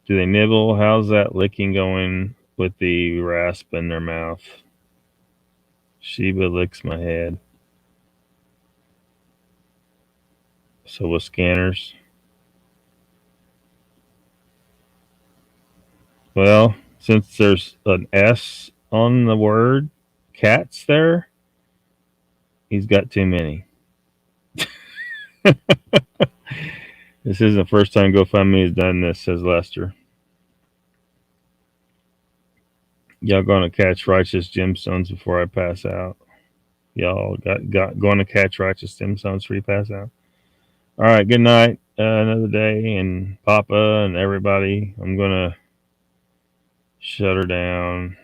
Speaker 1: Do they nibble? How's that licking going with the rasp in their mouth? Sheba licks my head. So with scanners. Well, since there's an S on the word cats there, he's got too many. This isn't the first time GoFundMe has done this, says Lester. Y'all going to catch righteous gemstones before I pass out. Y'all got going to catch righteous gemstones before you pass out. All right, good night. Another day, and Papa and everybody. I'm going to shut her down.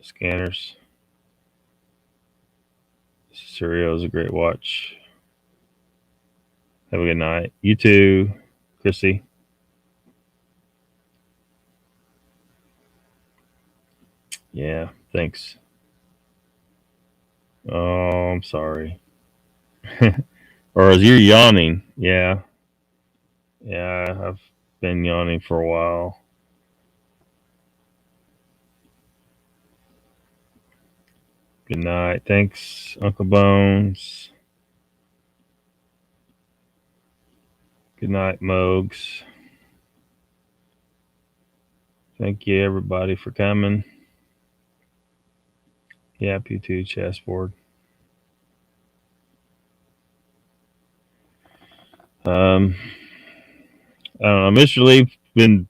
Speaker 1: Scanners. Cereal is a great watch. Have a good night. You too, Chrissy. Yeah, thanks. Oh, I'm sorry. Or is you yawning? Yeah. Yeah, I've been yawning for a while. Good night. Thanks, Uncle Bones. Good night, Mogs. Thank you, everybody, for coming. Yep, you too, chessboard. I don't know. Mr. Leaf been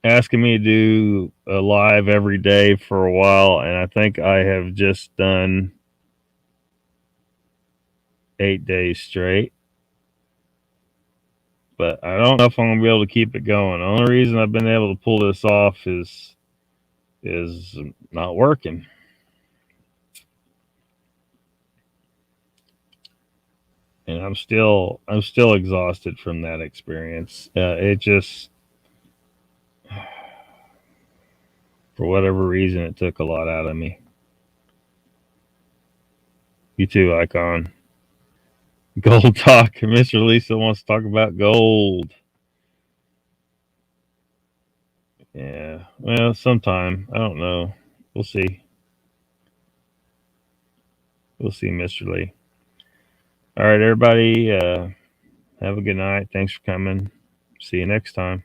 Speaker 1: asking me to do a live every day for a while, and I think I have just done 8 days straight. But I don't know if I'm gonna be able to keep it going. The only reason I've been able to pull this off is not working. And I'm still exhausted from that experience. It just For whatever reason, it took a lot out of me. You too, Icon. Gold talk. Mr. Lisa wants to talk about gold. Yeah. Well, sometime. I don't know. We'll see. We'll see, Mr. Lee. All right, everybody. Have a good night. Thanks for coming. See you next time.